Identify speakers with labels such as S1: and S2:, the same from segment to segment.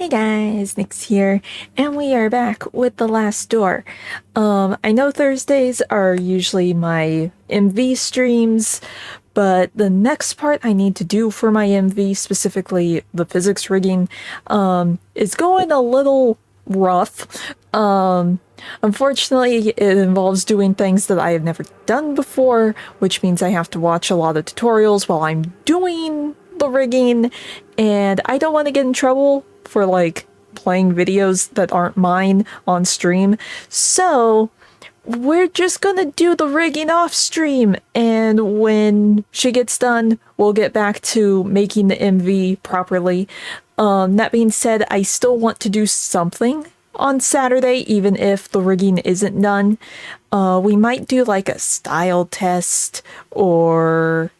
S1: Hey guys, Nyx here, and we are back with The Last Door. I know Thursdays are usually my MV streams, but the next part I need to do for my MV, specifically the physics rigging, is going a little rough. Unfortunately, it involves doing things that I have never done before, which means I have to watch a lot of tutorials while I'm doing the rigging, and I don't want to get in trouble for like playing videos that aren't mine on stream. So we're just gonna do the rigging off stream, and when she gets done, we'll get back to making the MV properly. That being said, I still want to do something on Saturday, even if the rigging isn't done. We might do like a style test, or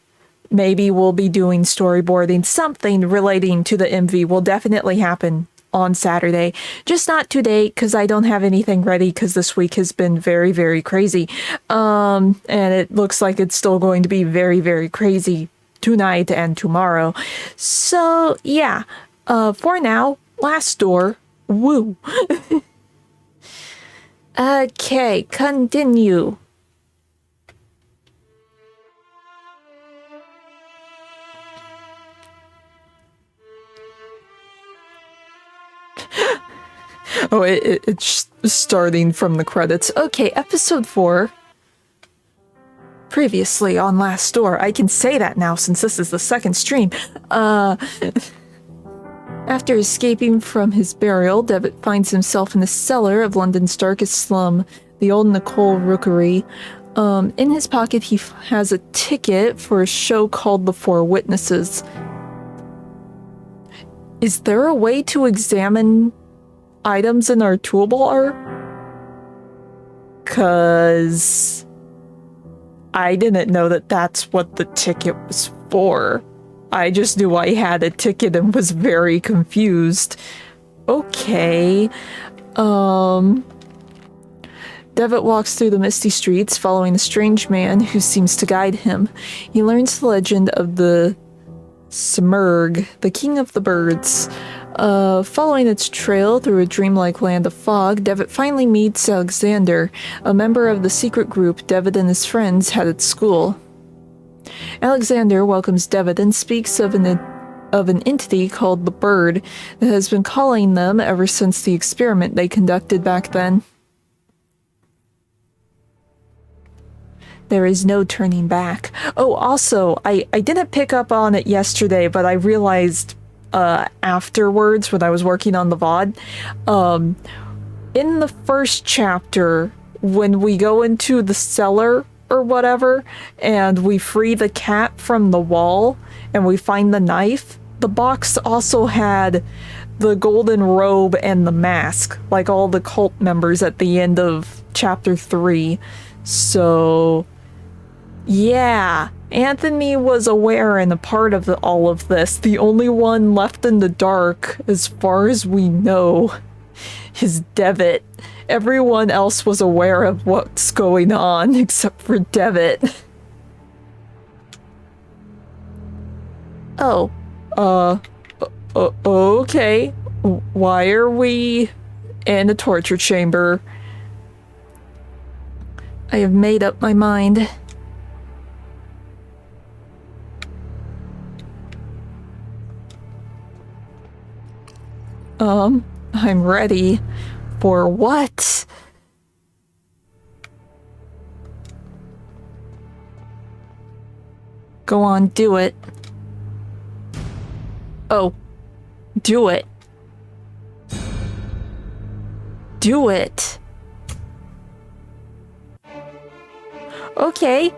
S1: maybe we'll be doing storyboarding. Something relating to the MV will definitely happen on Saturday. Just not today, because I don't have anything ready, because this week has been very, very crazy. And it looks like it's still going to be very, very crazy tonight and tomorrow. So, yeah. For now, Last Door. Woo. Okay, continue. Oh, it's starting from the credits. Okay, episode 4. Previously on Last Door. I can say that now since this is the second stream. After escaping from his burial, Devitt finds himself in the cellar of London's darkest slum, the old Nicole Rookery. In his pocket, he has a ticket for a show called The Four Witnesses. Is there a way to examine items in our toolbar? 'Cause I didn't know that that's what the ticket was for. I just knew I had a ticket and was very confused. Okay. Devitt walks through the misty streets, following a strange man who seems to guide him. He learns the legend of the Smurg, the king of the birds. Following its trail through a dreamlike land of fog, Devitt finally meets Alexander, a member of the secret group Devitt and his friends had at school. Alexander welcomes Devitt and speaks of an entity called the Bird that has been calling them ever since the experiment they conducted back then. There is no turning back. Oh, also, I didn't pick up on it yesterday, but I realized afterwards when I was working on the VOD, in the first chapter, when we go into the cellar or whatever, and we free the cat from the wall, and we find the knife, the box also had the golden robe and the mask, like all the cult members at the end of chapter 3. So, yeah, Anthony was aware and a part of all of this. The only one left in the dark, as far as we know, is Devitt. Everyone else was aware of what's going on, except for Devitt. Oh. Okay. Why are we in a torture chamber? I have made up my mind. I'm ready. For what? Go on, do it. Oh. Do it. Do it. Okay.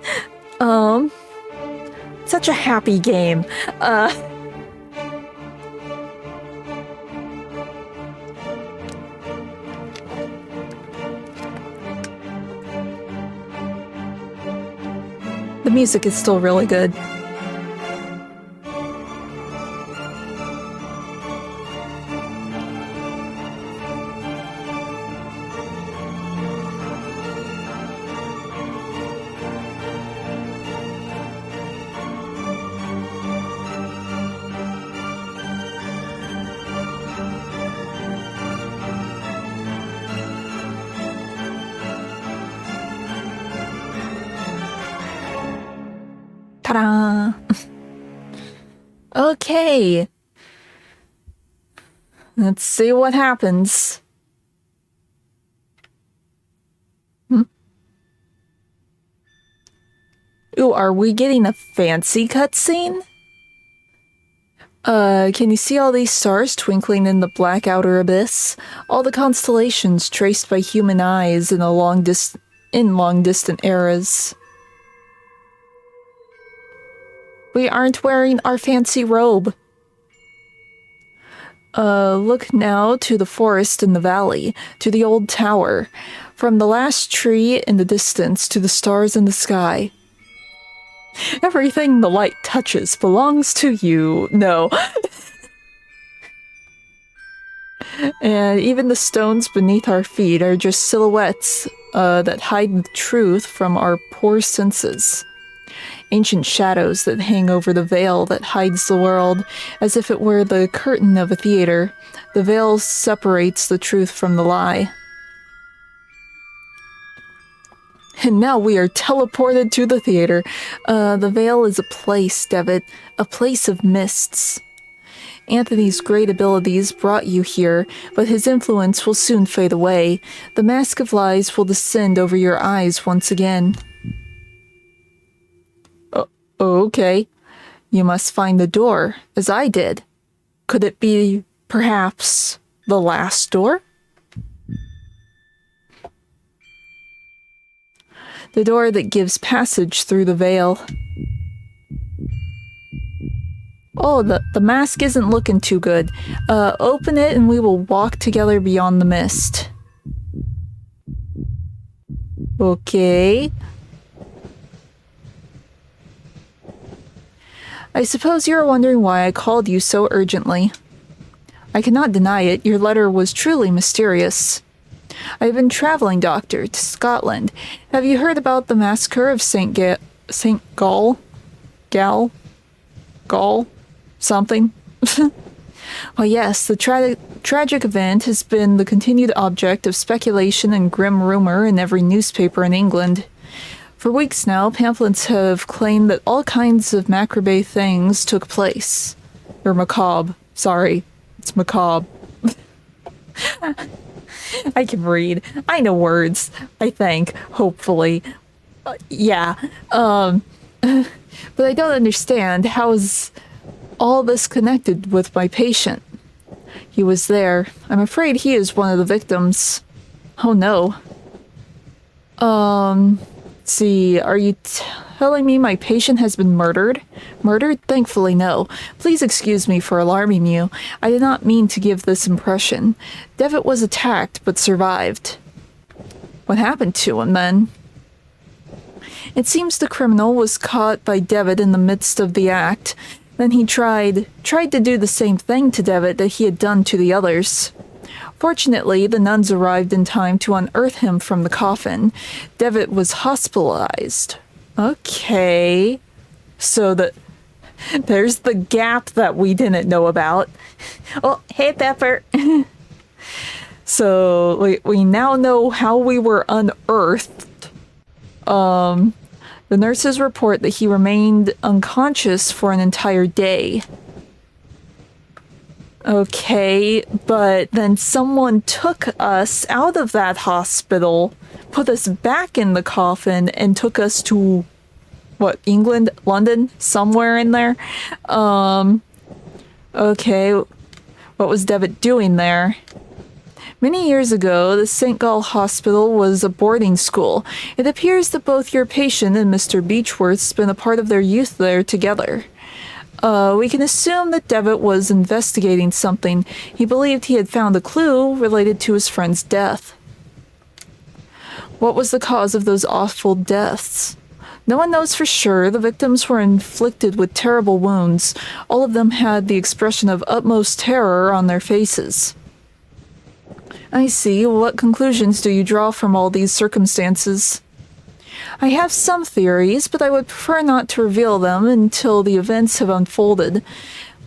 S1: Such a happy game. The music is still really good. Ta-da! Okay. Let's see what happens. Ooh, are we getting a fancy cutscene? Can you see all these stars twinkling in the black outer abyss? All the constellations traced by human eyes in long distant eras. We aren't wearing our fancy robe. Look now to the forest in the valley, to the old tower, from the last tree in the distance to the stars in the sky. Everything the light touches belongs to you. No. And even the stones beneath our feet are just silhouettes that hide the truth from our poor senses. Ancient shadows that hang over the veil that hides the world, as if it were the curtain of a theater. The veil separates the truth from the lie. And now we are teleported to the theater. The veil is a place, Devitt, a place of mists. Anthony's great abilities brought you here, but his influence will soon fade away. The mask of lies will descend over your eyes once again. Okay. You must find the door, as I did. Could it be, perhaps, the last door? The door that gives passage through the veil. Oh, the mask isn't looking too good. Open it and we will walk together beyond the mist. Okay. I suppose you are wondering why I called you so urgently. I cannot deny it, your letter was truly mysterious. I have been traveling, Doctor, to Scotland. Have you heard about the massacre of St. Gall? Something? Well, yes, the tragic event has been the continued object of speculation and grim rumor in every newspaper in England. For weeks now, pamphlets have claimed that all kinds of macabre things took place. Or macabre. Sorry, it's macabre. I can read. I know words, I think, hopefully. Yeah. But I don't understand. How is all this connected with my patient? He was there. I'm afraid he is one of the victims. Oh no. See, are you telling me my patient has been murdered? Murdered? Thankfully, no. Please excuse me for alarming you. I did not mean to give this impression. Devitt was attacked, but survived. What happened to him, then? It seems the criminal was caught by Devitt in the midst of the act. Then he tried to do the same thing to Devitt that he had done to the others. Fortunately, the nuns arrived in time to unearth him from the coffin. Devitt was hospitalized. Okay. So there's the gap that we didn't know about. Oh, hey, Pepper. So we now know how we were unearthed. The nurses report that he remained unconscious for an entire day. Okay, but then someone took us out of that hospital, put us back in the coffin, and took us to, what, England? London? Somewhere in there? Okay, what was Devitt doing there? Many years ago, the St. Gall Hospital was a boarding school. It appears that both your patient and Mr. Beechworth spent a part of their youth there together. We can assume that Devitt was investigating something. He believed he had found a clue related to his friend's death. What was the cause of those awful deaths? No one knows for sure. The victims were inflicted with terrible wounds. All of them had the expression of utmost terror on their faces. I see. What conclusions do you draw from all these circumstances? I have some theories, but I would prefer not to reveal them until the events have unfolded.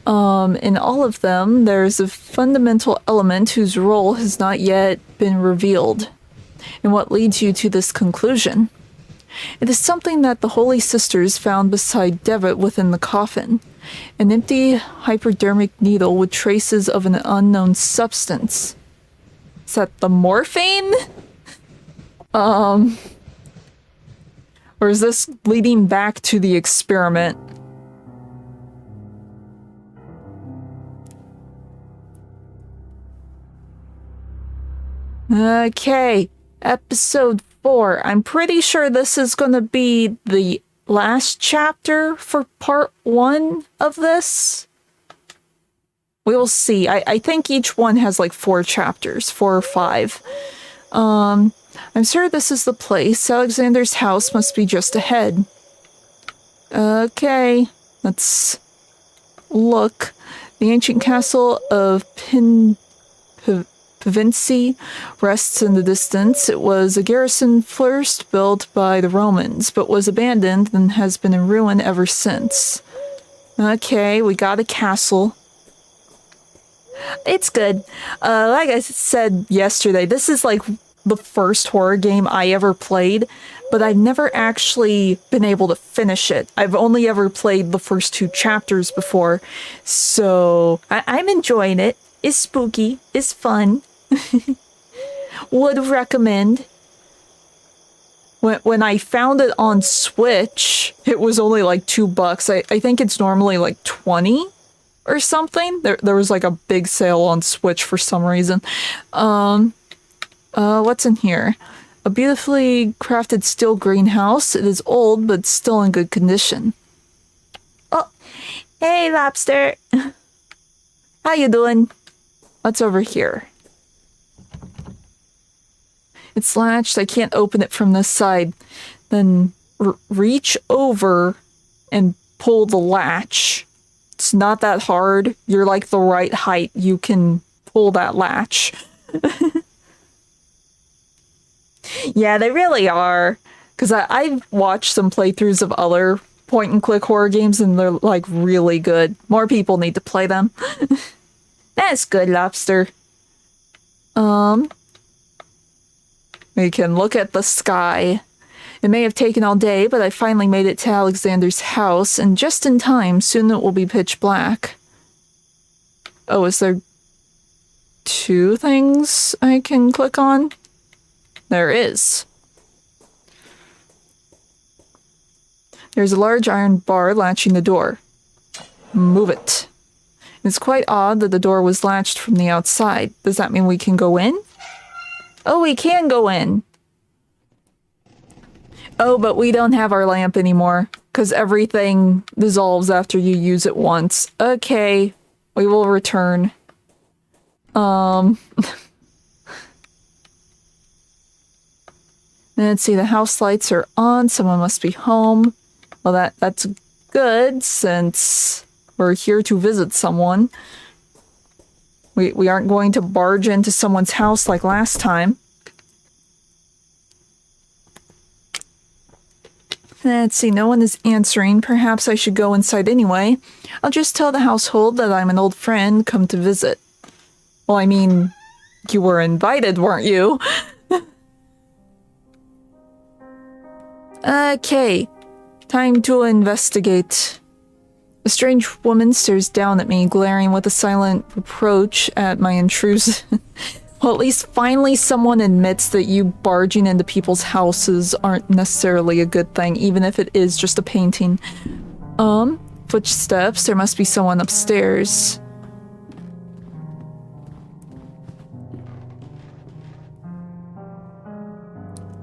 S1: In all of them, there's a fundamental element whose role has not yet been revealed. And what leads you to this conclusion? It is something that the Holy Sisters found beside Devitt within the coffin. An empty hypodermic needle with traces of an unknown substance. Is that the morphine? Or is this leading back to the experiment? Okay, episode 4. I'm pretty sure this is gonna be the last chapter for part 1 of this. We will see. I think each one has like 4 chapters, 4 or 5. I'm sure this is the place. Alexander's house must be just ahead. Okay, let's look. The ancient castle of Pevensey rests in the distance. It was a garrison first built by the Romans, but was abandoned and has been in ruin ever since. Okay, we got a castle. It's good. Like I said yesterday, this is like the first horror game I ever played, but I've never actually been able to finish it. I've only ever played the first 2 chapters before, so I'm enjoying it. It's spooky. It's fun. Would recommend. When I found it on Switch, it was only like $2. I think it's normally like 20 or something. There was like a big sale on Switch for some reason. What's in here? A beautifully crafted steel greenhouse. It is old, but still in good condition. Oh, hey, lobster. How you doing? What's over here? It's latched. I can't open it from this side. Then reach over and pull the latch. It's not that hard. You're like the right height. You can pull that latch. Yeah, they really are. Because I've watched some playthroughs of other point-and-click horror games, and they're, like, really good. More people need to play them. That's good, lobster. We can look at the sky. It may have taken all day, but I finally made it to Alexander's house, and just in time. Soon it will be pitch black. Oh, is there 2 things I can click on? There is. There's a large iron bar latching the door. Move it. It's quite odd that the door was latched from the outside. Does that mean we can go in? Oh, we can go in. Oh, but we don't have our lamp anymore, because everything dissolves after you use it once. Okay, we will return. Let's see, the house lights are on. Someone must be home. Well, that's good, since we're here to visit someone. We aren't going to barge into someone's house like last time. Let's see, no one is answering. Perhaps I should go inside anyway. I'll just tell the household that I'm an old friend come to visit. Well, I mean, you were invited, weren't you? Okay, time to investigate. A strange woman stares down at me, glaring with a silent reproach at my intrusion. Well, at least finally someone admits that you barging into people's houses aren't necessarily a good thing, even if it is just a painting. Footsteps. There must be someone upstairs.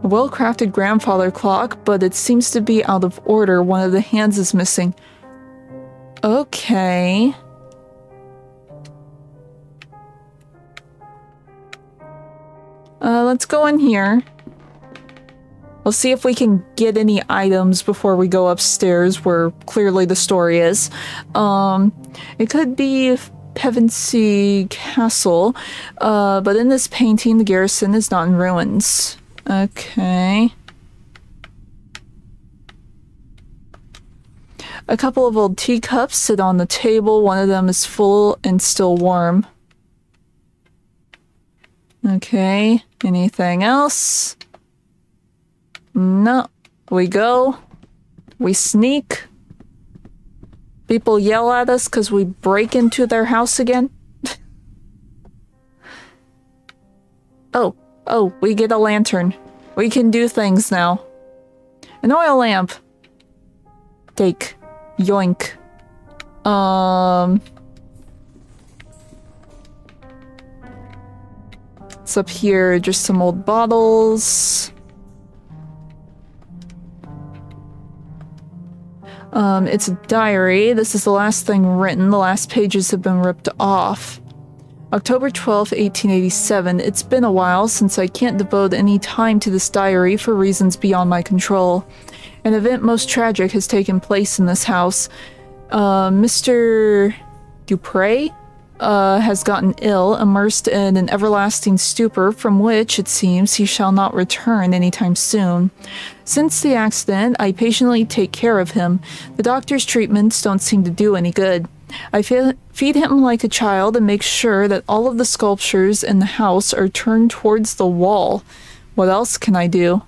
S1: A well-crafted grandfather clock, but it seems to be out of order. One of the hands is missing. Okay. Let's go in here. We'll see if we can get any items before we go upstairs, where clearly the story is. It could be Pevensey Castle, but in this painting, the garrison is not in ruins. Okay. A couple of old teacups sit on the table. One of them is full and still warm. Okay. Anything else? No. We go. We sneak. People yell at us because we break into their house again. Oh, we get a lantern. We can do things now. An oil lamp. Take. Yoink. It's up here, just some old bottles. It's a diary. This is the last thing written. The last pages have been ripped off. October 12th, 1887. It's been a while since I can't devote any time to this diary for reasons beyond my control. An event most tragic has taken place in this house. Mr. Dupre has gotten ill, immersed in an everlasting stupor from which, it seems, he shall not return anytime soon. Since the accident, I patiently take care of him. The doctor's treatments don't seem to do any good. I feed him like a child and make sure that all of the sculptures in the house are turned towards the wall. What else can I do?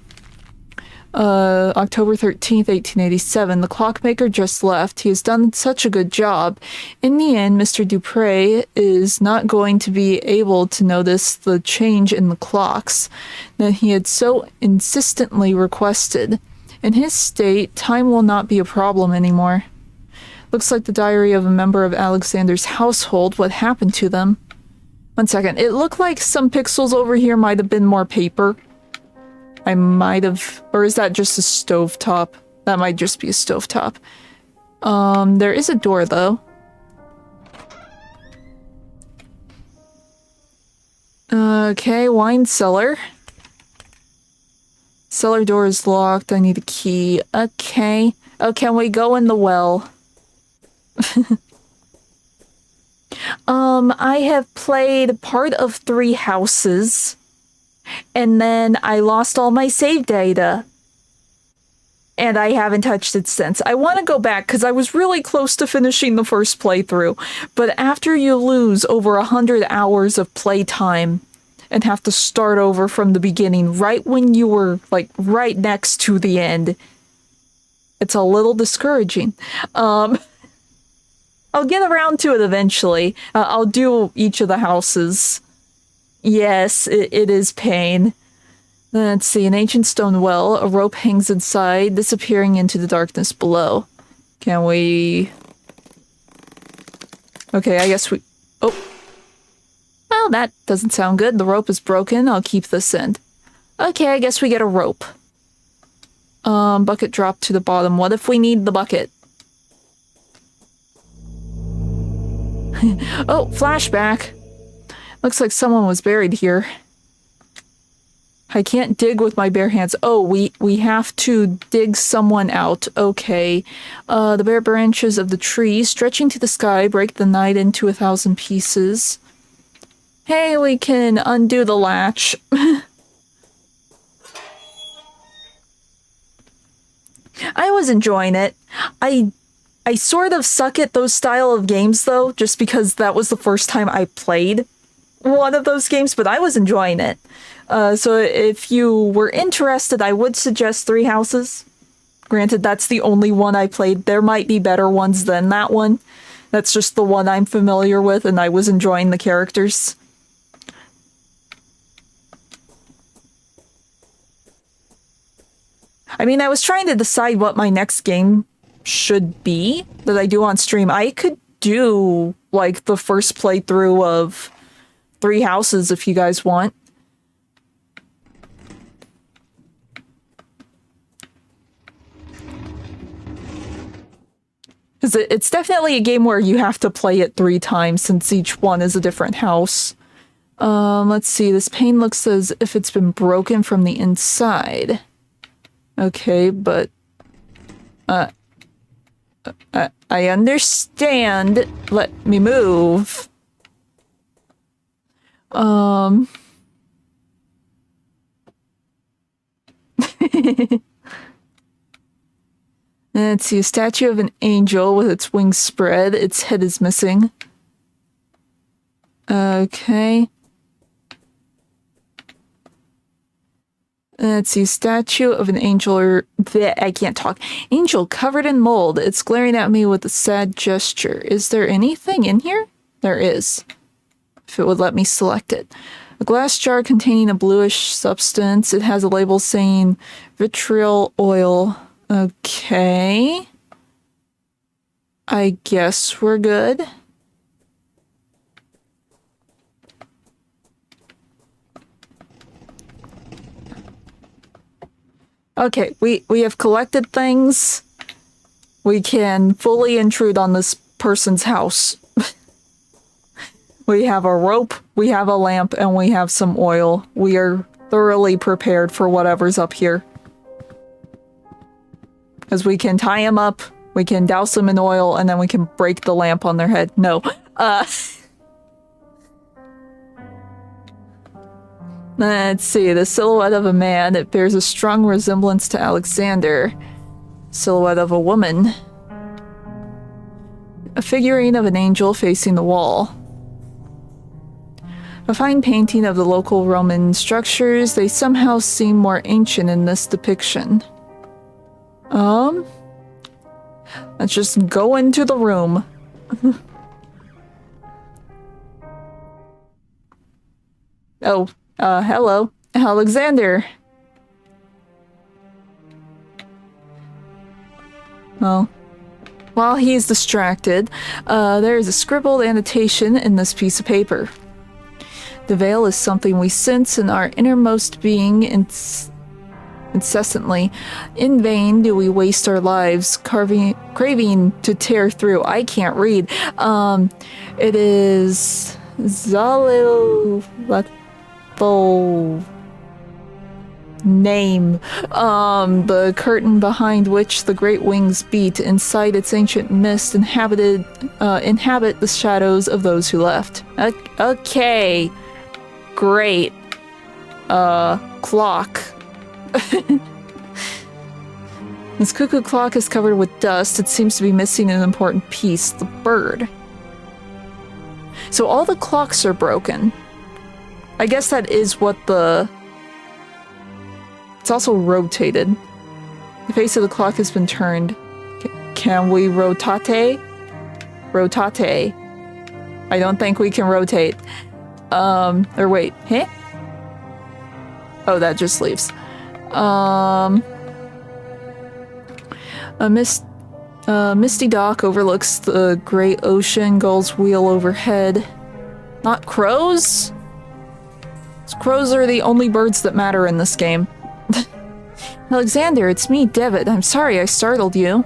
S1: October 13th, 1887. The clockmaker just left. He has done such a good job. In the end, Mr. Dupre is not going to be able to notice the change in the clocks that he had so insistently requested. In his state, time will not be a problem anymore. Looks like the diary of a member of Alexander's household. What happened to them? 1 second. It looked like some pixels over here might have been more paper. I might have... Or is that just a stovetop? That might just be a stovetop. There is a door, though. Okay, wine cellar. Cellar door is locked. I need a key. Okay. Oh, can we go in the well? I have played part of 3 houses, and then I lost all my save data, and I haven't touched it since. I want to go back because I was really close to finishing the first playthrough, but after you lose over 100 hours of playtime and have to start over from the beginning right when you were like right next to the end, it's a little discouraging. I'll get around to it eventually. I'll do each of the houses. Yes, it is pain. Let's see, an ancient stone well. A rope hangs inside, disappearing into the darkness below. Can we... Okay, I guess we... Oh. Well, that doesn't sound good. The rope is broken. I'll keep this end. Okay, I guess we get a rope. Bucket dropped to the bottom. What if we need the bucket? Oh, flashback. Looks like someone was buried here. I can't dig with my bare hands. Oh, we have to dig someone out. Okay. The bare branches of the tree stretching to the sky break the night into 1,000 pieces. Hey, we can undo the latch. I was enjoying it. I sort of suck at those style of games, though, just because that was the first time I played one of those games, but I was enjoying it. So if you were interested, I would suggest 3 Houses. Granted, that's the only one I played. There might be better ones than that one. That's just the one I'm familiar with, and I was enjoying the characters. I mean, I was trying to decide what my next game should be that I do on stream. I could do, like, the first playthrough of 3 Houses if you guys want. Because it's definitely a game where you have to play it 3 times since each one is a different house. Let's see. This pane looks as if it's been broken from the inside. Okay, but... I understand. Let me move. Let's see, a statue of an angel with its wings spread. Its head is missing. Okay. Let's see, statue of an angel, or I can't talk. Angel covered in mold. It's glaring at me with a sad gesture. Is there anything in here? There is. If it would let me select it. A glass jar containing a bluish substance. It has a label saying vitriol oil. Okay. I guess we're good. Okay, we have collected things. We can fully intrude on this person's house. We have a rope, we have a lamp, and we have some oil. We are thoroughly prepared for whatever's up here. Because we can tie them up, we can douse them in oil, and then we can break the lamp on their head. No. Let's see, the silhouette of a man. It bears a strong resemblance to Alexander. Silhouette of a woman. A figurine of an angel facing the wall. A fine painting of the local Roman structures. They somehow seem more ancient in this depiction. Let's just go into the room. Oh. Hello, Alexander. Well, while he's distracted, there is a scribbled annotation in this piece of paper. The veil is something we sense in our innermost being incessantly. In vain do we waste our lives craving to tear through. I can't read. It is Zalil name. The curtain behind which the great wings beat inside its ancient mist inhabit the shadows of those who left. Okay. Great. Clock. This cuckoo clock is covered with dust. It seems to be missing an important piece, the bird. So all the clocks are broken. I guess that is what the... It's also rotated. The face of the clock has been turned. Can we rotate? Rotate. I don't think we can rotate. Or wait, huh? Oh, that just leaves. A misty dock overlooks the great ocean. Gulls wheel overhead. Not crows? Crows are the only birds that matter in this game. Alexander, it's me, David. I'm sorry I startled you.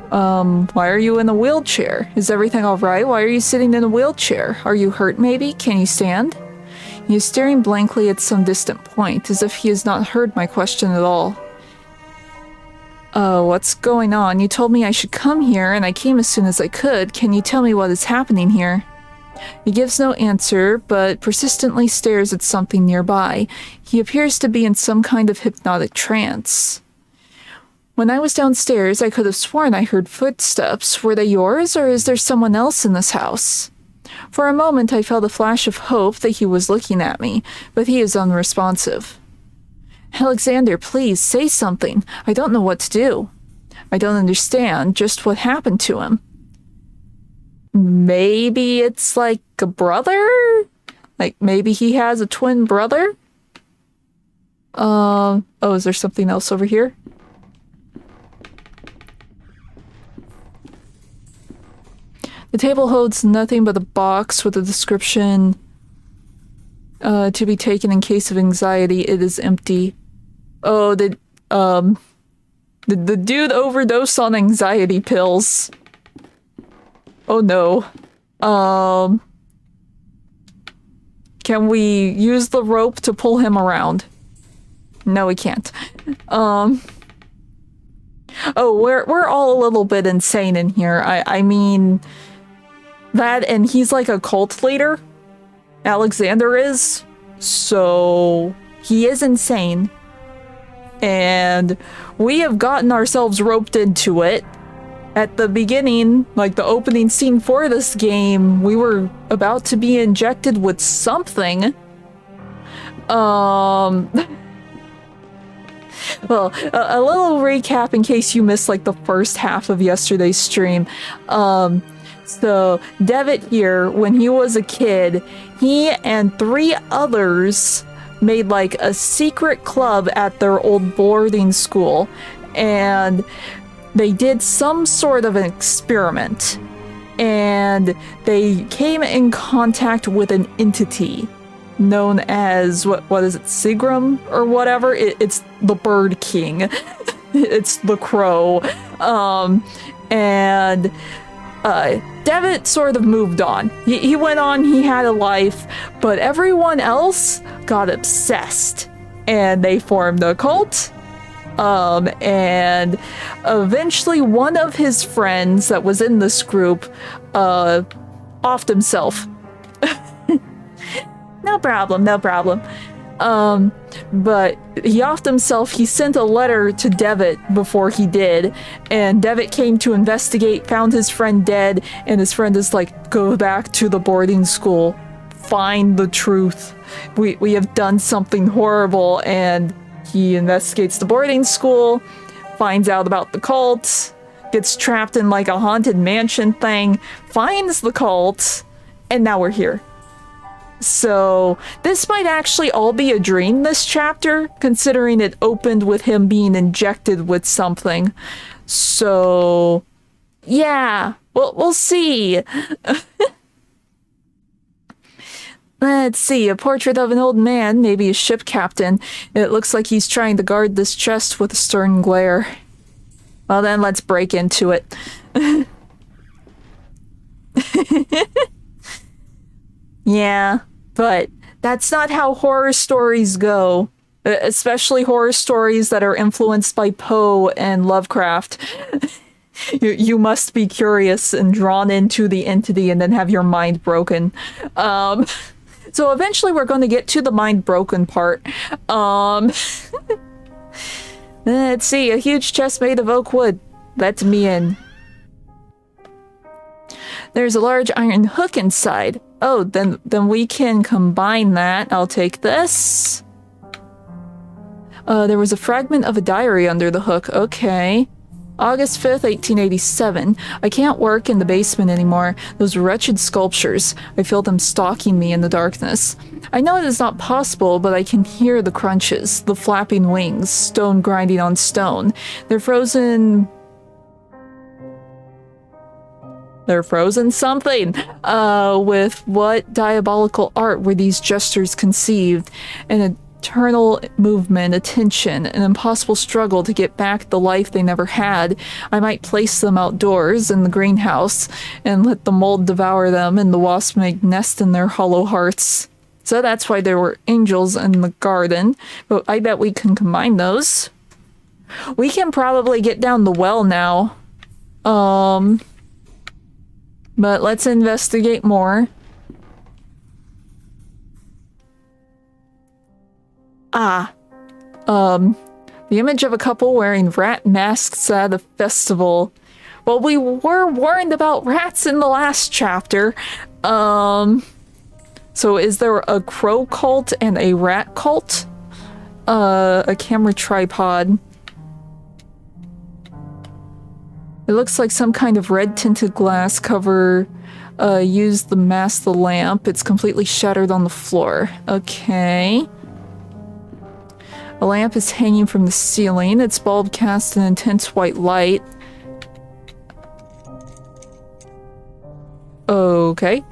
S1: Why are you in a wheelchair? Is everything alright? Why are you sitting in a wheelchair? Are you hurt maybe? Can you stand? He is staring blankly at some distant point, as if he has not heard my question at all. What's going on? You told me I should come here, and I came as soon as I could. Can you tell me what is happening here? He gives no answer, but persistently stares at something nearby. He appears to be in some kind of hypnotic trance. When I was downstairs, I could have sworn I heard footsteps. Were they yours, or is there someone else in this house? For a moment, I felt a flash of hope that he was looking at me, but he is unresponsive. Alexander, please, say something. I don't know what to do. I don't understand just what happened to him. Maybe it's like a brother? Like maybe he has a twin brother? Oh, is there something else over here? The table holds nothing but a box with a description to be taken in case of anxiety. It is empty. Oh, the dude overdosed on anxiety pills. Oh no. Can we use the rope to pull him around? No, we can't. Oh, we're all a little bit insane in here. I mean, that, and he's like a cult leader. Alexander is. So he is insane. And we have gotten ourselves roped into it. At the beginning, like the opening scene for this game, we were about to be injected with something. Well, a little recap in case you missed like the first half of yesterday's stream. So Devitt here, when he was a kid, he and 3 others made like a secret club at their old boarding school, and they did some sort of an experiment, and they came in contact with an entity known as what is it, Seagram or whatever. It's the Bird King. It's the crow. And Devitt sort of moved on. He went on, he had a life, but everyone else got obsessed and they formed a cult. And eventually one of his friends that was in this group offed himself. No problem. But he offed himself. He sent a letter to Devitt before he did, and Devitt came to investigate, found his friend dead, and his friend is like, go back to the boarding school, find the truth. We have done something horrible. And he investigates the boarding school, finds out about the cult, gets trapped in like a haunted mansion thing, finds the cult, and now we're here. So this might actually all be a dream, this chapter, considering it opened with him being injected with something. So yeah, we'll see. Let's see, a portrait of an old man, maybe a ship captain. It looks like he's trying to guard this chest with a stern glare. Well then, let's break into it. Yeah, but that's not how horror stories go. Especially horror stories that are influenced by Poe and Lovecraft. You must be curious and drawn into the entity and then have your mind broken. So eventually we're going to get to the mind broken part. Let's see, a huge chest made of oak wood. Let me in. There's a large iron hook inside. Oh, then we can combine that. I'll take this. There was a fragment of a diary under the hook. Okay. August 5th, 1887. I can't work in the basement anymore. Those wretched sculptures. I feel them stalking me in the darkness. I know it is not possible, but I can hear the crunches, the flapping wings, stone grinding on stone. They're frozen something. With what diabolical art were these gestures conceived? An eternal movement, a tension, an impossible struggle to get back the life they never had. I might place them outdoors in the greenhouse and let the mold devour them and the wasp make nest in their hollow hearts. So that's why there were angels in the garden, but I bet we can combine those. We can probably get down the well now. But let's investigate more. The image of a couple wearing rat masks at a festival. Well, we were warned about rats in the last chapter. So is there a crow cult and a rat cult? A camera tripod. It looks like some kind of red tinted glass cover used to mask the lamp. It's completely shattered on the floor. Okay. A lamp is hanging from the ceiling. Its bulb casts an intense white light. Okay.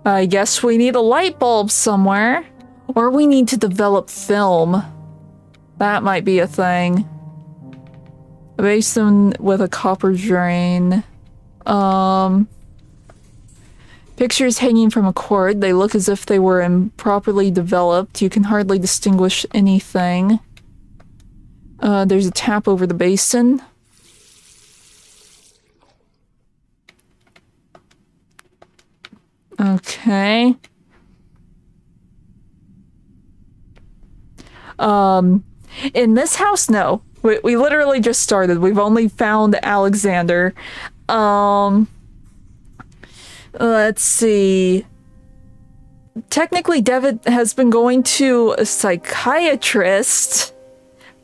S1: I guess we need a light bulb somewhere. Or we need to develop film. That might be a thing. A basin with a copper drain. Pictures hanging from a cord. They look as if they were improperly developed. You can hardly distinguish anything. There's a tap over the basin. Okay. In this house, no. We literally just started. We've only found Alexander. Let's see. technically Devitt has been going to a psychiatrist,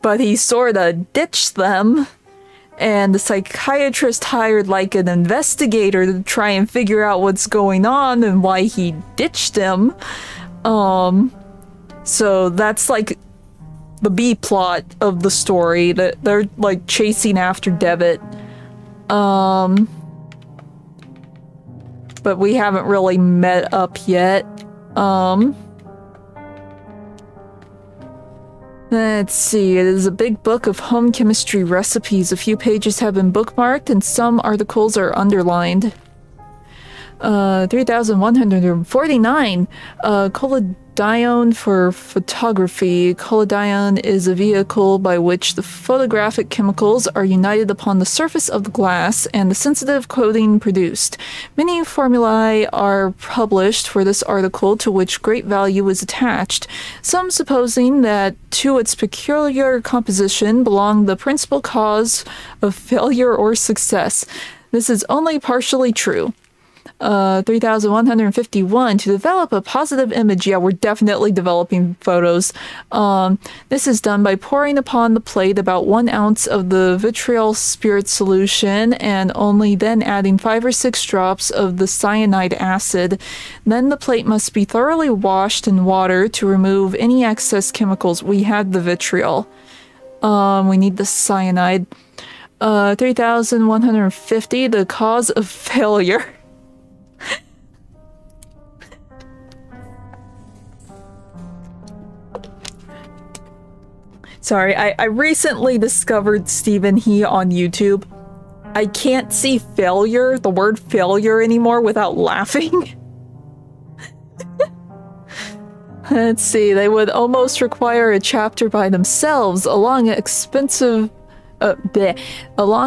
S1: but he sorta ditched them. And the psychiatrist hired like an investigator to try and figure out what's going on and why he ditched him. So that's like the B plot of the story, that they're like chasing after Devitt. But we haven't really met up yet. Let's see, it is a big book of home chemistry recipes. A few pages have been bookmarked and some articles are underlined. 3,149. Collodion for photography. Collodion is a vehicle by which the photographic chemicals are united upon the surface of the glass and the sensitive coating produced. Many formulae are published for this article to which great value is attached, some supposing that to its peculiar composition belong the principal cause of failure or success. This is only partially true. 3,151. To develop a positive image. Yeah, we're definitely developing photos. This is done by pouring upon the plate about 1 ounce of the vitriol spirit solution and only then adding 5 or 6 drops of the cyanide acid. Then the plate must be thoroughly washed in water to remove any excess chemicals. We had the vitriol. We need the cyanide. 3,150. The cause of failure. Sorry, I recently discovered Stephen He on YouTube. I can't see failure, the word failure anymore without laughing. Let's see, they would almost require a chapter by themselves. A long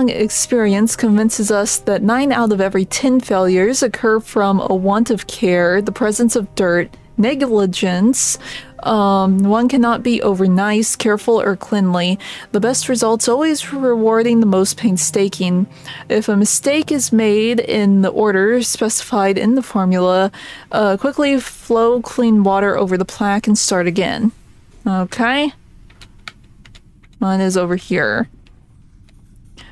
S1: experience convinces us that 9 out of every 10 failures occur from a want of care, the presence of dirt, negligence. One cannot be over nice, careful, or cleanly. The best results always rewarding the most painstaking. If a mistake is made in the order specified in the formula, quickly flow clean water over the plaque and start again. Okay. Mine is over here.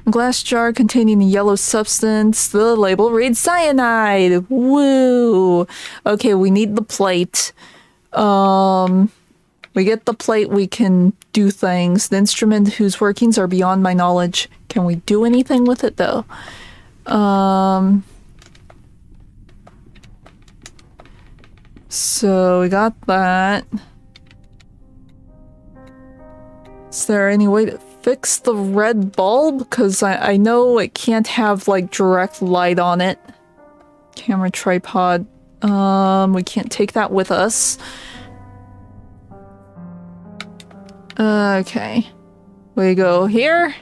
S1: A glass jar containing a yellow substance. The label reads cyanide. Woo! Okay, we need the plate. We get the plate, we can do things. The instrument whose workings are beyond my knowledge. Can we do anything with it, though? So, we got that. Is there any way to fix the red bulb? Because I know it can't have, like, direct light on it. Camera tripod. We can't take that with us. Okay. We go here.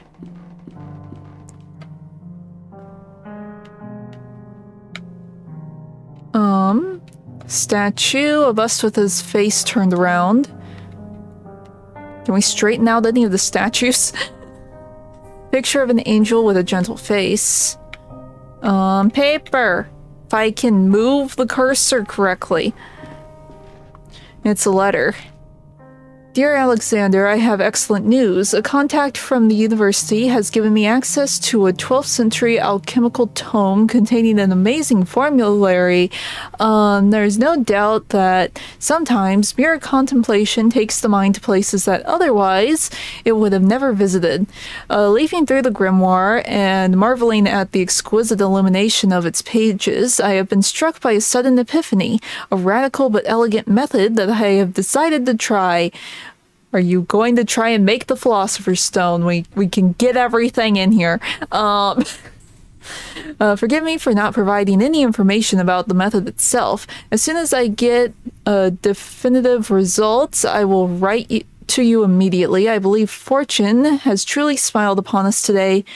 S1: Statue of us with his face turned around. Can we straighten out any of the statues? Picture of an angel with a gentle face. Paper. If I can move the cursor correctly. It's a letter. Dear Alexander, I have excellent news. A contact from the university has given me access to a 12th century alchemical tome containing an amazing formulary. There's no doubt that sometimes mere contemplation takes the mind to places that otherwise it would have never visited. Leafing through the grimoire and marveling at the exquisite illumination of its pages, I have been struck by a sudden epiphany, a radical but elegant method that I have decided to try. Are you going to try and make the Philosopher's Stone? We can get everything in here. Forgive me for not providing any information about the method itself. As soon as I get definitive results, I will write to you immediately. I believe fortune has truly smiled upon us today.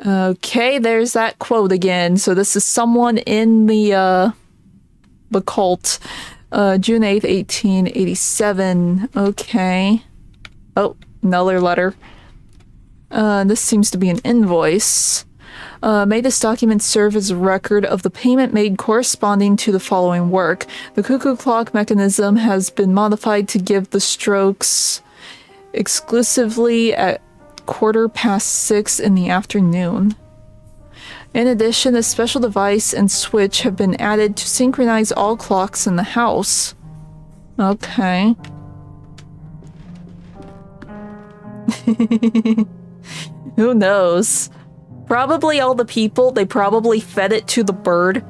S1: Okay, there's that quote again. So this is someone in the cult. June 8th, 1887. Okay. Oh, another letter. This seems to be an invoice. May this document serve as a record of the payment made corresponding to the following work. The cuckoo clock mechanism has been modified to give the strokes exclusively at 6:15 in the afternoon. In addition, a special device and switch have been added to synchronize all clocks in the house. Okay. Who knows? Probably all the people, they probably fed it to the bird.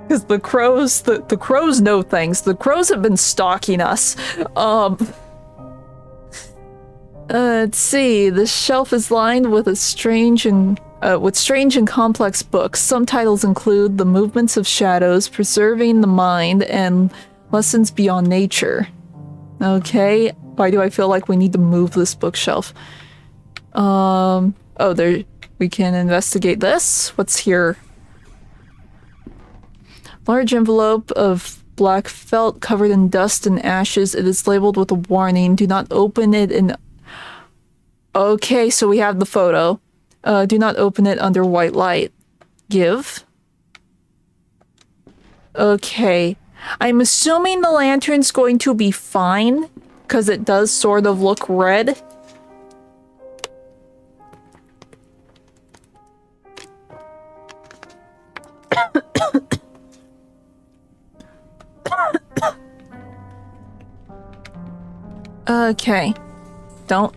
S1: Because the crows know things. The crows have been stalking us. Let's see. This shelf is lined with strange and complex books. Some titles include The Movements of Shadows, Preserving the Mind, and Lessons Beyond Nature. Okay. Why do I feel like we need to move this bookshelf? Oh, there. We can investigate this. What's here? Large envelope of black felt covered in dust and ashes. It is labeled with a warning. Do not open it in... Okay, so we have the photo. Do not open it under white light. Give. Okay. I'm assuming the lantern's going to be fine, because it does sort of look red. Okay. Don't.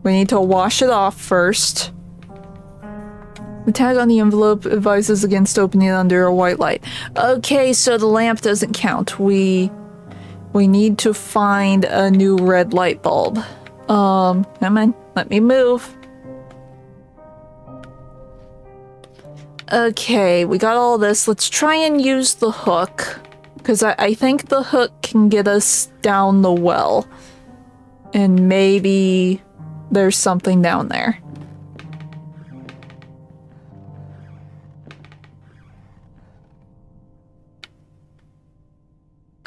S1: We need to wash it off first. The tag on the envelope advises against opening it under a white light. Okay, so the lamp doesn't count. We need to find a new red light bulb. Come on, let me move. Okay, we got all this. Let's try and use the hook. Because I think the hook can get us down the well. And maybe there's something down there.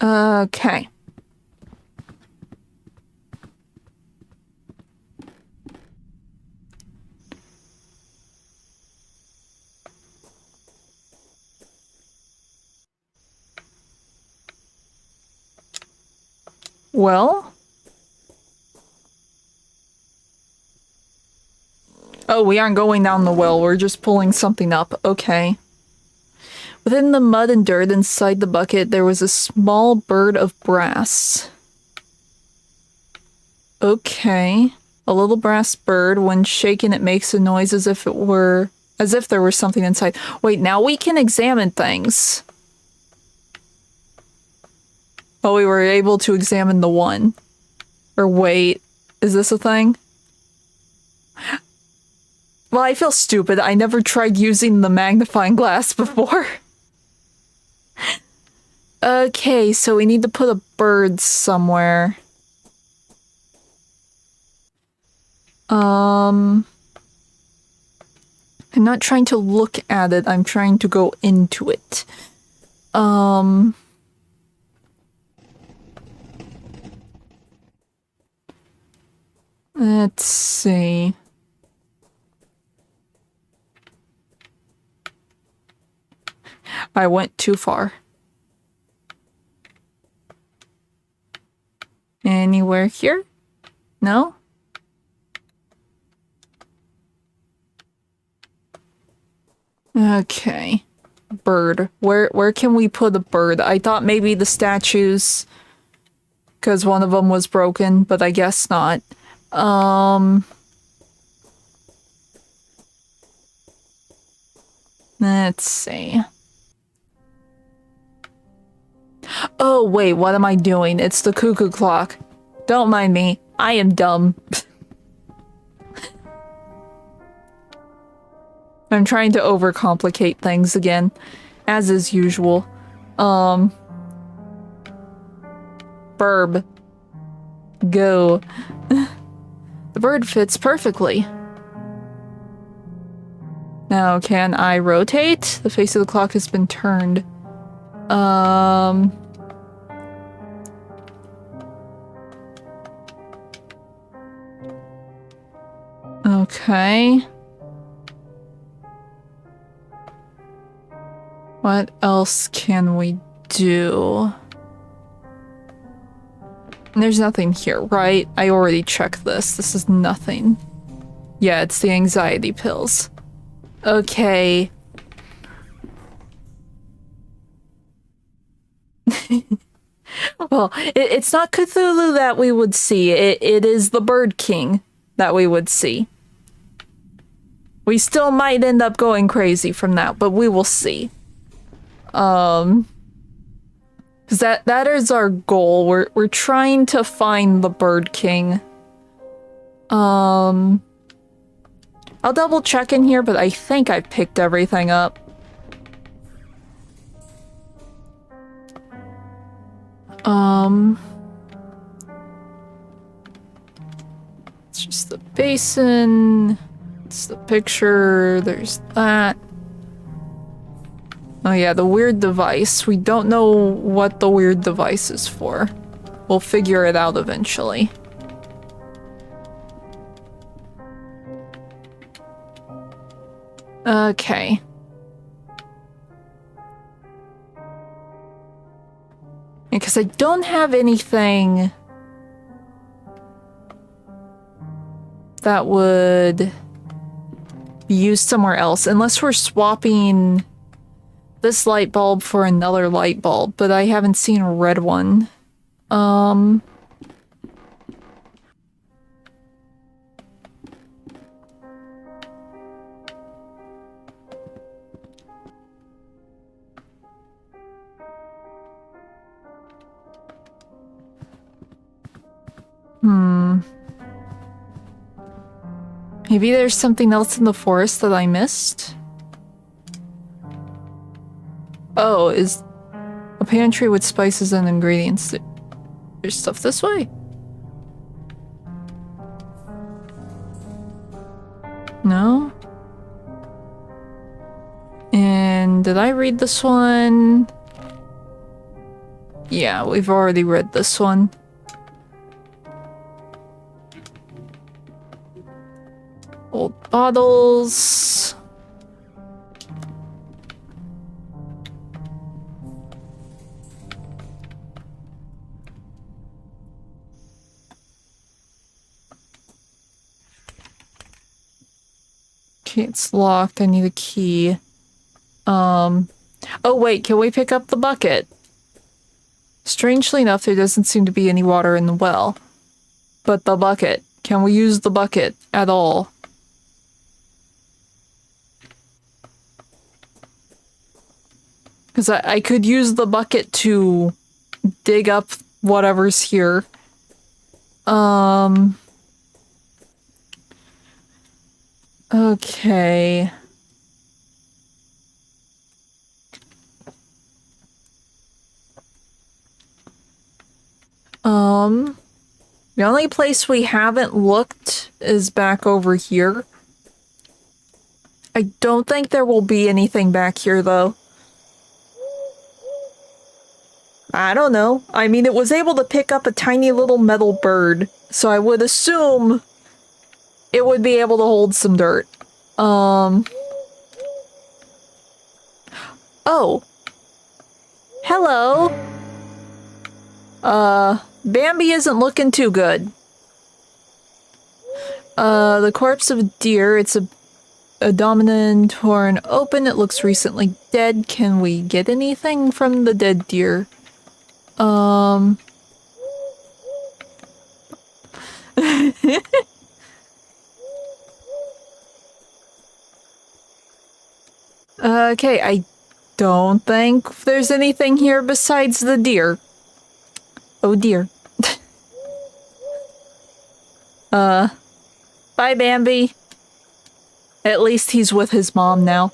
S1: Okay. Well. Oh, we aren't going down the well. We're just pulling something up. Okay. Within the mud and dirt inside the bucket, there was a small bird of brass. Okay. A little brass bird. When shaken, it makes a noise as if there were something inside. Wait, now we can examine things. Oh, we were able to examine the one. Or wait, is this a thing? Well, I feel stupid. I never tried using the magnifying glass before. Okay, so we need to put a bird somewhere. I'm not trying to look at it. I'm trying to go into it. Let's see. I went too far. Anywhere here? No? Okay. Bird. Where can we put a bird? I thought maybe the statues, because one of them was broken, but I guess not. Let's see. Oh, wait, what am I doing? It's the cuckoo clock. Don't mind me. I am dumb. I'm trying to overcomplicate things again, as is usual. Burb. Go. The bird fits perfectly. Now, can I rotate? The face of the clock has been turned. Okay. What else can we do? There's nothing here, right? I already checked this. This is nothing. Yeah, it's the anxiety pills. Okay. Well, it's not Cthulhu that we would see. It is the Bird King that we would see. We still might end up going crazy from that, but we will see. Because that is our goal. We're trying to find the Bird King. I'll double check in here, but I think I picked everything up. It's just the basin. It's the picture. There's that. Oh yeah, the weird device. We don't know what the weird device is for. We'll figure it out eventually. Okay. Because I don't have anything that would be used somewhere else, unless we're swapping this light bulb for another light bulb, but I haven't seen a red one. Maybe there's something else in the forest that I missed? Oh, is a pantry with spices and ingredients. There's stuff this way? No? And did I read this one? Yeah, we've already read this one. Old bottles. Okay, it's locked. I need a key. Oh wait, can we pick up the bucket? Strangely enough, there doesn't seem to be any water in the well. But the bucket. Can we use the bucket at all? Because I could use the bucket to dig up whatever's here. Okay. The only place we haven't looked is back over here. I don't think there will be anything back here, though. I don't know. I mean, it was able to pick up a tiny little metal bird, so I would assume it would be able to hold some dirt. Oh. Hello. Bambi isn't looking too good. The corpse of a deer. It's a abdomen torn open. It looks recently dead. Can we get anything from the dead deer? Okay, I don't think there's anything here besides the deer. Oh dear. Bye, Bambi. At least he's with his mom now.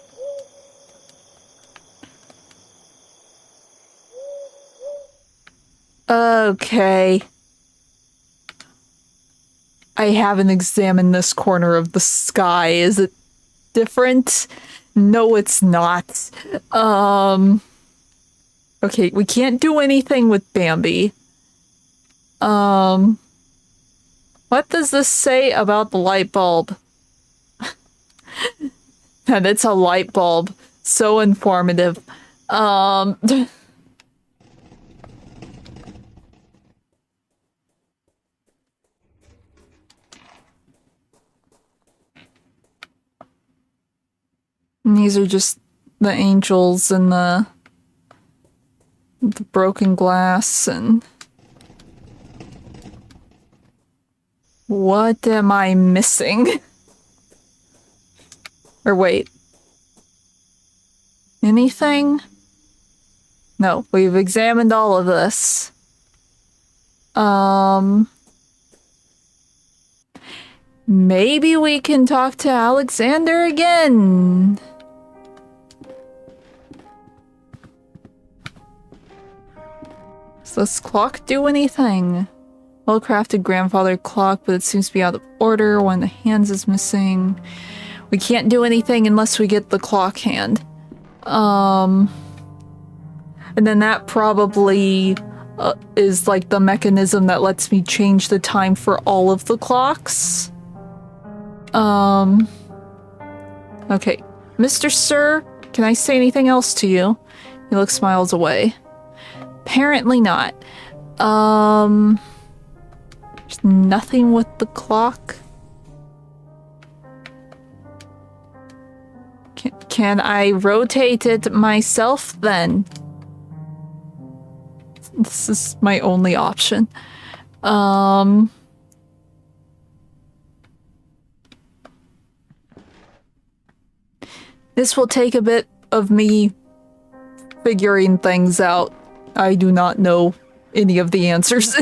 S1: Okay. I haven't examined this corner of the sky. Is it different? No, it's not. Okay, we can't do anything with Bambi. What does this say about the light bulb? And it's a light bulb. So informative. And these are just the angels and the broken glass and... What am I missing? Or wait. Anything? No, we've examined all of this. Maybe we can talk to Alexander again. Does this clock do anything? Well-crafted grandfather clock, but it seems to be out of order. One of the hands is missing. We can't do anything unless we get the clock hand. And then that probably is like the mechanism that lets me change the time for all of the clocks. Okay. Mr. Sir, can I say anything else to you? He looks miles away. Apparently not. There's nothing with the clock. Can I rotate it myself then? This is my only option. This will take a bit of me figuring things out. I do not know any of the answers.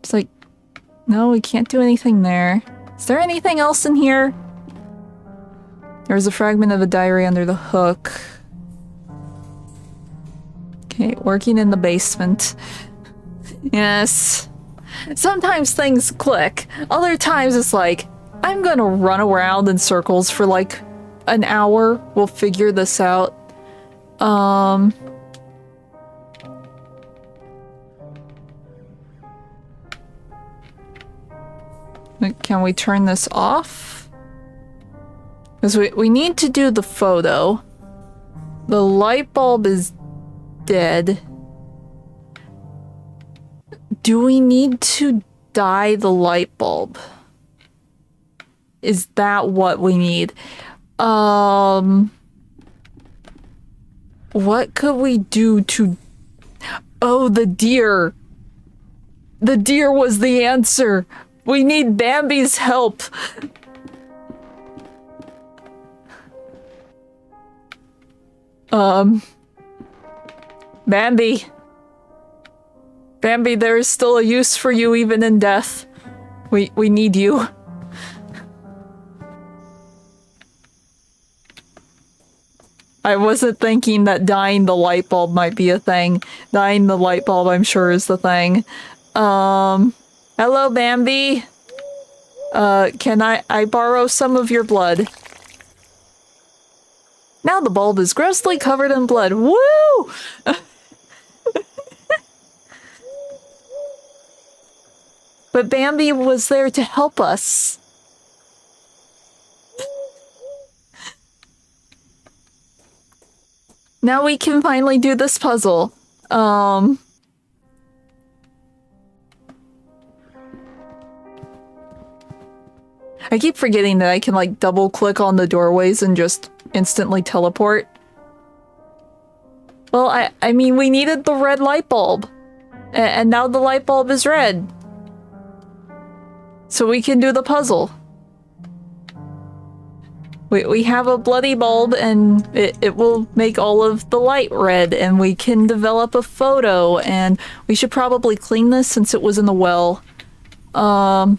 S1: It's like, no, we can't do anything there. Is there anything else in here? There's a fragment of a diary under the hook. Okay, working in the basement. Yes. Sometimes things click. Other times it's like, I'm gonna run around in circles for like an hour. We'll figure this out. Can we turn this off? Because we need to do the photo. The light bulb is dead. Do we need to dye the light bulb? Is that what we need? What could we do to... Oh, the deer! The deer was the answer! We need Bambi's help! Bambi. Bambi, there is still a use for you even in death. We need you. I wasn't thinking that dyeing the light bulb might be a thing. Dyeing the light bulb, I'm sure, is the thing. Hello, Bambi. Can I borrow some of your blood? Now the bulb is grossly covered in blood. Woo! But Bambi was there to help us. Now we can finally do this puzzle. I keep forgetting that I can like double click on the doorways and just instantly teleport. Well, I mean, we needed the red light bulb. And now the light bulb is red. So we can do the puzzle. We have a bloody bulb and it will make all of the light red, and we can develop a photo, and we should probably clean this since it was in the well. I've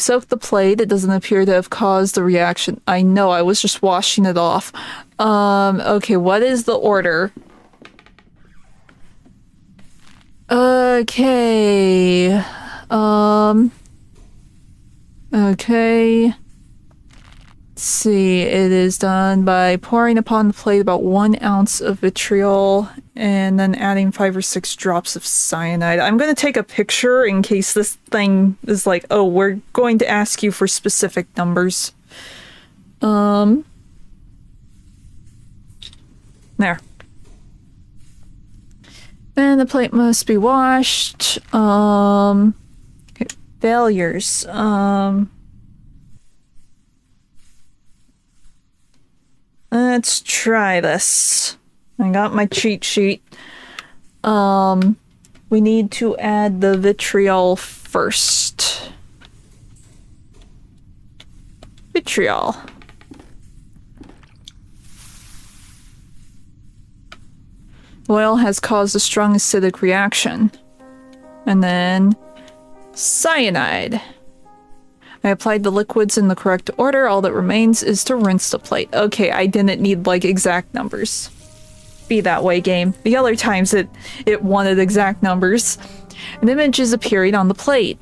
S1: soaked the plate. It doesn't appear to have caused the reaction. I know, I was just washing it off. Okay, what is the order? Okay. Okay. Let's see, it is done by pouring upon the plate about 1 ounce of vitriol and then adding 5 or 6 drops of cyanide. I'm going to take a picture in case this thing is like, oh, we're going to ask you for specific numbers. There. And the plate must be washed. Okay, failures. Let's try this. I got my cheat sheet. We need to add the vitriol first. Vitriol. Oil has caused a strong acidic reaction. And then cyanide. I applied the liquids in the correct order. All that remains is to rinse the plate. Okay, I didn't need, like, exact numbers. Be that way, game. The other times it wanted exact numbers. An image is appearing on the plate.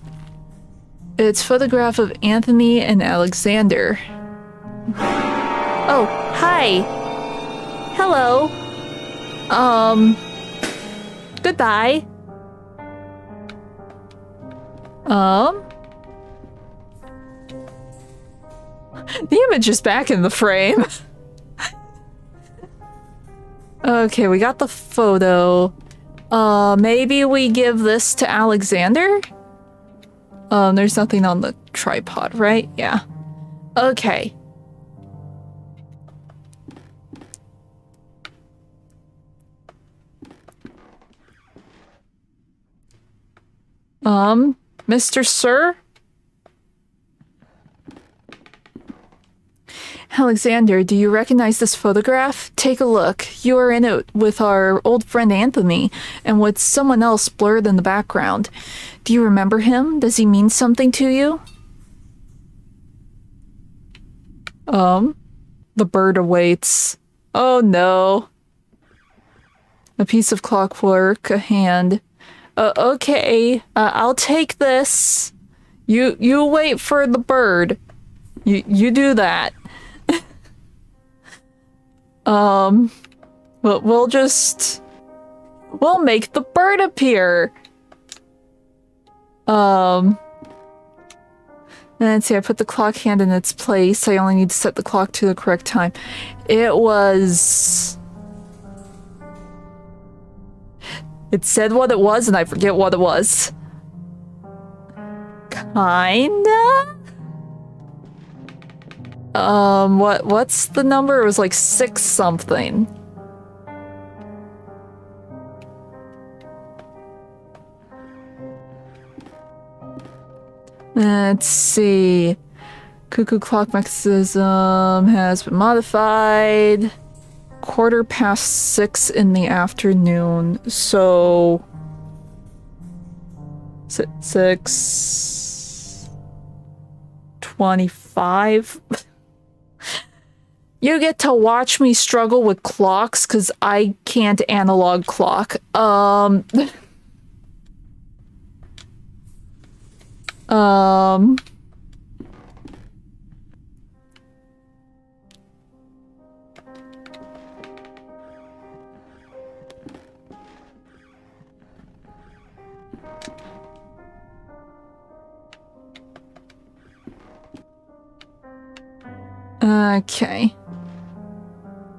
S1: It's a photograph of Anthony and Alexander. Oh, hi. Hello. Goodbye. The image is back in the frame. Okay, we got the photo. Maybe we give this to Alexander? There's nothing on the tripod, right? Yeah. Okay. Mr. Sir? Alexander, do you recognize this photograph? Take a look. You are in it with our old friend Anthony, and with someone else blurred in the background. Do you remember him? Does he mean something to you? The bird awaits. Oh no. A piece of clockwork, a hand. Okay, I'll take this. You wait for the bird. You do that. We'll make the bird appear. Let's see, I put the clock hand in its place. I only need to set the clock to the correct time. It was... It said what it was, and I forget what it was. Kinda? What's the number? It was like 6 something. Let's see. Cuckoo clock mechanism has been modified. 6:15 in the afternoon. So 6:25. You get to watch me struggle with clocks because I can't analog clock. Okay.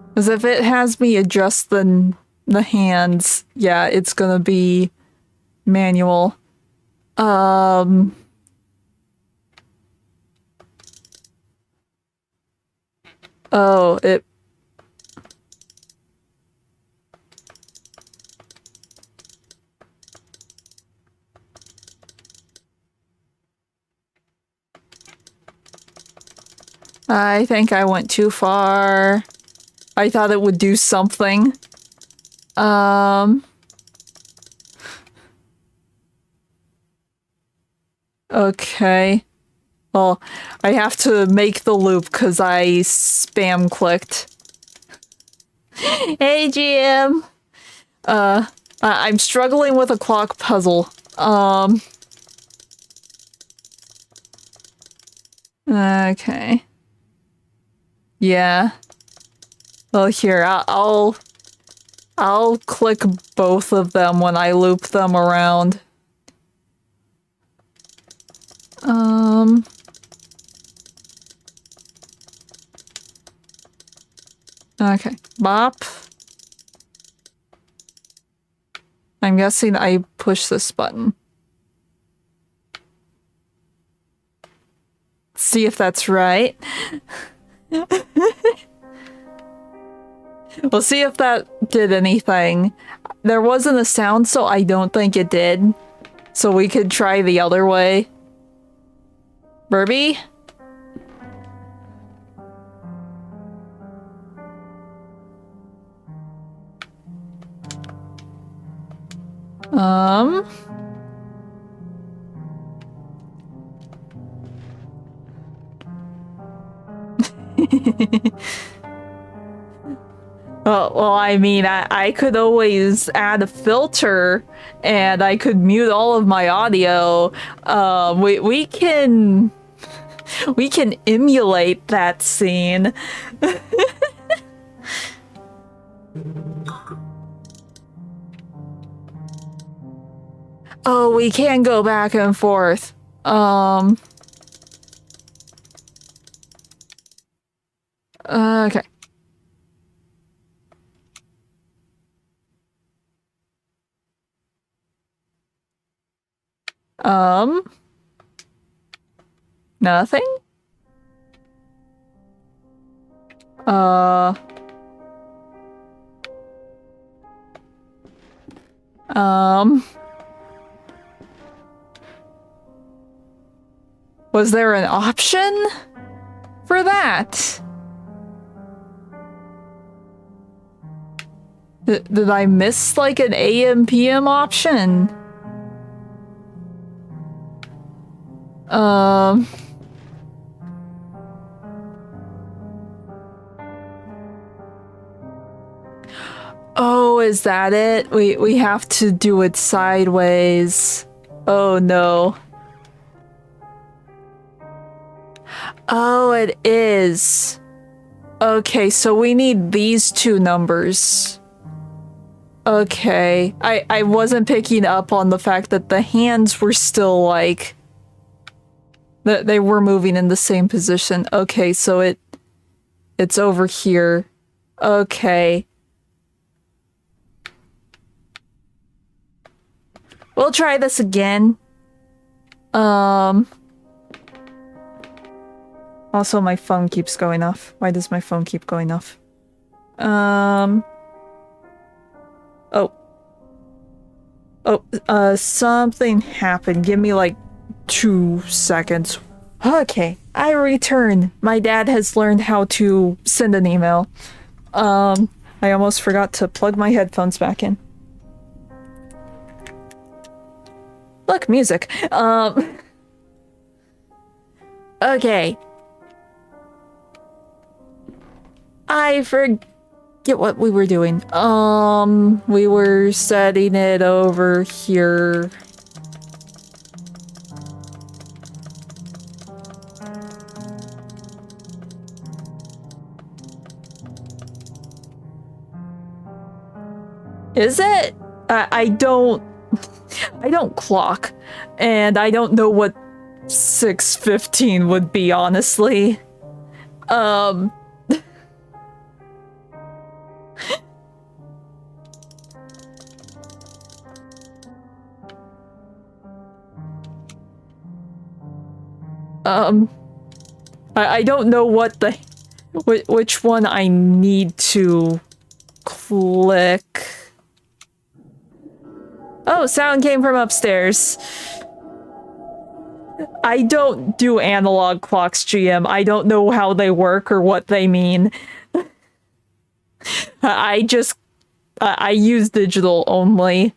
S1: Because if it has me adjust the hands, yeah, it's gonna be manual. Oh, it... I think I went too far. I thought it would do something. Okay. Well, I have to make the loop because I spam clicked. Hey, GM! I'm struggling with a clock puzzle. Okay. Yeah. Well, here, I'll click both of them when I loop them around. Okay. Bop. I'm guessing I push this button. See if that's right. We'll see if that did anything. There wasn't a sound, so I don't think it did. So we could try the other way. Burby? Well, I mean, I could always add a filter and I could mute all of my audio. We can emulate that scene. Oh, we can go back and forth. Okay. Nothing? Was there an option for that? Did I miss like an AM PM option? Oh, is that it? We have to do it sideways. Oh no. Oh, it is. Okay, so we need these two numbers. Okay. I wasn't picking up on the fact that the hands were still like that they were moving in the same position. Okay, so it's over here. Okay. We'll try this again. Also, my phone keeps going off. Why does my phone keep going off? Something happened. Give me like 2 seconds. Okay, I return. My dad has learned how to send an email. I almost forgot to plug my headphones back in. Look, music. Okay. I forget what we were doing. We were setting it over here. Is it? I don't clock, and I don't know what 6:15 would be, honestly. I don't know what the which one I need to click. Oh, sound came from upstairs. I don't do analog clocks, GM. I don't know how they work or what they mean. I use digital only.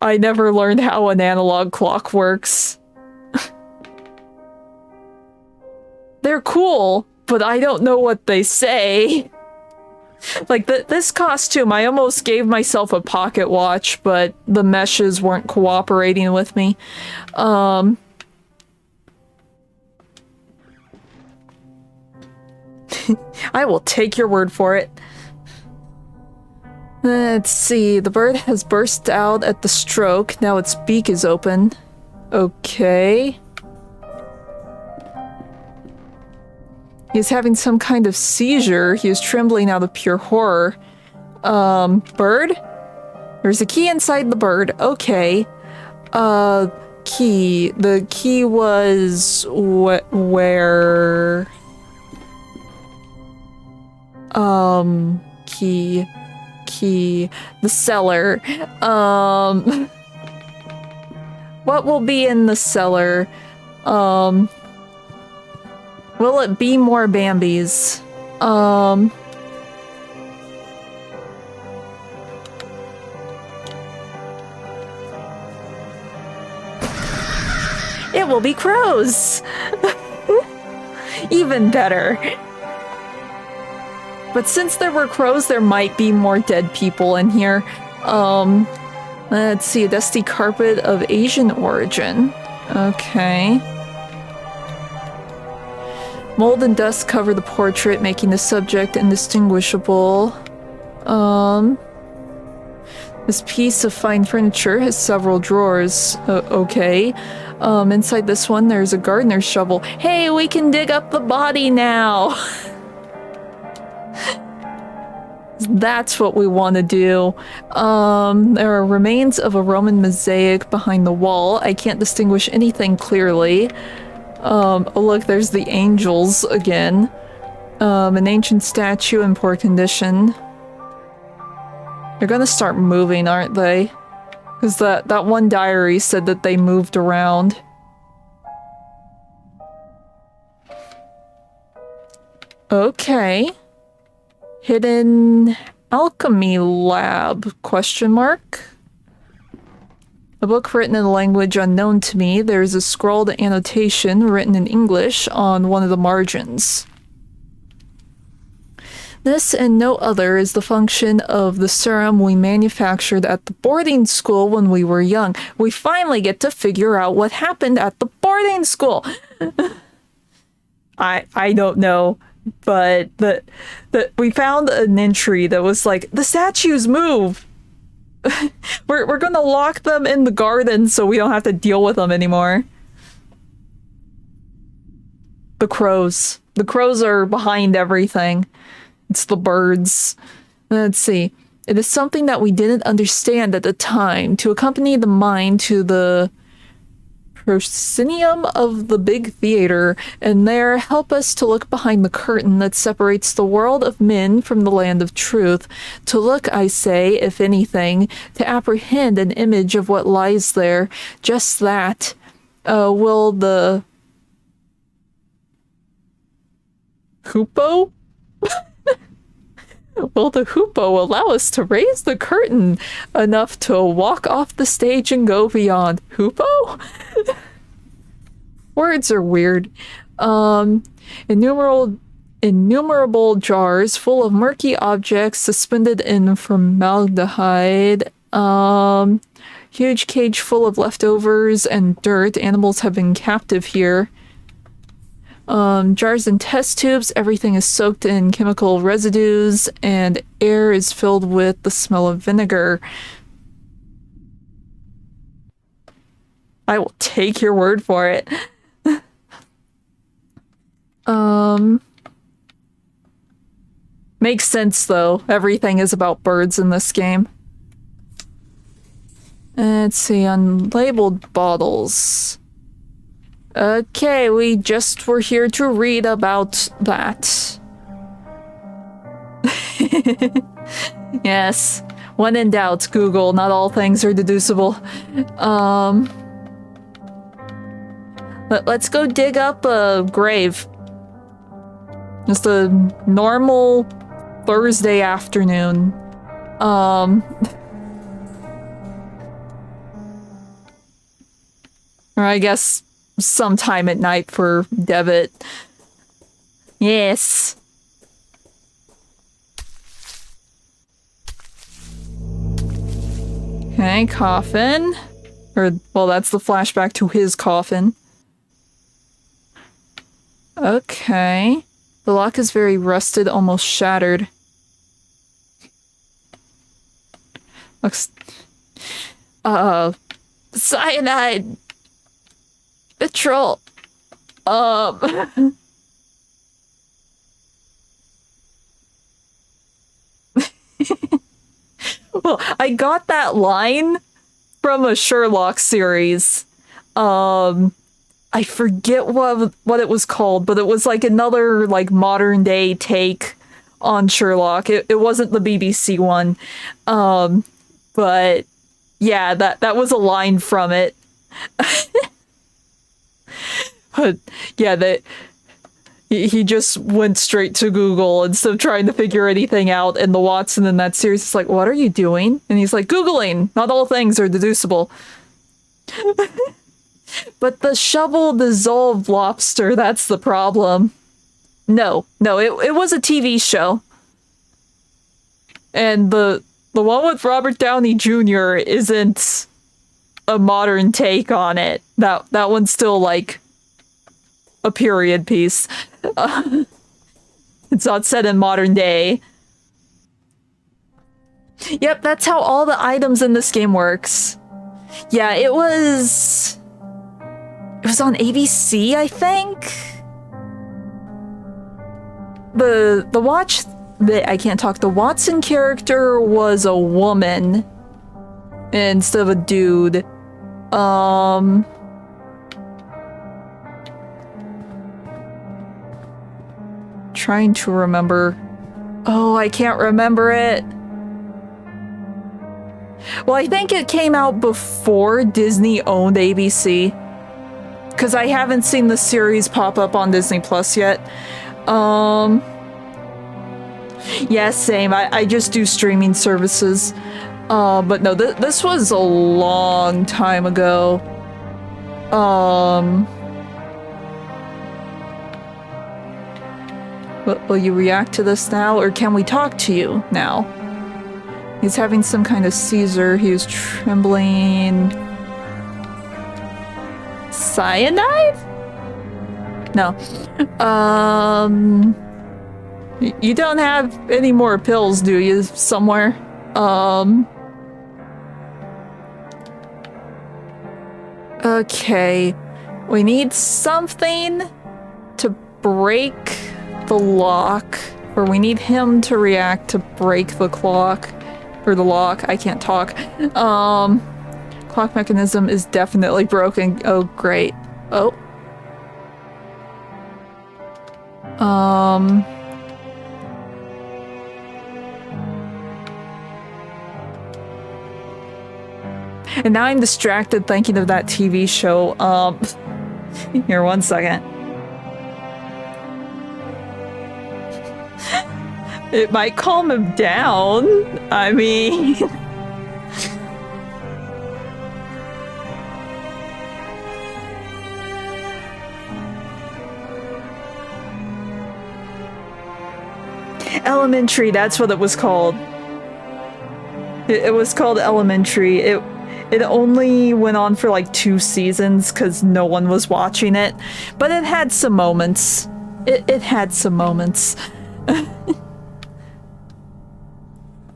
S1: I never learned how an analog clock works. They're cool, but I don't know what they say. Like, this costume, I almost gave myself a pocket watch, but the meshes weren't cooperating with me. I will take your word for it. Let's see. The bird has burst out at the stroke. Now its beak is open. Okay. He's having some kind of seizure. He is trembling out of pure horror. Bird? There's a key inside the bird. Okay. Key. The key was where? Key. The cellar. What will be in the cellar? Will it be more Bambis? It will be crows! Even better. But since there were crows, there might be more dead people in here. Let's see, a dusty carpet of Asian origin. Okay. Mold and dust cover the portrait, making the subject indistinguishable. This piece of fine furniture has several drawers. Okay. Inside this one, there's a gardener's shovel. Hey, we can dig up the body now! That's what we want to do. There are remains of a Roman mosaic behind the wall. I can't distinguish anything clearly. Oh look, there's the angels again. An ancient statue in poor condition. They're gonna start moving, aren't they? Because that one diary said that they moved around. Okay. Hidden alchemy lab, question mark? A book written in a language unknown to me. There's a scrawled annotation written in English on one of the margins. This and no other is the function of the serum we manufactured at the boarding school when we were young. We finally get to figure out what happened at the boarding school. I don't know, but we found an entry that was like, the statues move. We're gonna lock them in the garden so we don't have to deal with them anymore. The crows. The crows are behind everything. It's the birds. Let's see. It is something that we didn't understand at the time. To accompany the mind to the proscenium of the big theater, and there help us to look behind the curtain that separates the world of men from the land of truth. To look, I say, if anything, to apprehend an image of what lies there. Just that. Will the hoopoe? Will the hoopoe allow us to raise the curtain enough to walk off the stage and go beyond? Hoopoe? Words are weird. Innumerable jars full of murky objects suspended in formaldehyde. Huge cage full of leftovers and dirt. Animals have been captive here. Jars and test tubes, everything is soaked in chemical residues, and air is filled with the smell of vinegar. I will take your word for it. Makes sense though. Everything is about birds in this game. Let's see, unlabeled bottles. Okay, we just were here to read about that. Yes. When in doubt, Google. Not all things are deducible. Let's go dig up a grave. Just a normal Thursday afternoon. Or I guess sometime at night for Devitt. Yes. Okay, coffin. Or, well, that's the flashback to his coffin. Okay. The lock is very rusted, almost shattered. Looks... Cyanide! Vitriol! Well, I got that line from a Sherlock series. I forget what it was called, but it was like another like modern day take on Sherlock. It wasn't the BBC one. But yeah, that was a line from it. But yeah, he just went straight to Google instead of trying to figure anything out, and the Watson in that series is like, what are you doing? And he's like, Googling! Not all things are deducible. But the shovel dissolved lobster, that's the problem. No, it was a TV show. And the one with Robert Downey Jr. isn't a modern take on it. That one's still like a period piece. It's not set in modern day. Yep, that's how all the items in this game works. Yeah, it was on ABC, I think. I can't talk. The Watson character was a woman instead of a dude. Trying to remember. Oh, I can't remember it. Well, I think it came out before Disney owned ABC. Because I haven't seen the series pop up on Disney Plus yet. Yeah, same. I just do streaming services. But no, this was a long time ago. Will you react to this now, or can we talk to you now? He's having some kind of seizure. He was trembling. Cyanide? No. You don't have any more pills, do you? Somewhere? Okay. We need something to break the lock, or we need him to react to break the clock, or the lock. I can't talk. Clock mechanism is definitely broken. Oh, great. Oh. And now I'm distracted thinking of that TV show. Here, one second. It might calm him down. I mean... Elementary, that's what it was called. It was called Elementary. It only went on for like 2 seasons because no one was watching it. But it had some moments. It had some moments.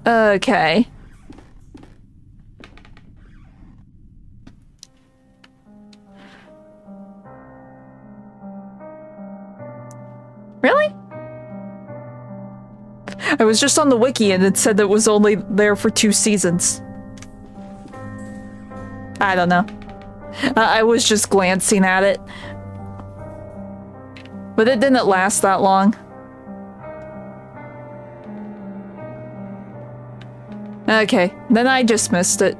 S1: Okay. Really? I was just on the wiki and it said that it was only there for 2 seasons. I don't know. I was just glancing at it. But it didn't last that long. Okay, then I just missed it.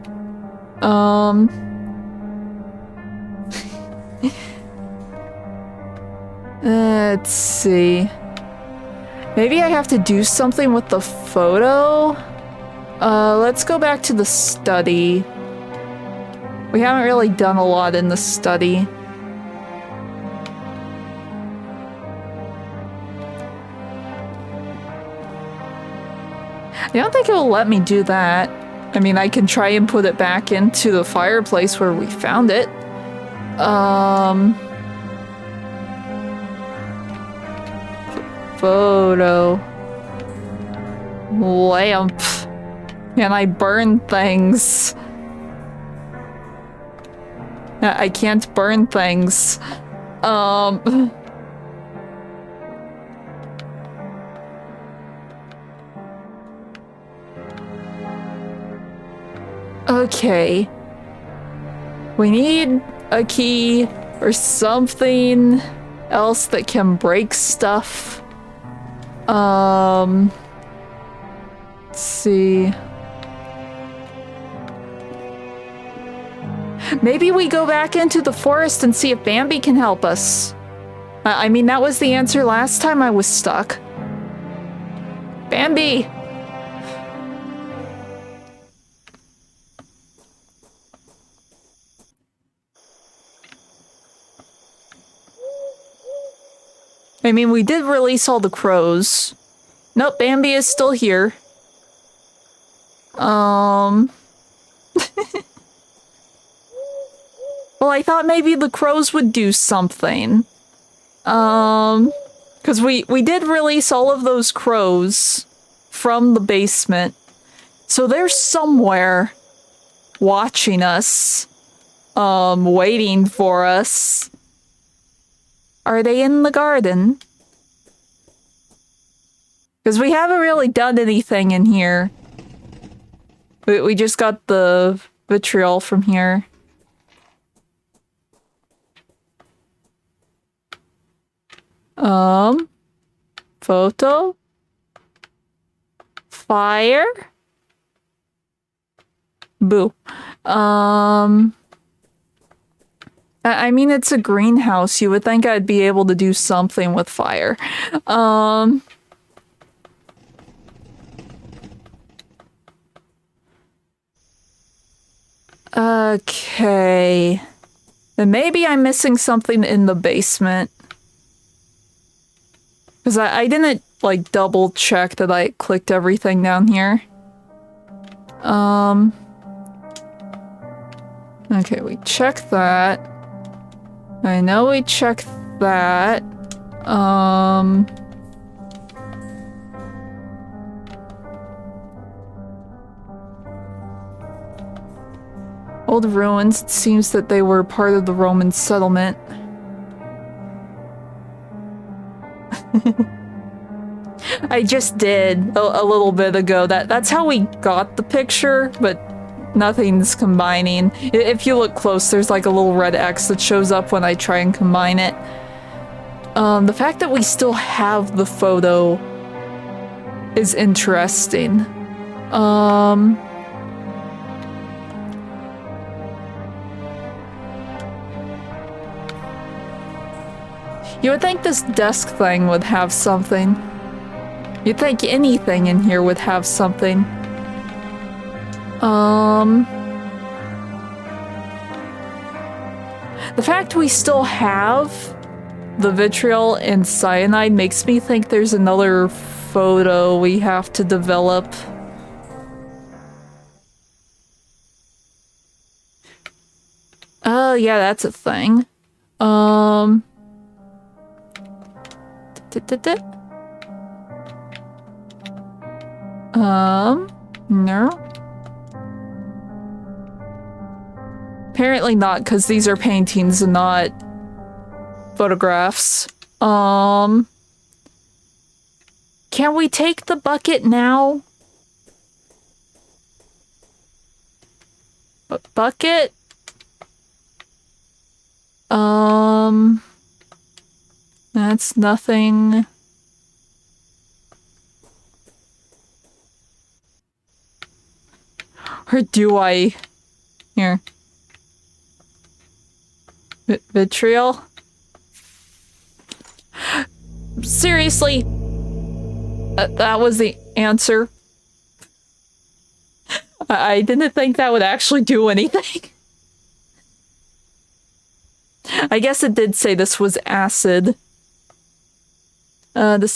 S1: Let's see. Maybe I have to do something with the photo? Let's go back to the study. We haven't really done a lot in the study. I don't think it will let me do that. I mean, I can try and put it back into the fireplace where we found it. Photo. Lamp. Can I burn things? I can't burn things. Okay. We need a key or something else that can break stuff. Let's see. Maybe we go back into the forest and see if Bambi can help us. I mean, that was the answer last time I was stuck. Bambi! I mean, we did release all the crows. Nope, Bambi is still here. Well, I thought maybe the crows would do something. Because we did release all of those crows from the basement. So they're somewhere watching us, waiting for us. Are they in the garden? Because we haven't really done anything in here. We just got the vitriol from here. Photo? Fire? Boo. I mean, it's a greenhouse. You would think I'd be able to do something with fire. Okay. Then maybe I'm missing something in the basement. Because I didn't, like, double check that I clicked everything down here. Okay, we checked that. I know we checked that. Old ruins, it seems that they were part of the Roman settlement. I just did a little bit ago. That's how we got the picture, but nothing's combining. If you look close, there's like a little red X that shows up when I try and combine it. The fact that we still have the photo is interesting. You would think this desk thing would have something. You'd think anything in here would have something. The fact we still have the vitriol and cyanide makes me think there's another photo we have to develop. Oh, yeah, that's a thing. No. Apparently not, because these are paintings and not photographs. Can we take the bucket now? Bucket? That's nothing. Or do I? Here. Vitriol? Seriously? That was the answer? I didn't think that would actually do anything. I guess it did say this was acid. The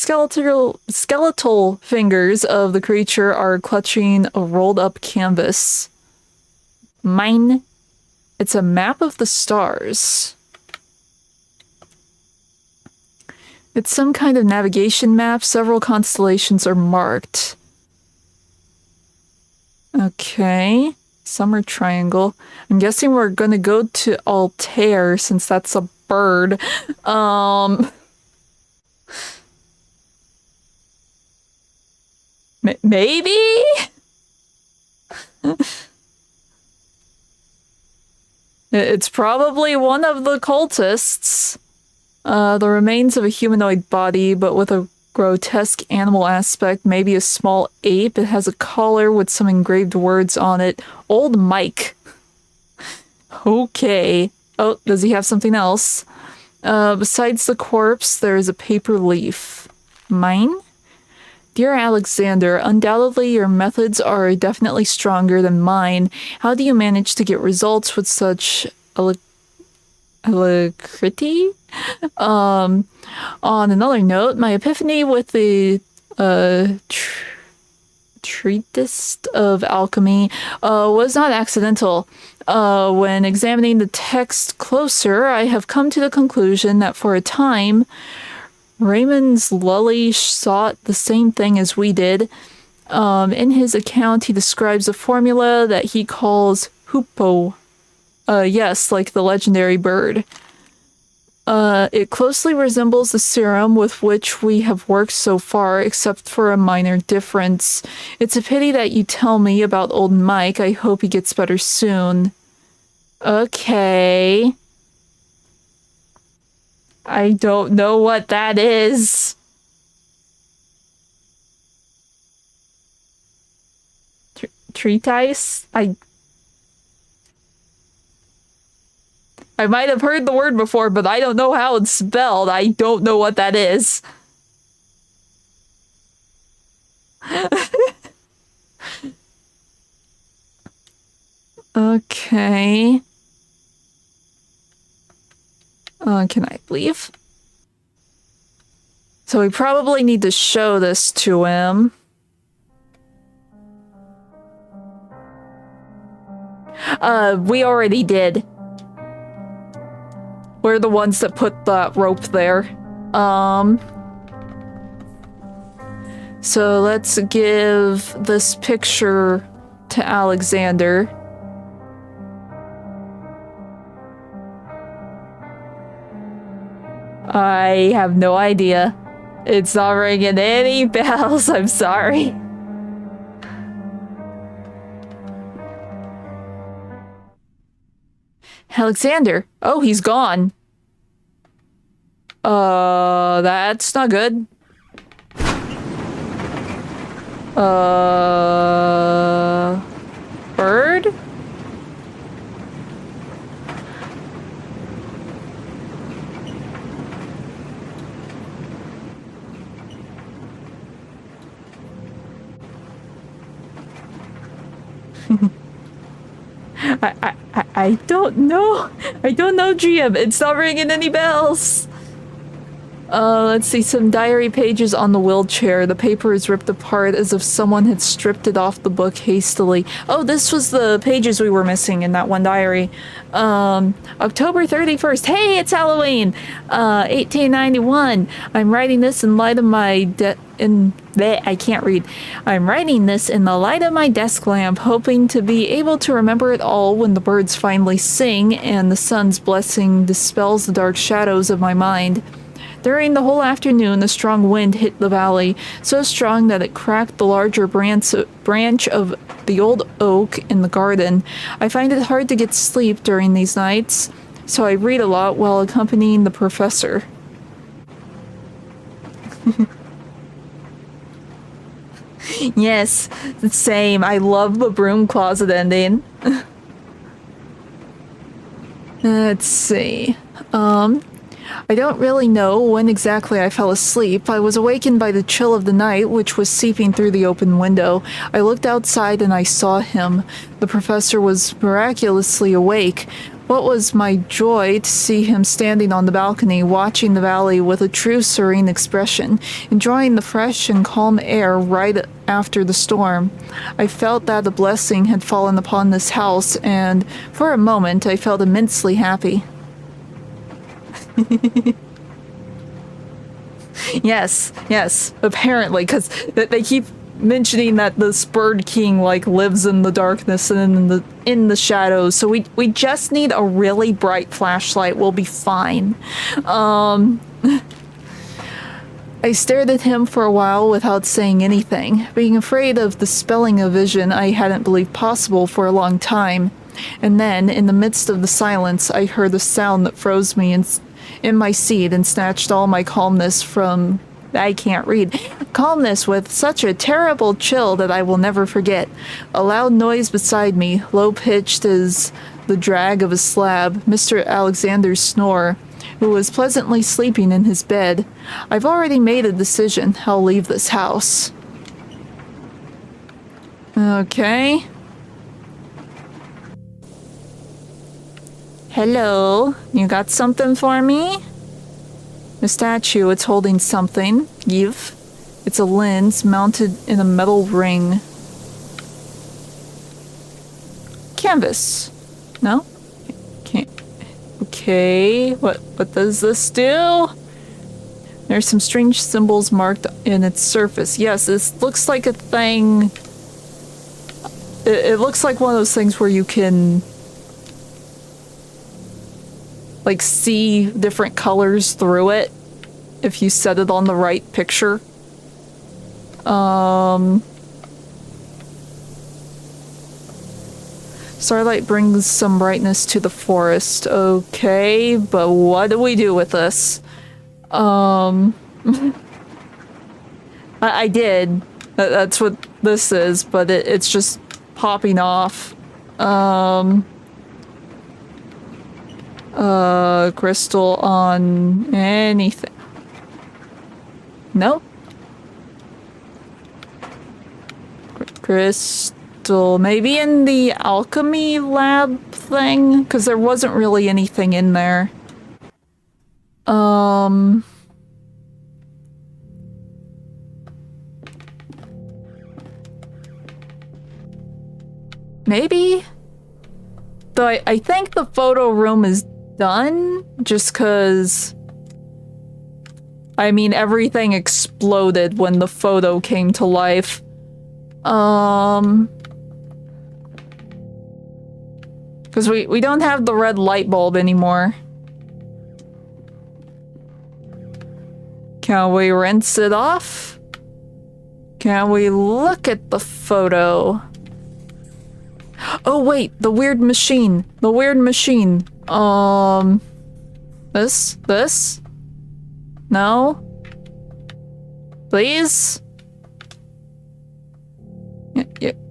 S1: skeletal fingers of the creature are clutching a rolled up canvas. Mine. It's a map of the stars. It's some kind of navigation map. Several constellations are marked. Okay. Summer Triangle. I'm guessing we're gonna go to Altair since that's a bird. Maybe? It's probably one of the cultists. The remains of a humanoid body, but with a grotesque animal aspect, maybe a small ape. It has a collar with some engraved words on it. Old Mike. Okay. Oh, does he have something else? Besides the corpse, there is a paper leaf. Mine? Dear Alexander, undoubtedly your methods are definitely stronger than mine. How do you manage to get results with such alacrity? On another note, my epiphany with the treatise of alchemy was not accidental. When examining the text closer, I have come to the conclusion that for a time, Raymond's Lully sought the same thing as we did. In his account, he describes a formula that he calls hoopo. Yes, like the legendary bird. It closely resembles the serum with which we have worked so far, except for a minor difference. It's a pity that you tell me about old Mike. I hope he gets better soon. Okay. I don't know what that is. Treatise? I might have heard the word before, but I don't know how it's spelled. I don't know what that is. Okay. Can I leave? So we probably need to show this to him. We already did. We're the ones that put the rope there. So let's give this picture to Alexander. I have no idea. It's not ringing any bells, I'm sorry. Alexander. Oh, he's gone. That's not good. Bird? I don't know. I don't know, GM. It's not ringing any bells. Let's see, some diary pages on the wheelchair. The paper is ripped apart as if someone had stripped it off the book hastily. Oh, this was the pages we were missing in that one diary. October 31st. Hey, it's Halloween! 1891. I'm writing this in light of my I can't read. I'm writing this in the light of my desk lamp, hoping to be able to remember it all when the birds finally sing and the sun's blessing dispels the dark shadows of my mind. During the whole afternoon, a strong wind hit the valley, so strong that it cracked the larger branch of the old oak in the garden. I find it hard to get sleep during these nights, so I read a lot while accompanying the professor. Yes, same. I love the broom closet ending. Let's see. I don't really know when exactly I fell asleep. I was awakened by the chill of the night, which was seeping through the open window. I looked outside and I saw him. The professor was miraculously awake. What was my joy to see him standing on the balcony, watching the valley with a true serene expression, enjoying the fresh and calm air right after the storm. I felt that a blessing had fallen upon this house, and for a moment I felt immensely happy. Yes, yes, apparently, because they keep mentioning that this bird king like lives in the darkness and in the shadows, so we just need a really bright flashlight. We'll be fine. I stared at him for a while without saying anything, being afraid of dispelling a vision I hadn't believed possible for a long time. And then, in the midst of the silence, I heard a sound that froze me in my seat and snatched all my calmness from... I can't read. Calmness with such a terrible chill that I will never forget. A loud noise beside me, low-pitched as the drag of a slab, Mr. Alexander's snore, who was pleasantly sleeping in his bed. I've already made a decision. I'll leave this house. Okay. Hello, you got something for me? The statue, it's holding something. Give. It's a lens mounted in a metal ring. Canvas. No? Can't. Okay, what does this do? There's some strange symbols marked in its surface. Yes, this looks like a thing. It looks like one of those things where you can like see different colors through it if you set it on the right picture. Starlight brings some brightness to the forest. Okay, but what do we do with this? I did. That's what this is, but it's just popping off. Crystal on anything. Nope. Crystal, maybe in the alchemy lab thing? Because there wasn't really anything in there. Maybe? Though I think the photo room is done, just because... I mean, everything exploded when the photo came to life. Because we don't have the red light bulb anymore. Can we rinse it off? Can we look at the photo? Oh wait, the weird machine. The weird machine. This? No? Please?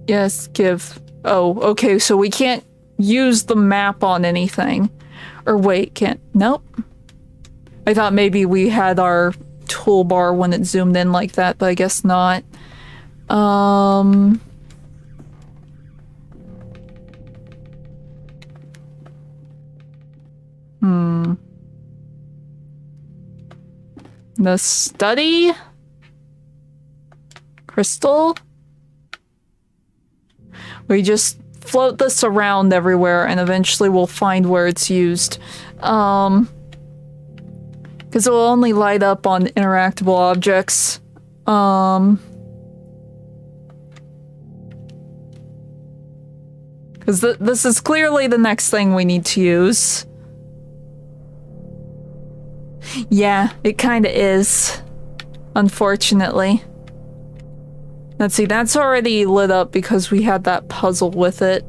S1: Yes, give. Oh, okay, so we can't use the map on anything. Or wait, can't. Nope. I thought maybe we had our toolbar when it zoomed in like that, but I guess not. The study? Crystal? We just float this around everywhere and eventually we'll find where it's used. Because it will only light up on interactable objects. Because this is clearly the next thing we need to use. Yeah, it kinda is. Unfortunately. Let's see, that's already lit up because we had that puzzle with it.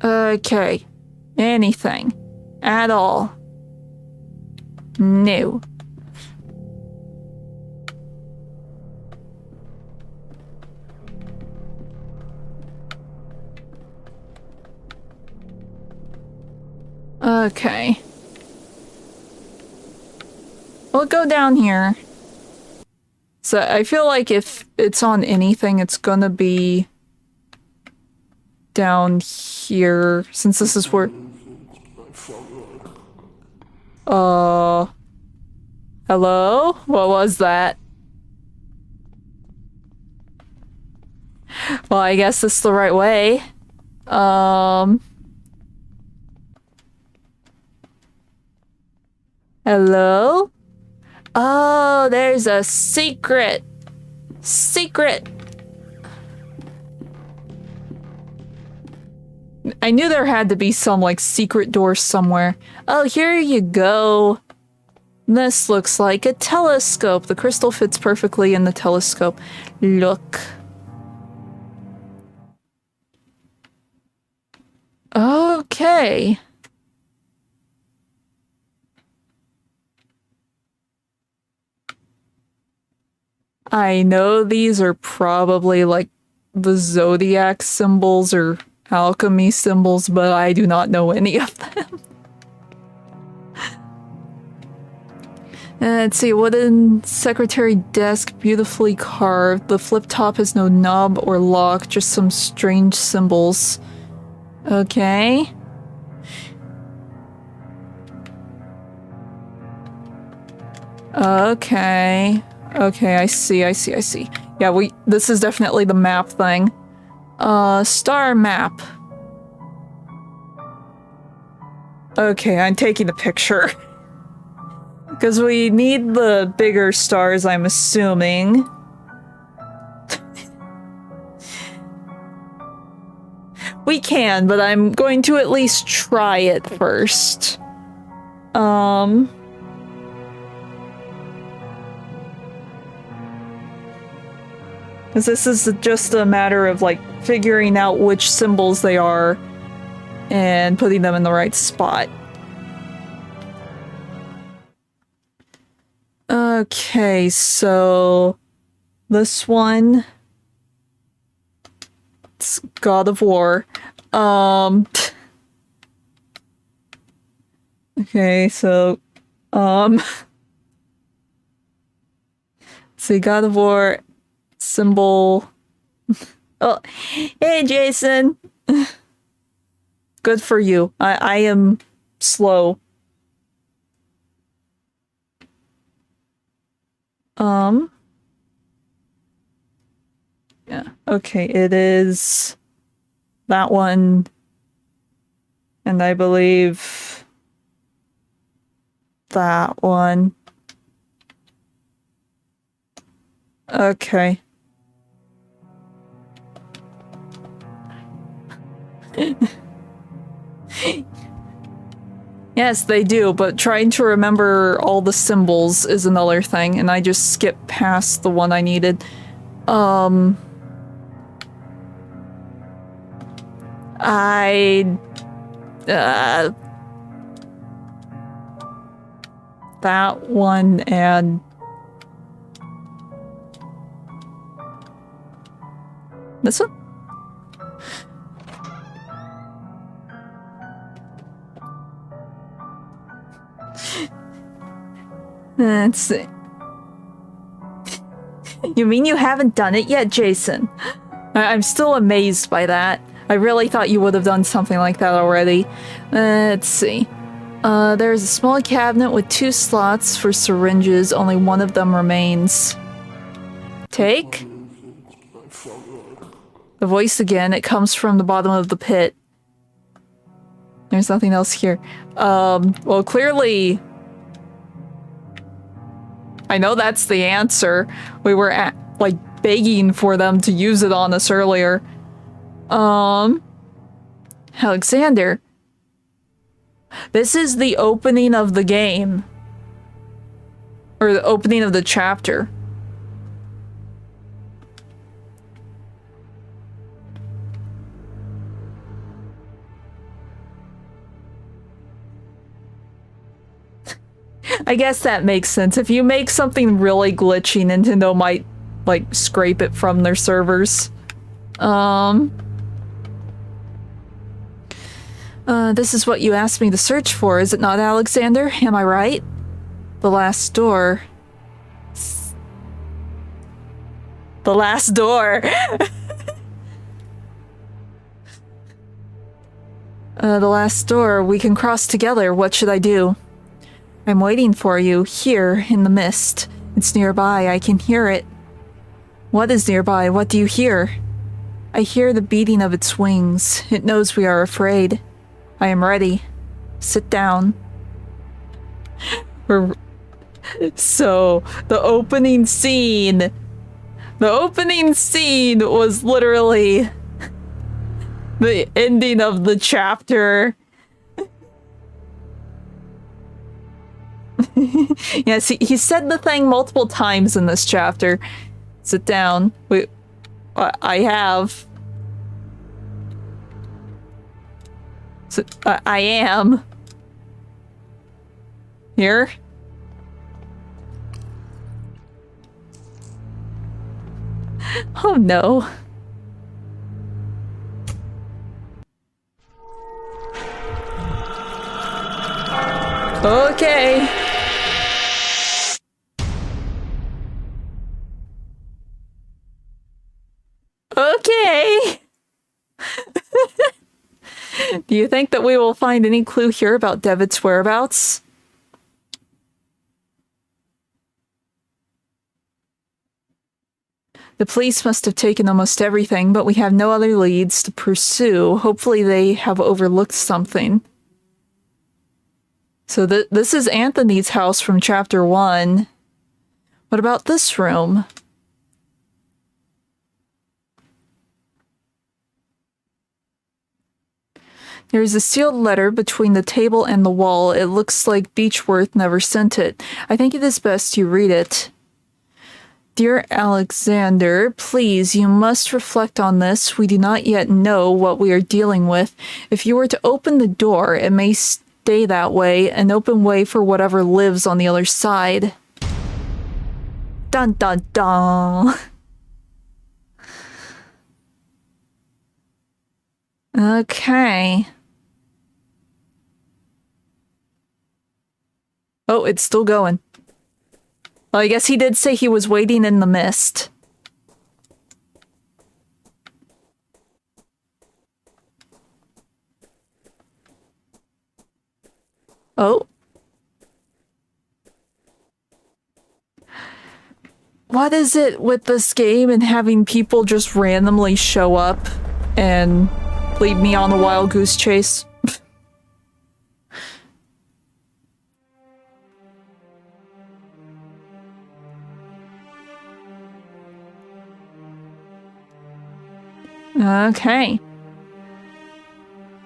S1: Okay. Anything. At all. No. Okay. We'll go down here. So I feel like if it's on anything, it's gonna be down here, since this is where... Hello? What was that? Well, I guess this is the right way. Hello? Oh, there's a secret. Secret. I knew there had to be some, like, secret door somewhere. Oh, here you go. This looks like a telescope. The crystal fits perfectly in the telescope. Look. Okay. I know these are probably like the zodiac symbols or alchemy symbols, but I do not know any of them. Let's see, wooden secretary desk, beautifully carved. The flip top has no knob or lock, just some strange symbols. Okay. Okay. Okay, I see. Yeah, this is definitely the map thing. Star map. Okay, I'm taking the picture. Because we need the bigger stars, I'm assuming. We can, but I'm going to at least try it first. Because this is just a matter of, like, figuring out which symbols they are and putting them in the right spot. Okay, so this one, it's God of War. Okay, so, see, God of War symbol. Oh, hey, Jason. Good for you. I am slow. Yeah. Okay, it is that one. And I believe that one. Okay. Yes, they do, but trying to remember all the symbols is another thing, and I just skipped past the one I needed. That one and... this one? Let's see. You mean you haven't done it yet, Jason? I'm still amazed by that. I really thought you would have done something like that already. Let's see. There's a small cabinet with 2 slots for syringes. Only one of them remains. Take? The voice again. It comes from the bottom of the pit. There's nothing else here. Well, clearly... I know that's the answer. We were like begging for them to use it on us earlier. Alexander. This is the opening of the game. Or the opening of the chapter. I guess that makes sense. If you make something really glitchy, Nintendo might, like, scrape it from their servers. This is what you asked me to search for, is it not, Alexander? Am I right? The last door. The last door! The last door. We can cross together. What should I do? I'm waiting for you, here, in the mist. It's nearby, I can hear it. What is nearby? What do you hear? I hear the beating of its wings. It knows we are afraid. I am ready. Sit down. So, the opening scene was literally the ending of the chapter. Yes, he said the thing multiple times in this chapter. Sit down. Wait, I have. So, I am. Here. Oh no. Okay. Okay. Do you think that we will find any clue here about Devitt's whereabouts? The police must have taken almost everything, but we have no other leads to pursue. Hopefully they have overlooked something. So this is Anthony's house from chapter 1. What about this room? There's a sealed letter between the table and the wall. It looks like Beechworth never sent it. I think it is best you read it. Dear Alexander, please, you must reflect on this. We do not yet know what we are dealing with. If you were to open the door, it may stay that way, an open way for whatever lives on the other side. Dun dun dun. Okay. Oh, it's still going. Well, I guess he did say he was waiting in the mist. Oh. What is it with this game and having people just randomly show up and lead me on a wild goose chase? Okay.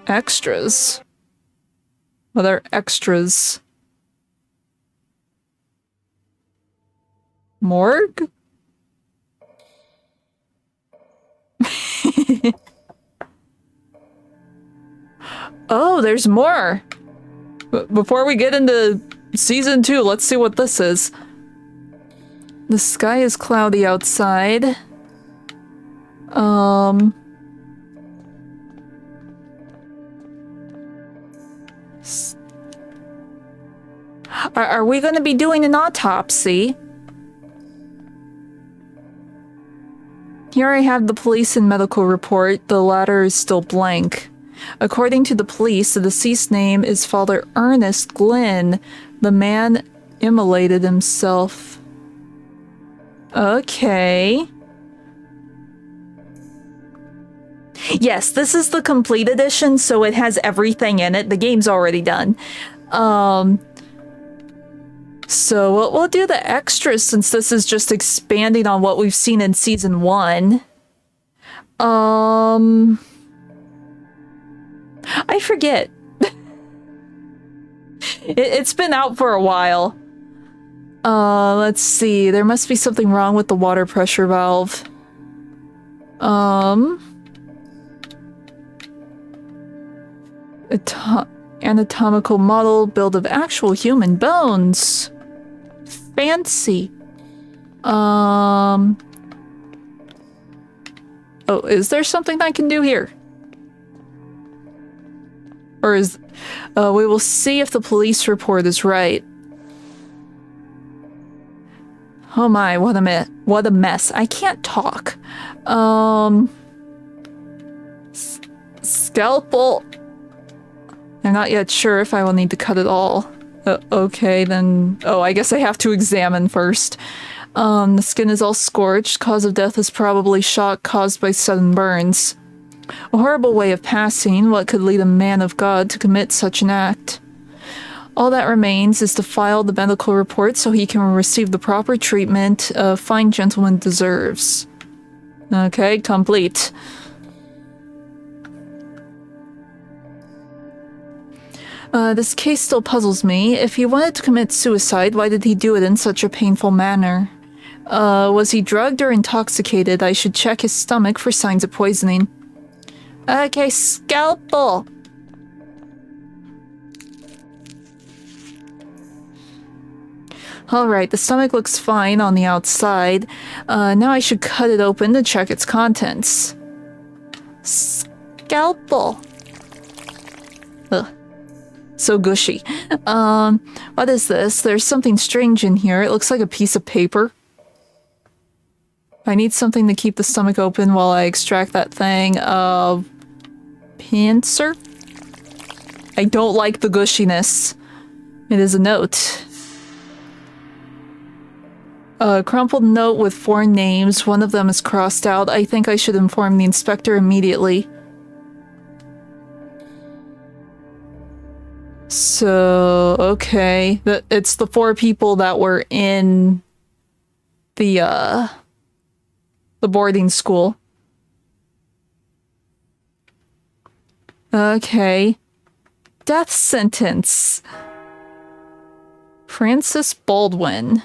S1: Extras. Other extras. Morgue? Oh, there's more! Before we get into season 2, let's see what this is. The sky is cloudy outside. Are we going to be doing an autopsy? Here I have the police and medical report. The latter is still blank. According to the police, the deceased name is Father Ernest Glynn. The man immolated himself. Okay. Yes, this is the complete edition, so it has everything in it. The game's already done. So we'll do the extras since this is just expanding on what we've seen in season 1. I forget. It's been out for a while. Let's see. There must be something wrong with the water pressure valve. Anatomical model build of actual human bones. Fancy. Oh, is there something I can do here? Or is... we will see if the police report is right. Oh my, what a mess. I can't talk. Scalpel. I'm not yet sure if I will need to cut it all. Okay, then... Oh, I guess I have to examine first. The skin is all scorched. Cause of death is probably shock caused by sudden burns. A horrible way of passing. What could lead a man of God to commit such an act? All that remains is to file the medical report so he can receive the proper treatment a fine gentleman deserves. Okay, complete. This case still puzzles me. If he wanted to commit suicide, why did he do it in such a painful manner? Was he drugged or intoxicated? I should check his stomach for signs of poisoning. Okay, scalpel! Alright, the stomach looks fine on the outside. Now I should cut it open to check its contents. Scalpel! Ugh. So gushy. What is this? There's something strange in here. It looks like a piece of paper. I need something to keep the stomach open while I extract that thing. Pincer? I don't like the gushiness. It is a note. A crumpled note with 4 names. One of them is crossed out. I think I should inform the inspector immediately. So, okay. It's the 4 people that were in the boarding school. Okay. Death sentence. Francis Baldwin.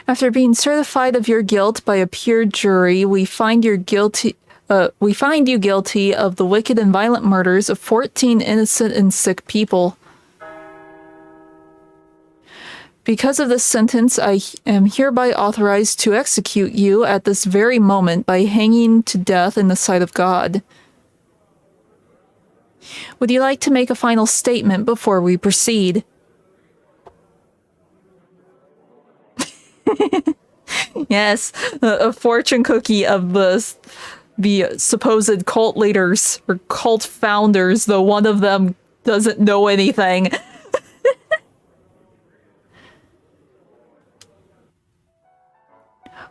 S1: After being certified of your guilt by a peer jury, we find you guilty of the wicked and violent murders of 14 innocent and sick people. Because of this sentence, I am hereby authorized to execute you at this very moment by hanging to death in the sight of God. Would you like to make a final statement before we proceed? Yes, a fortune cookie of the supposed cult leaders or cult founders, though one of them doesn't know anything.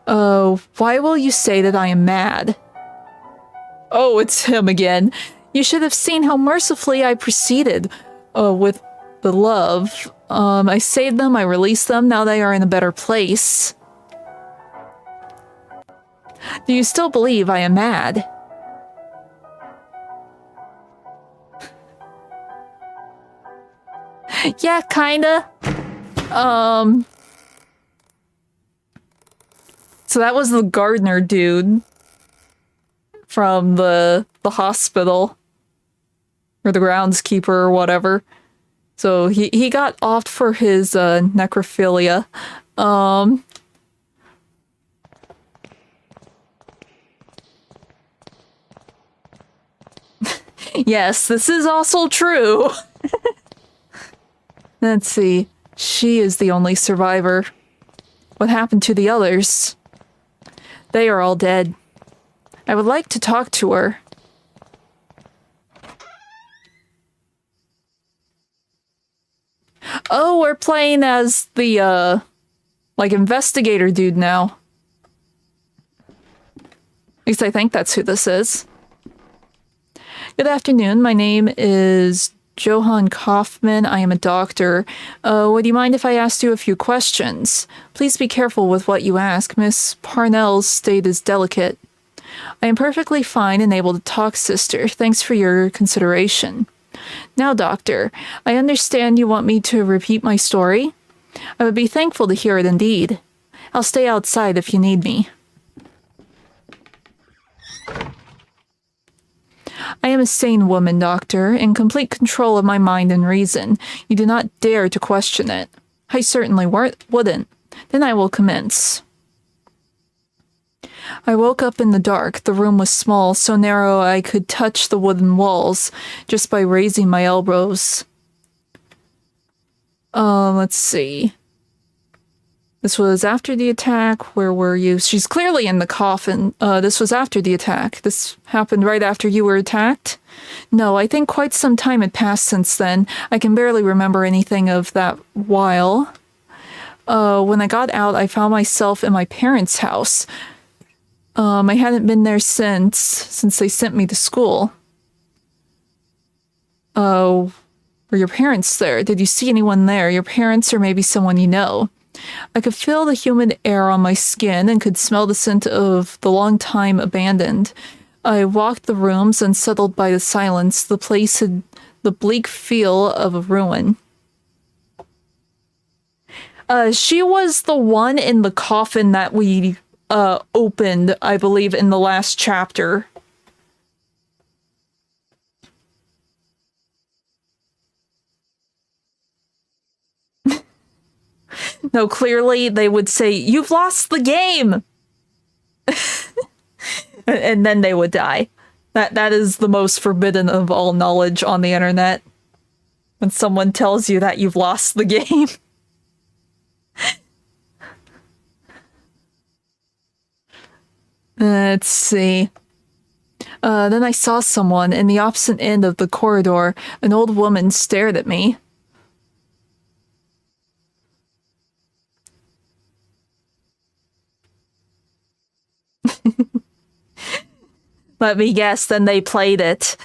S1: Oh, why will you say that I am mad? Oh, it's him again. You should have seen how mercifully I proceeded with the love. I saved them, I released them, now they are in a better place. Do you still believe I am mad? Yeah, kinda. So that was the gardener dude from the hospital. Or the groundskeeper or whatever. So he got offed for his necrophilia. Yes, this is also true. Let's see. She is the only survivor. What happened to the others? They are all dead. I would like to talk to her. Oh, we're playing as the, like, investigator dude now. At least I think that's who this is. Good afternoon, my name is Johann Kaufman. I am a doctor. Would you mind if I asked you a few questions? Please be careful with what you ask. Miss Parnell's state is delicate. I am perfectly fine and able to talk, sister. Thanks for your consideration. Now, doctor, I understand you want me to repeat my story. I would be thankful to hear it indeed. I'll stay outside if you need me. I am a sane woman, doctor, in complete control of my mind and reason. You do not dare to question it. I certainly wouldn't. Then I will commence. I woke up in the dark. The room was small, so narrow I could touch the wooden walls just by raising my elbows. Let's see. This was after the attack. Where were you? She's clearly in the coffin. This was after the attack. This happened right after you were attacked? No, I think quite some time had passed since then. I can barely remember anything of that while. When I got out, I found myself in my parents' house. I hadn't been there since they sent me to school. Were your parents there? Did you see anyone there? Your parents or maybe someone you know? I could feel the humid air on my skin and could smell the scent of the long time abandoned. I walked the rooms, unsettled by the silence. The place had the bleak feel of a ruin. She was the one in the coffin that we opened, I believe, in the last chapter. No, clearly they would say, "You've lost the game!" And then they would die. That is the most forbidden of all knowledge on the internet. When someone tells you that you've lost the game. Let's see. Then I saw someone in the opposite end of the corridor. An old woman stared at me. Let me guess, then they played it.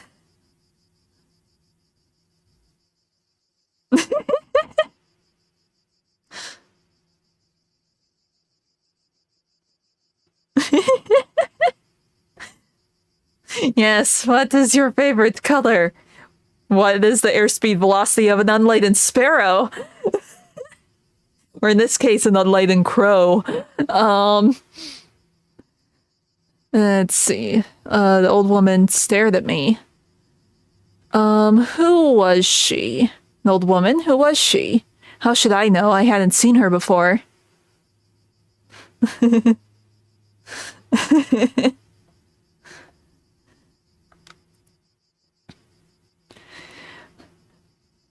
S1: Yes, what is your favorite color? What is the airspeed velocity of an unladen sparrow? Or in this case, an unladen crow. Let's see. The old woman stared at me. Who was she? An old woman? Who was she? How should I know? I hadn't seen her before.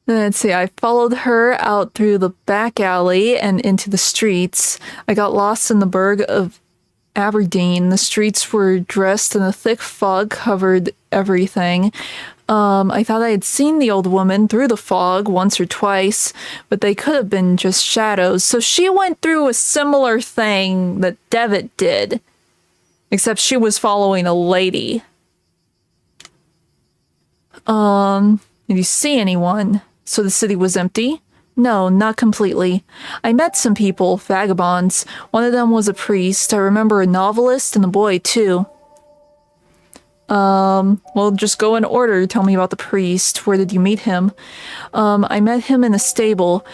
S1: Let's see, I followed her out through the back alley and into the streets. I got lost in the burg of Aberdeen. The streets were dressed in a thick fog covered everything. I thought I had seen the old woman through the fog once or twice, but they could have been just shadows. So she went through a similar thing that Devitt did, except she was following a lady. Did you see anyone? So the city was empty? No, not completely. I met some people, vagabonds. One of them was a priest. I remember a novelist and a boy, too. Well, just go in order. Tell me about the priest. Where did you meet him? I met him in a stable.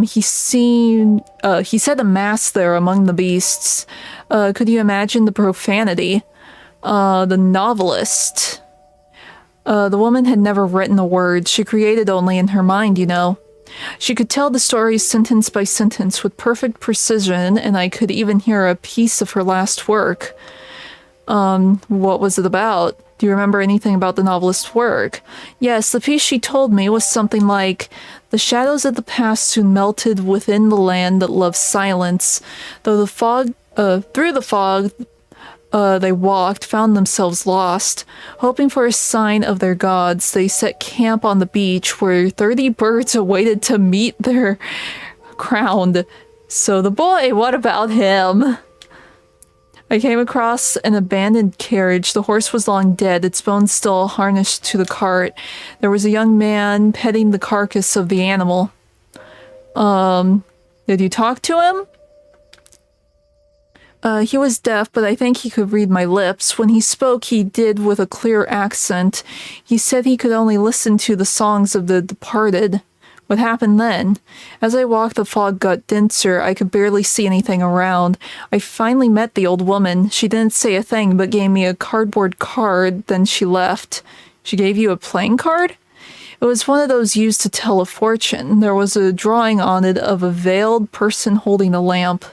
S1: He said a mass there among the beasts. Could you imagine the profanity? The novelist. The woman had never written a word. She created only in her mind, you know. She could tell the stories sentence by sentence with perfect precision, and I could even hear a piece of her last work. What was it about? Do you remember anything about the novelist's work? Yes, the piece she told me was something like, "The shadows of the past soon melted within the land that loves silence. Though the fog, through the fog, they walked, found themselves lost. Hoping for a sign of their gods, they set camp on the beach where 30 birds awaited to meet their crowned." So the boy, what about him? I came across an abandoned carriage. The horse was long dead, its bones still harnessed to the cart. There was a young man petting the carcass of the animal. Did you talk to him? He was deaf, but I think he could read my lips. When he spoke, he did with a clear accent. He said he could only listen to the songs of the departed. What happened then? As I walked, the fog got denser. I could barely see anything around. I finally met the old woman. She didn't say a thing, but gave me a cardboard card, then she left. She gave you a playing card? It was one of those used to tell a fortune. There was a drawing on it of a veiled person holding a lamp.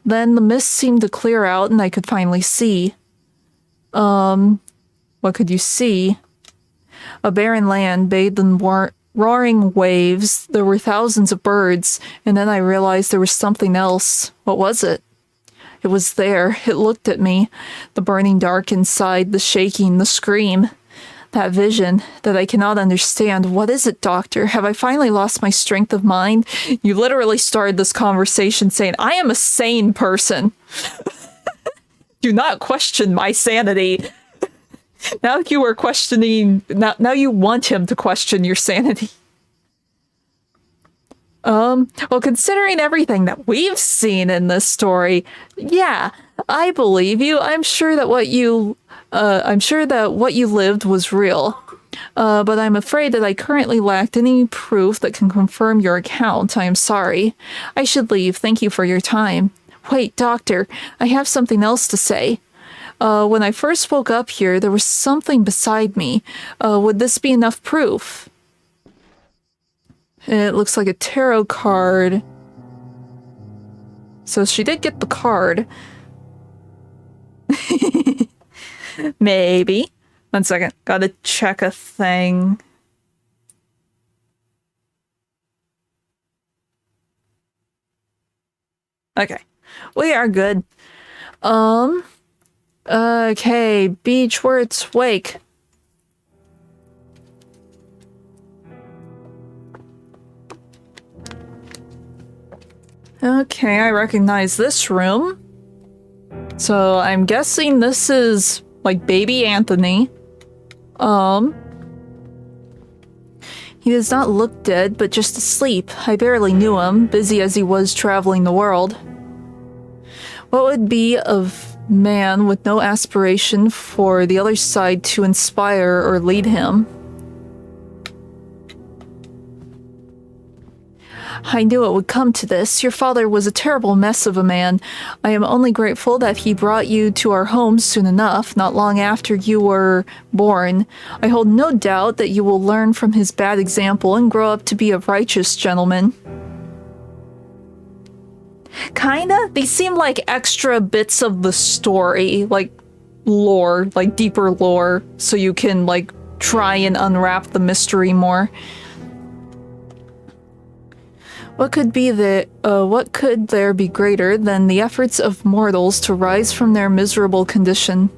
S1: Then the mist seemed to clear out and I could finally see. What could you see? A barren land bathed in roaring waves. There were thousands of birds, and then I realized there was something else. What was it? It was there. It looked at me. The burning dark inside, the shaking, the scream. That vision that I cannot understand. What is it, Doctor? Have I finally lost my strength of mind? You literally started this conversation saying, I am a sane person. Do not question my sanity. Now you are questioning. Now you want him to question your sanity. Well, considering everything that we've seen in this story, yeah, I believe you. I'm sure that what you lived was real. But I'm afraid that I currently lacked any proof that can confirm your account. I am sorry. I should leave. Thank you for your time. Wait, doctor, I have something else to say. When I first woke up here, there was something beside me. Would this be enough proof? It looks like a tarot card. So she did get the card. Maybe. 1 second. Gotta check a thing. Okay. We are good. Okay. Beechworth's Wake. Okay, I recognize this room. So I'm guessing this is like baby Anthony. He does not look dead, but just asleep. I barely knew him, busy as he was traveling the world. What would be of man with no aspiration for the other side to inspire or lead him? I knew it would come to this. Your father was a terrible mess of a man. I am only grateful that he brought you to our home soon enough, not long after you were born. I hold no doubt that you will learn from his bad example and grow up to be a righteous gentleman. Kinda? They seem like extra bits of the story, like lore, like deeper lore, so you can like try and unwrap the mystery more. What could there be greater than the efforts of mortals to rise from their miserable condition?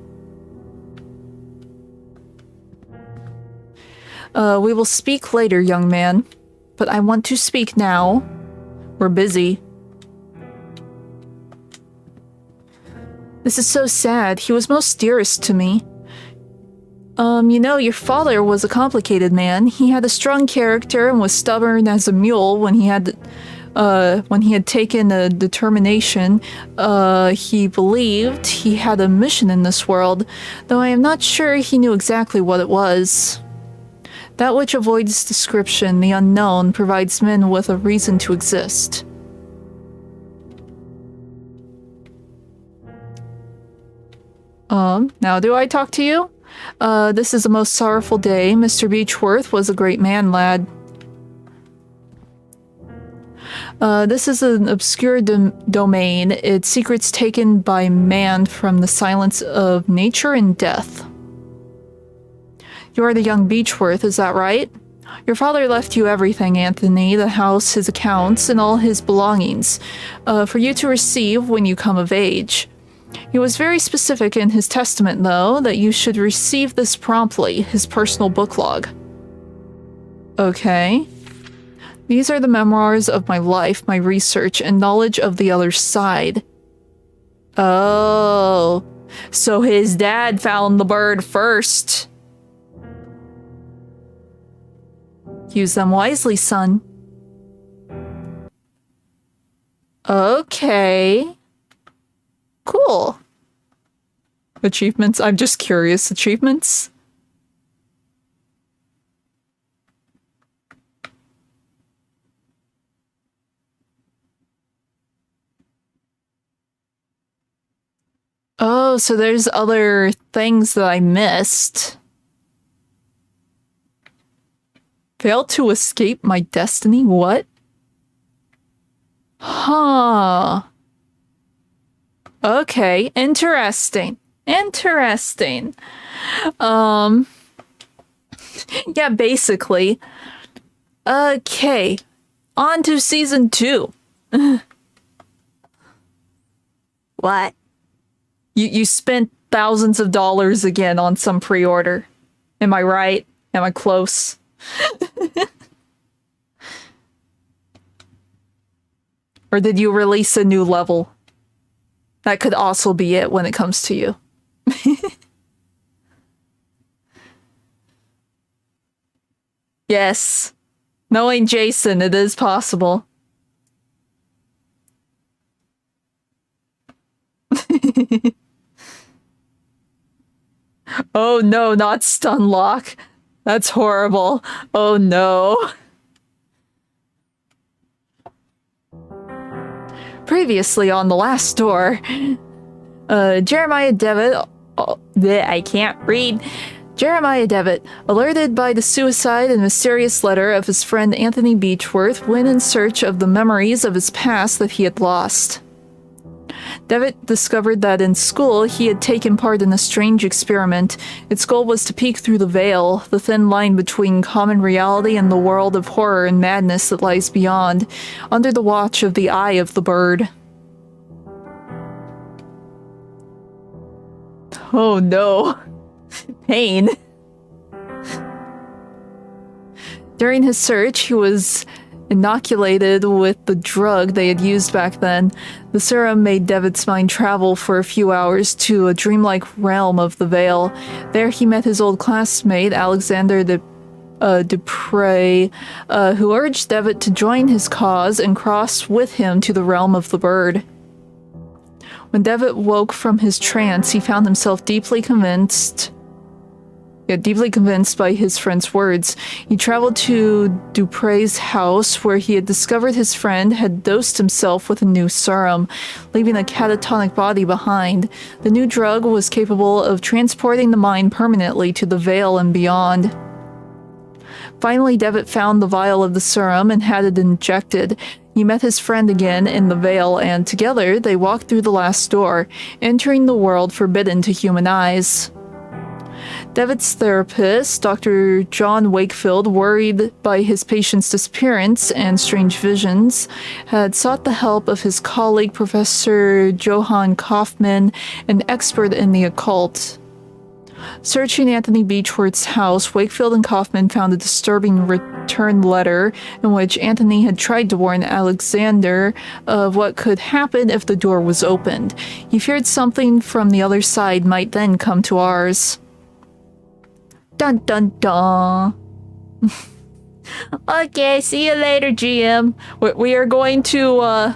S1: We will speak later, young man. But I want to speak now. We're busy. This is so sad. He was most dearest to me. You know, your father was a complicated man. He had a strong character and was stubborn as a mule when he had taken a determination. He believed he had a mission in this world, though I am not sure he knew exactly what it was. That which avoids description, the unknown, provides men with a reason to exist. Now do I talk to you? This is a most sorrowful day. Mr. Beechworth was a great man, lad. This is an obscure domain, its secrets taken by man from the silence of nature and death. You are the young Beechworth, is that right? Your father left you everything, Anthony, the house, his accounts, and all his belongings, for you to receive when you come of age. He was very specific in his testament, though, that you should receive this promptly, his personal book log. Okay. These are the memoirs of my life, my research, and knowledge of the other side. Oh. So his dad found the bird first. Use them wisely, son. Okay. Cool. Achievements? I'm just curious. Achievements? Oh, so there's other things that I missed. Failed to escape my destiny? What? Huh. Okay, interesting. Interesting. Yeah, basically. Okay. On to season 2. What? You spent thousands of dollars again on some pre-order. Am I right? Am I close? Or did you release a new level? That could also be it when it comes to you. Yes. Knowing Jason, it is possible. Oh no, not stun lock. That's horrible. Oh no. Previously on the last door, Jeremiah Devitt. Oh, I can't read. Jeremiah Devitt, alerted by the suicide and mysterious letter of his friend Anthony Beechworth, went in search of the memories of his past that he had lost. Devitt discovered that in school he had taken part in a strange experiment. Its goal was to peek through the veil, the thin line between common reality and the world of horror and madness that lies beyond, under the watch of the eye of the bird. Oh no. Pain. During his search, he was inoculated with the drug they had used back then. The serum made Devitt's mind travel for a few hours to a dreamlike realm of the Veil. There he met his old classmate, Alexander Dupre, who urged Devitt to join his cause and cross with him to the realm of the bird. When Devitt woke from his trance, he found himself deeply convinced by his friend's words. He traveled to Dupre's house, where he had discovered his friend had dosed himself with a new serum, leaving a catatonic body behind. The new drug was capable of transporting the mind permanently to the Veil and beyond. Finally, Devitt found the vial of the serum and had it injected. He met his friend again in the Veil, and together they walked through the last door, entering the world forbidden to human eyes. Devitt's therapist, Dr. John Wakefield, worried by his patient's disappearance and strange visions, had sought the help of his colleague, Professor Johann Kaufman, an expert in the occult. Searching Anthony Beechworth's house, Wakefield and Kaufman found a disturbing return letter in which Anthony had tried to warn Alexander of what could happen if the door was opened. He feared something from the other side might then come to ours. Dun dun dun. Okay, see you later, GM. We are going to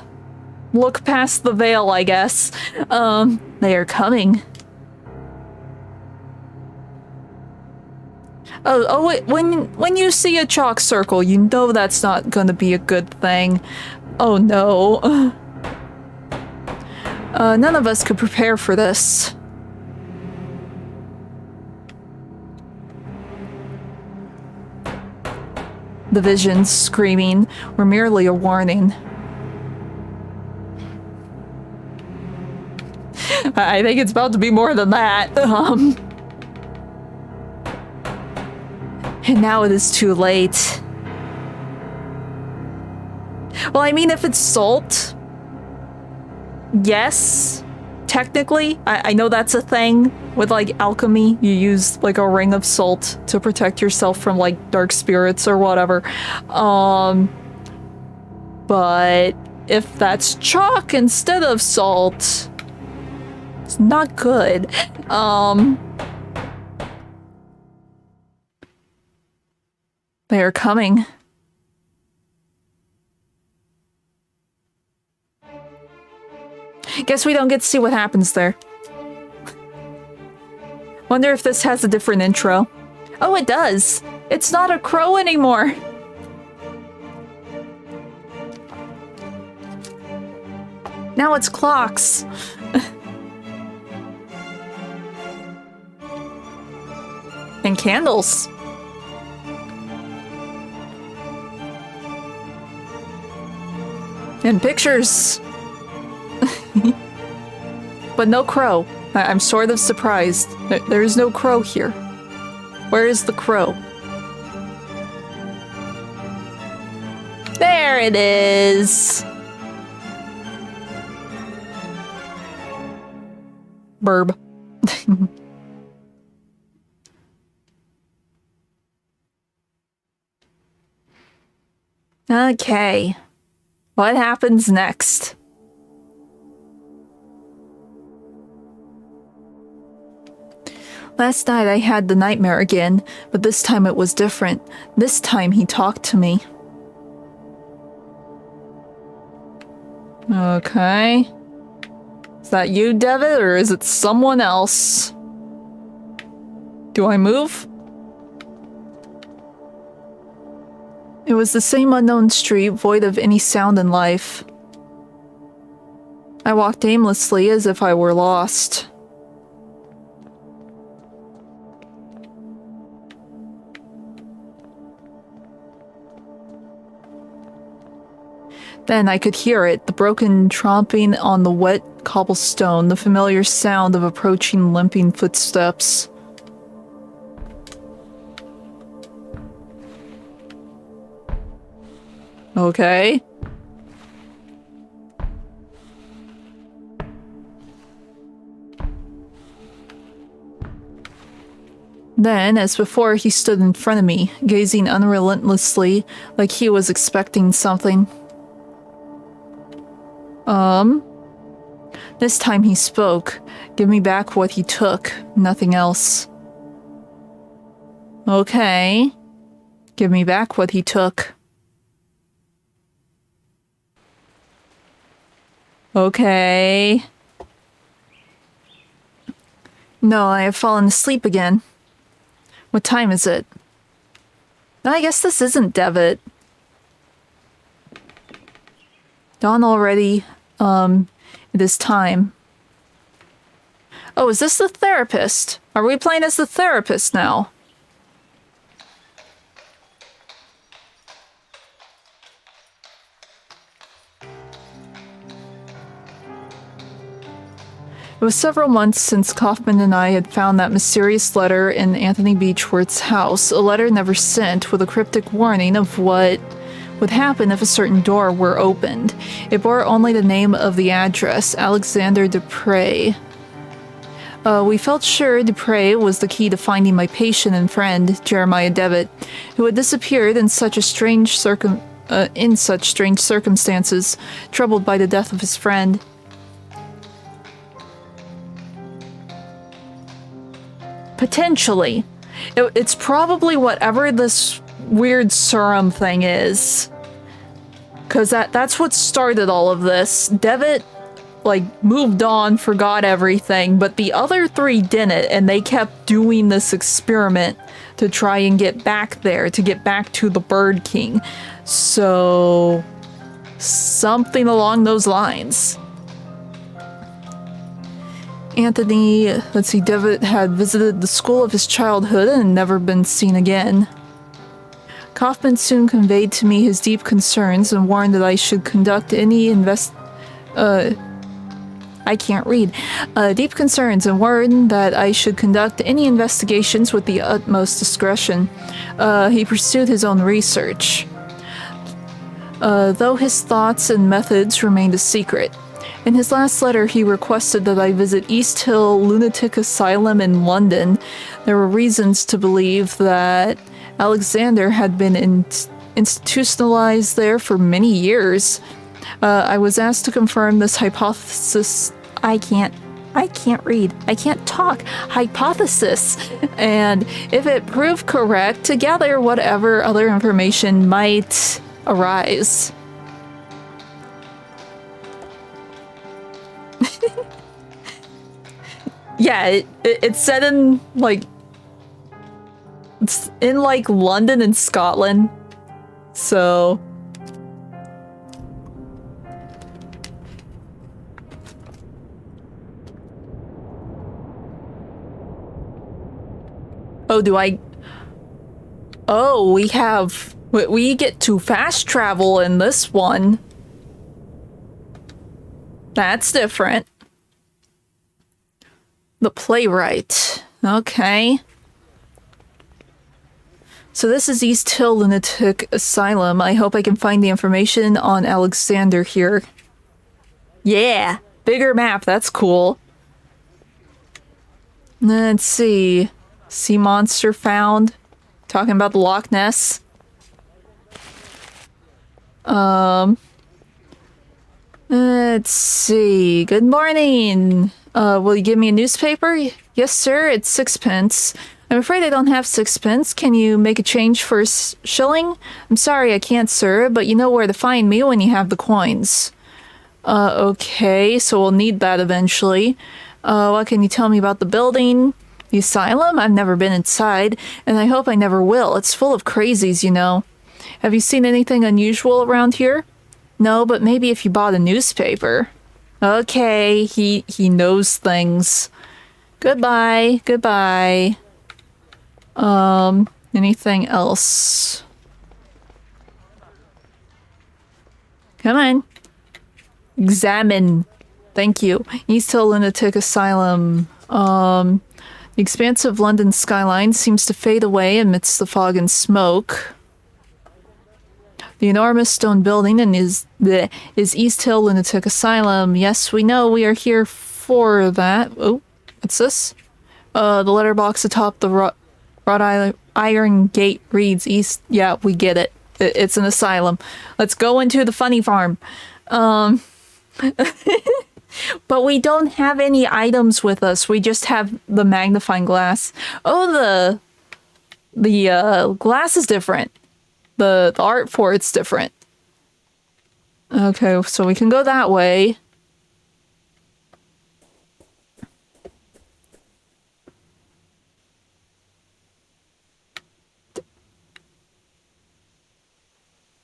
S1: look past the veil, I guess. They are coming. Oh wait, when you see a chalk circle, you know that's not gonna be a good thing. Oh no. None of us could prepare for this. The visions screaming were merely a warning. I think it's about to be more than that. And now it is too late. Well, I mean, if it's salt, yes, technically. I know that's a thing with, like, alchemy. You use, like, a ring of salt to protect yourself from, like, dark spirits or whatever. But if that's chalk instead of salt, it's not good. They are coming. Guess we don't get to see what happens there. Wonder if this has a different intro. Oh, it does. It's not a crow anymore. Now it's clocks. And candles. And pictures. But no crow. I'm sort of surprised. There is no crow here. Where is the crow? There it is. Burb. Okay. What happens next? Last night I had the nightmare again, but this time it was different. This time he talked to me. Okay. Is that you, Devitt, or is it someone else? Do I move? It was the same unknown street, void of any sound and life. I walked aimlessly as if I were lost. Then I could hear it, the broken tromping on the wet cobblestone, the familiar sound of approaching limping footsteps. Okay. Then, as before, he stood in front of me, gazing unrelentlessly, like he was expecting something. This time he spoke. Give me back what he took, nothing else. Okay. Give me back what he took. Okay. No, I have fallen asleep again. What time is it? I guess this isn't Devitt. Dawn already. It is time. Oh, is this the therapist? Are we playing as the therapist now? It was several months since Kaufman and I had found that mysterious letter in Anthony Beechworth's house, a letter never sent, with a cryptic warning of what would happen if a certain door were opened. It bore only the name of the address, Alexander Dupre. We felt sure Dupre was the key to finding my patient and friend, Jeremiah Devitt, who had disappeared in such strange circumstances, troubled by the death of his friend. Potentially. It's probably whatever this weird serum thing is. Because that's what started all of this. Devitt, moved on, forgot everything, but the other three didn't, and they kept doing this experiment to try and get back there, to get back to the Bird King. So, something along those lines. Anthony, Devitt had visited the school of his childhood and never been seen again. Kaufman soon conveyed to me his deep concerns and warned that I should conduct any investigations with the utmost discretion. He pursued his own research, though his thoughts and methods remained a secret. In his last letter, he requested that I visit East Hill Lunatic Asylum in London. There were reasons to believe that Alexander had been institutionalized there for many years. I was asked to confirm this hypothesis. I can't talk. Hypothesis. And if it proved correct, to gather whatever other information might arise. Yeah, it's set in, it's in, London and Scotland. So... Oh, Oh, we get to fast travel in this one. That's different. The playwright. Okay. So this is East Hill Lunatic Asylum. I hope I can find the information on Alexander here. Yeah! Bigger map, that's cool. Let's see. Sea monster found. Talking about the Loch Ness. Let's see. Good morning. Will you give me a newspaper? Yes, sir, it's sixpence. I'm afraid I don't have sixpence. Can you make a change for a shilling? I'm sorry, I can't, sir, but you know where to find me when you have the coins. Okay, so we'll need that eventually. What can you tell me about the building? The asylum? I've never been inside, and I hope I never will. It's full of crazies, you know. Have you seen anything unusual around here? No, but maybe if you bought a newspaper. Okay, he knows things. Goodbye. Goodbye. Anything else? Come on. Examine. Thank you. East Hill Lunatic Asylum. The expansive London skyline seems to fade away amidst the fog and smoke. The enormous stone building is East Hill Lunatic Asylum. Yes, we know we are here for that. Oh, what's this? The letterbox atop the wrought iron gate reads East. Yeah, we get it. It's an asylum. Let's go into the funny farm. But we don't have any items with us. We just have the magnifying glass. Oh, the glass is different. The art for it's different. Okay, so we can go that way.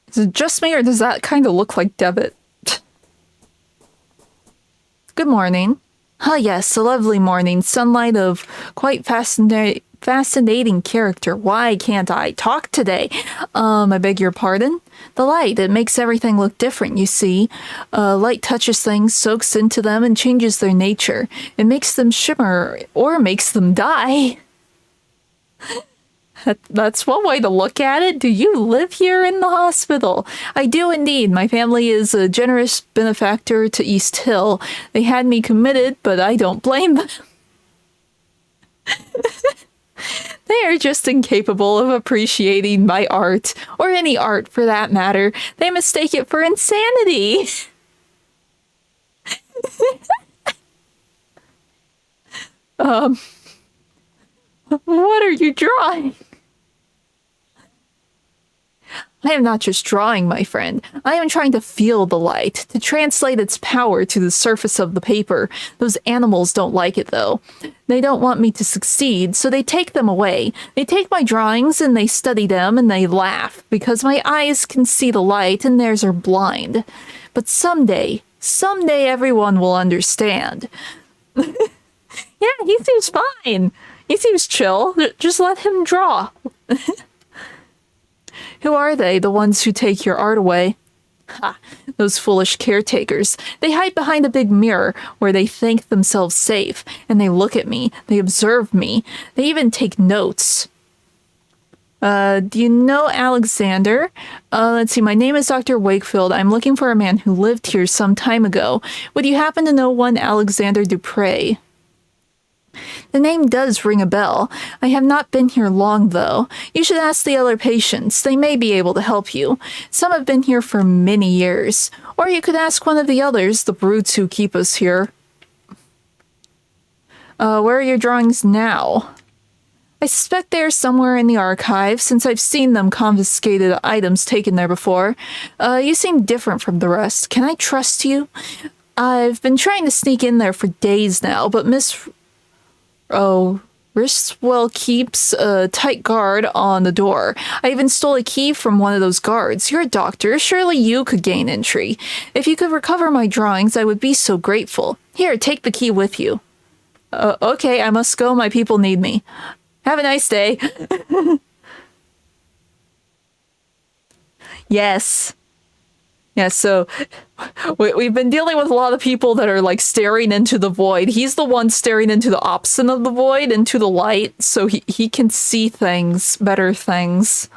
S1: Is it just me, or does that kind of look like Debit? Good morning. Ah, yes, a lovely morning. Sunlight of quite fascinating character. Why can't I talk today? I beg your pardon? The light, it makes everything look different, you see. Light touches things, soaks into them, and changes their nature. It makes them shimmer, or makes them die. That's one way to look at it. Do you live here in the hospital? I do indeed. My family is a generous benefactor to East Hill. They had me committed, but I don't blame them. They are just incapable of appreciating my art, or any art for that matter. They mistake it for insanity. What are you drawing? I am not just drawing, my friend. I am trying to feel the light, to translate its power to the surface of the paper. Those animals don't like it, though. They don't want me to succeed, so they take them away. They take my drawings and they study them and they laugh, because my eyes can see the light and theirs are blind. But someday everyone will understand. Yeah, he seems fine. He seems chill. Just let him draw. Who are they, the ones who take your art away? Ha, those foolish caretakers. They hide behind a big mirror where they think themselves safe, and they look at me, they observe me, they even take notes. Do you know Alexander? Let's see, my name is Dr. Wakefield. I'm looking for a man who lived here some time ago. Would you happen to know one Alexander Dupre? The name does ring a bell. I have not been here long, though. You should ask the other patients. They may be able to help you. Some have been here for many years. Or you could ask one of the others, the brutes who keep us here. Where are your drawings now? I suspect they are somewhere in the archive, since I've seen them confiscated items taken there before. You seem different from the rest. Can I trust you? I've been trying to sneak in there for days now, but Miss Wristwell keeps a tight guard on the door. I even stole a key from one of those guards. You're a doctor. Surely you could gain entry. If you could recover my drawings, I would be so grateful. Here, take the key with you. Okay, I must go. My people need me. Have a nice day. Yes. Yeah, so we've been dealing with a lot of people that are like staring into the void. He's the one staring into the opposite of the void, into the light, so he can see things, better things.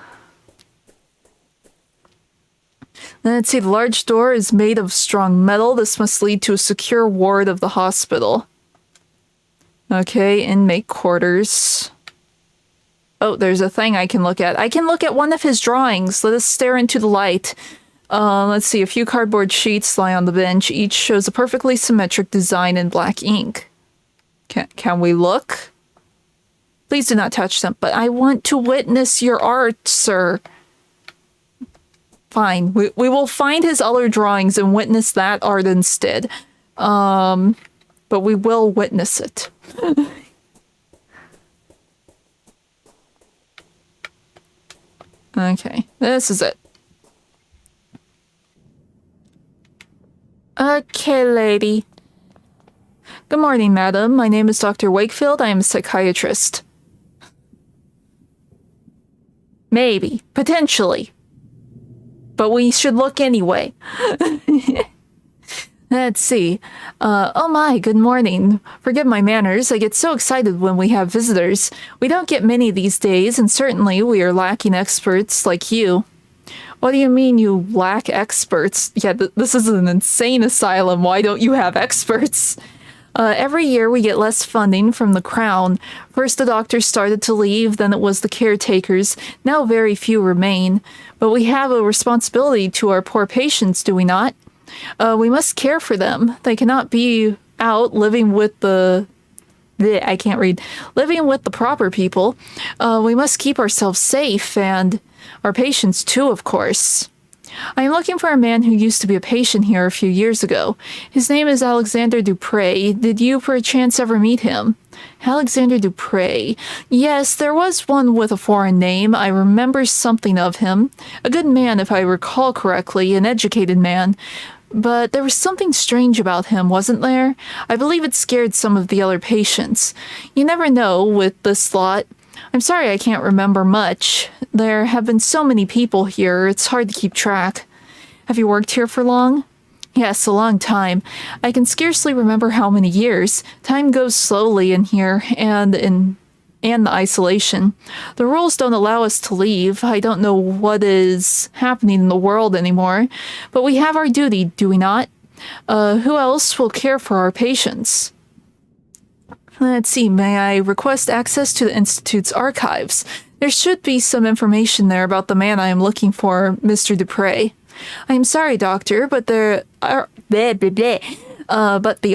S1: Then let's see, the large door is made of strong metal. This must lead to a secure ward of the hospital. Okay, inmate quarters. Oh, there's a thing I can look at. I can look at one of his drawings. Let us stare into the light. Let's see, a few cardboard sheets lie on the bench. Each shows a perfectly symmetric design in black ink. Can we look? Please do not touch them, but I want to witness your art, sir. Fine. We will find his other drawings and witness that art instead. But we will witness it. Okay, this is it. Okay, lady. Good morning, madam. My name is Dr. Wakefield. I am a psychiatrist. Maybe. Potentially. But we should look anyway. Let's see. Oh my, good morning. Forgive my manners. I get so excited when we have visitors. We don't get many these days, and certainly we are lacking experts like you. What do you mean you lack experts? Yeah, this is an insane asylum. Why don't you have experts? Every year we get less funding from the Crown. First the doctors started to leave, then it was the caretakers. Now very few remain. But we have a responsibility to our poor patients, do we not? We must care for them. They cannot be out living with the... I can't read. Living with the proper people. We must keep ourselves safe, and our patients too, of course. I am looking for a man who used to be a patient here a few years ago. His name is Alexander Dupre. Did you perchance ever meet him? Alexander Dupre. Yes, there was one with a foreign name. I remember something of him. A good man, if I recall correctly, an educated man. But there was something strange about him, wasn't there? I believe it scared some of the other patients. You never know with this lot. I'm sorry I can't remember much. There have been so many people here, it's hard to keep track. Have you worked here for long? Yes, a long time. I can scarcely remember how many years. Time goes slowly in here, and the isolation. The rules don't allow us to leave. I don't know what is happening in the world anymore, but we have our duty, do we not? Who else will care for our patients? Let's see, may I request access to the Institute's archives? There should be some information there about the man I am looking for, Mr. Dupre. I am sorry, Doctor, but the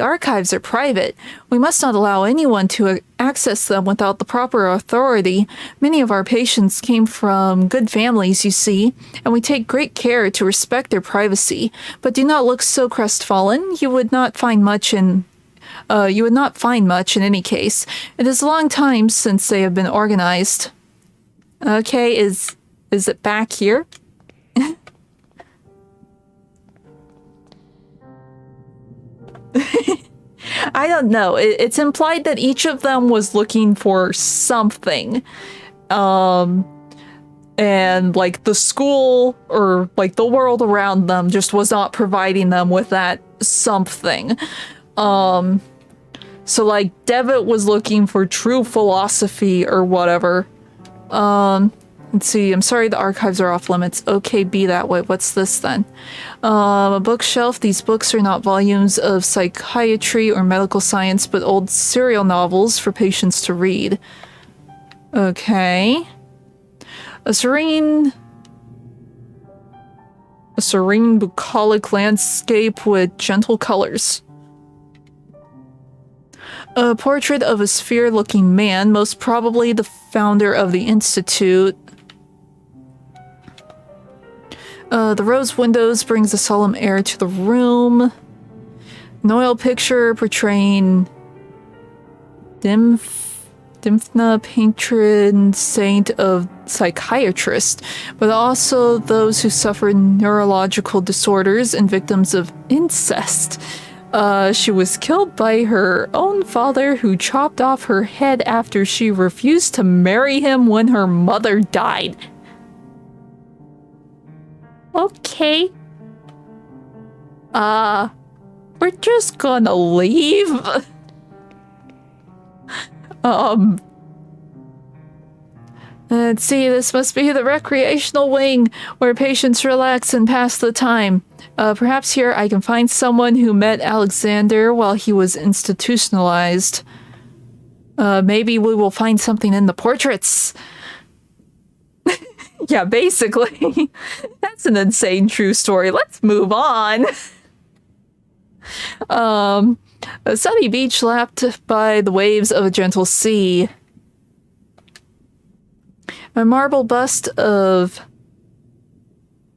S1: archives are private. We must not allow anyone to access them without the proper authority. Many of our patients came from good families, you see, and we take great care to respect their privacy. But do not look so crestfallen. You would not find much in any case. It is a long time since they have been organized. Okay, is it back here? I don't know. It's implied that each of them was looking for something. And like the school or like the world around them just was not providing them with that something. So like Devitt was looking for true philosophy or whatever. Let's see, I'm sorry the archives are off limits. Okay, be that way. What's this then? A bookshelf. These books are not volumes of psychiatry or medical science, but old serial novels for patients to read. Okay. A serene bucolic landscape with gentle colors. A portrait of a sphere-looking man, most probably the founder of the Institute. The rose windows brings a solemn air to the room. An oil picture portraying Dymphna, patron saint of psychiatrists, but also those who suffer neurological disorders and victims of incest. She was killed by her own father, who chopped off her head after she refused to marry him when her mother died. Okay. We're just gonna leave. Let's see, this must be the recreational wing where patients relax and pass the time. Perhaps here I can find someone who met Alexander while he was institutionalized. Maybe we will find something in the portraits. Yeah, basically. That's an insane true story. Let's move on. A sunny beach lapped by the waves of a gentle sea. A marble bust of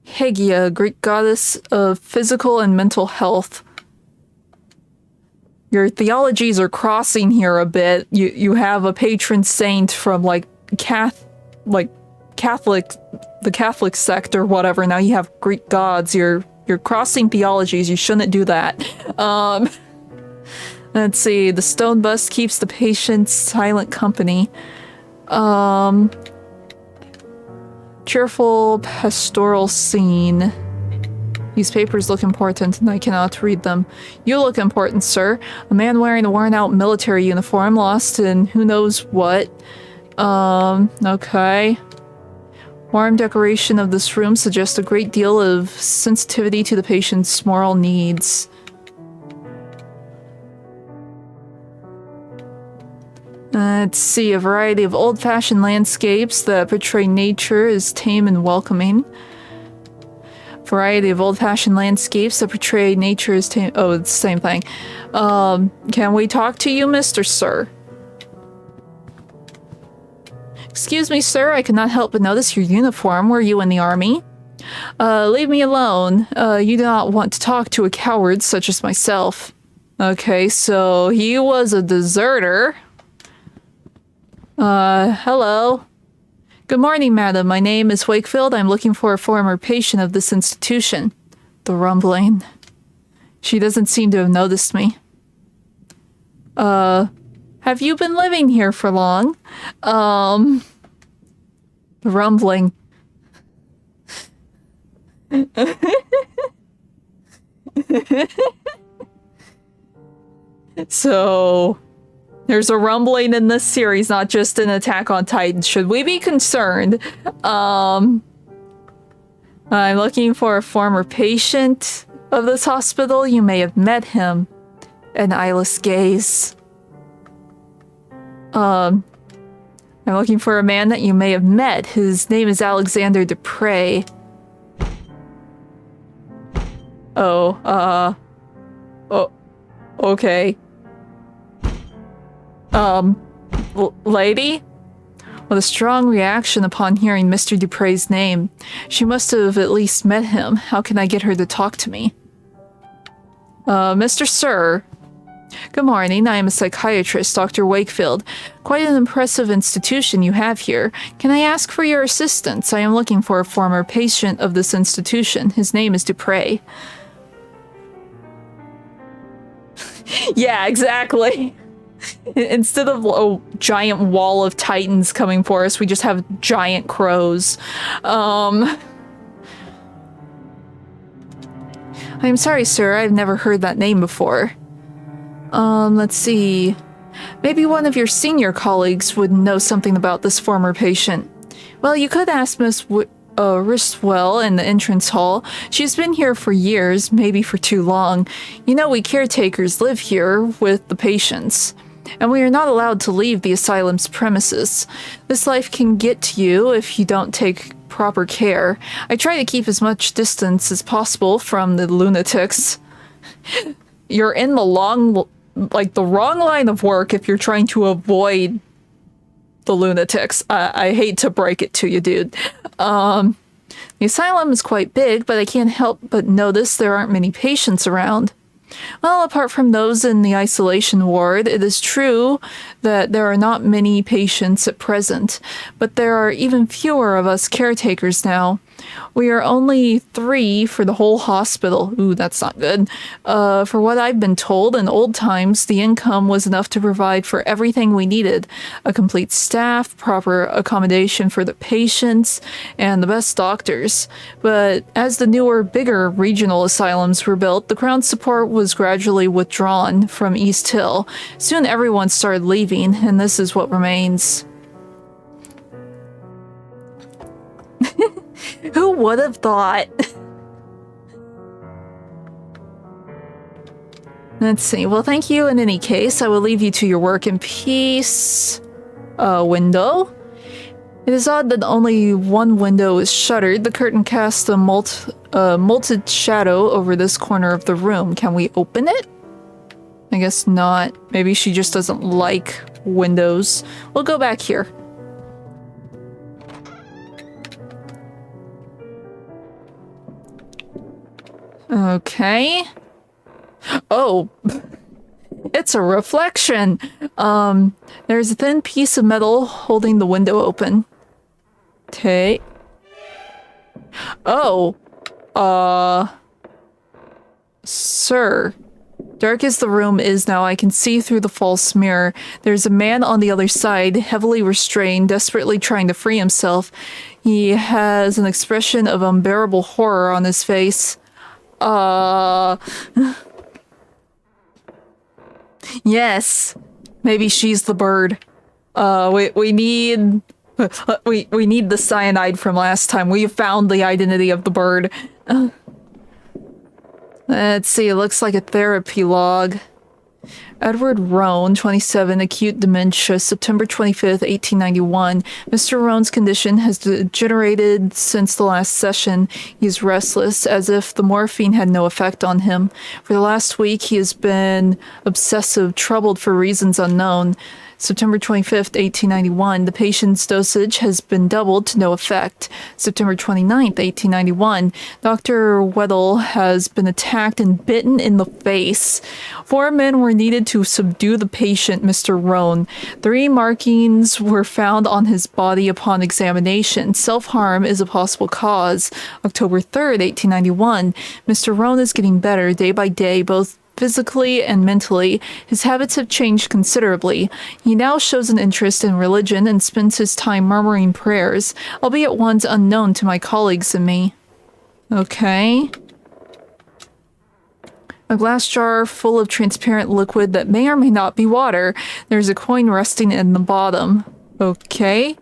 S1: Hegia, Greek goddess of physical and mental health. Your theologies are crossing here a bit. You have a patron saint from like Catholic, the Catholic sect or whatever. Now you have Greek gods. You're crossing theologies. You shouldn't do that. Let's see. The stone bust keeps the patient silent company. Cheerful pastoral scene. These papers look important and I cannot read them. You look important, sir. A man wearing a worn-out military uniform, lost in who knows what. Okay. Warm decoration of this room suggests a great deal of sensitivity to the patient's moral needs. Let's see, a variety of old-fashioned landscapes that portray nature as tame and welcoming. Variety of old-fashioned landscapes that portray nature as tame. Oh, it's the same thing. Can we talk to you, Mr. Sir? Excuse me, sir, I could not help but notice your uniform. Were you in the army? Leave me alone. You do not want to talk to a coward such as myself. Okay, so he was a deserter. Hello. Good morning, madam. My name is Wakefield. I'm looking for a former patient of this institution. The rumbling. She doesn't seem to have noticed me. Have you been living here for long? The rumbling. So... there's a rumbling in this series, not just in Attack on Titan. Should we be concerned? I'm looking for a former patient of this hospital. You may have met him. An eyeless gaze. I'm looking for a man that you may have met. His name is Alexander Dupre. Oh, okay. Lady? With a strong reaction upon hearing Mr. Dupre's name. She must have at least met him. How can I get her to talk to me? Mr. Sir. Good morning, I am a psychiatrist, Dr. Wakefield. Quite an impressive institution you have here. Can I ask for your assistance? I am looking for a former patient of this institution. His name is Dupre. Yeah, exactly. Instead of a giant wall of titans coming for us, we just have giant crows. I'm sorry, sir. I've never heard that name before. Let's see. Maybe one of your senior colleagues would know something about this former patient. Well, you could ask Miss Ristwell in the entrance hall. She's been here for years, maybe for too long. You know, we caretakers live here with the patients. And we are not allowed to leave the asylum's premises. This life can get to you if you don't take proper care. I try to keep as much distance as possible from the lunatics. You're in the wrong line of work if you're trying to avoid the lunatics. I hate to break it to you, dude. The asylum is quite big, but I can't help but notice there aren't many patients around. Well, apart from those in the isolation ward, it is true that there are not many patients at present, but there are even fewer of us caretakers now. We are only 3 for the whole hospital. Ooh, that's not good. For what I've been told, in old times, the income was enough to provide for everything we needed. A complete staff, proper accommodation for the patients, and the best doctors. But as the newer, bigger regional asylums were built, the Crown's support was gradually withdrawn from East Hill. Soon everyone started leaving, and this is what remains. Who would have thought? Let's see. Well, thank you in any case. I will leave you to your work in peace. Window. It is odd that only one window is shuttered. The curtain casts a molted shadow over this corner of the room. Can we open it? I guess not. Maybe she just doesn't like windows. We'll go back here. Okay. Oh, it's a reflection. There's a thin piece of metal holding the window open. Okay. Oh, sir. Dark as the room is now, I can see through the false mirror. There's a man on the other side, heavily restrained, desperately trying to free himself. He has an expression of unbearable horror on his face. Yes. Maybe she's the bird. We need... we need the cyanide from last time. We found the identity of the bird. Let's see, it looks like a therapy log. Edward Roan, 27, acute dementia, September 25th, 1891. Mr. Roan's condition has degenerated since the last session. He's restless, as if the morphine had no effect on him. For the last week, he has been obsessive, troubled for reasons unknown. September 25th, 1891, the patient's dosage has been doubled to no effect. September 29th, 1891, Dr. Weddle has been attacked and bitten in the face. 4 men were needed to subdue the patient, Mr. Roan. 3 markings were found on his body upon examination. Self-harm is a possible cause. October 3rd, 1891, Mr. Roan is getting better day by day, both physically and mentally. His habits have changed considerably. He now shows an interest in religion and spends his time murmuring prayers, albeit ones unknown to my colleagues and me. Okay. A glass jar full of transparent liquid that may or may not be water. There's a coin resting in the bottom. Okay.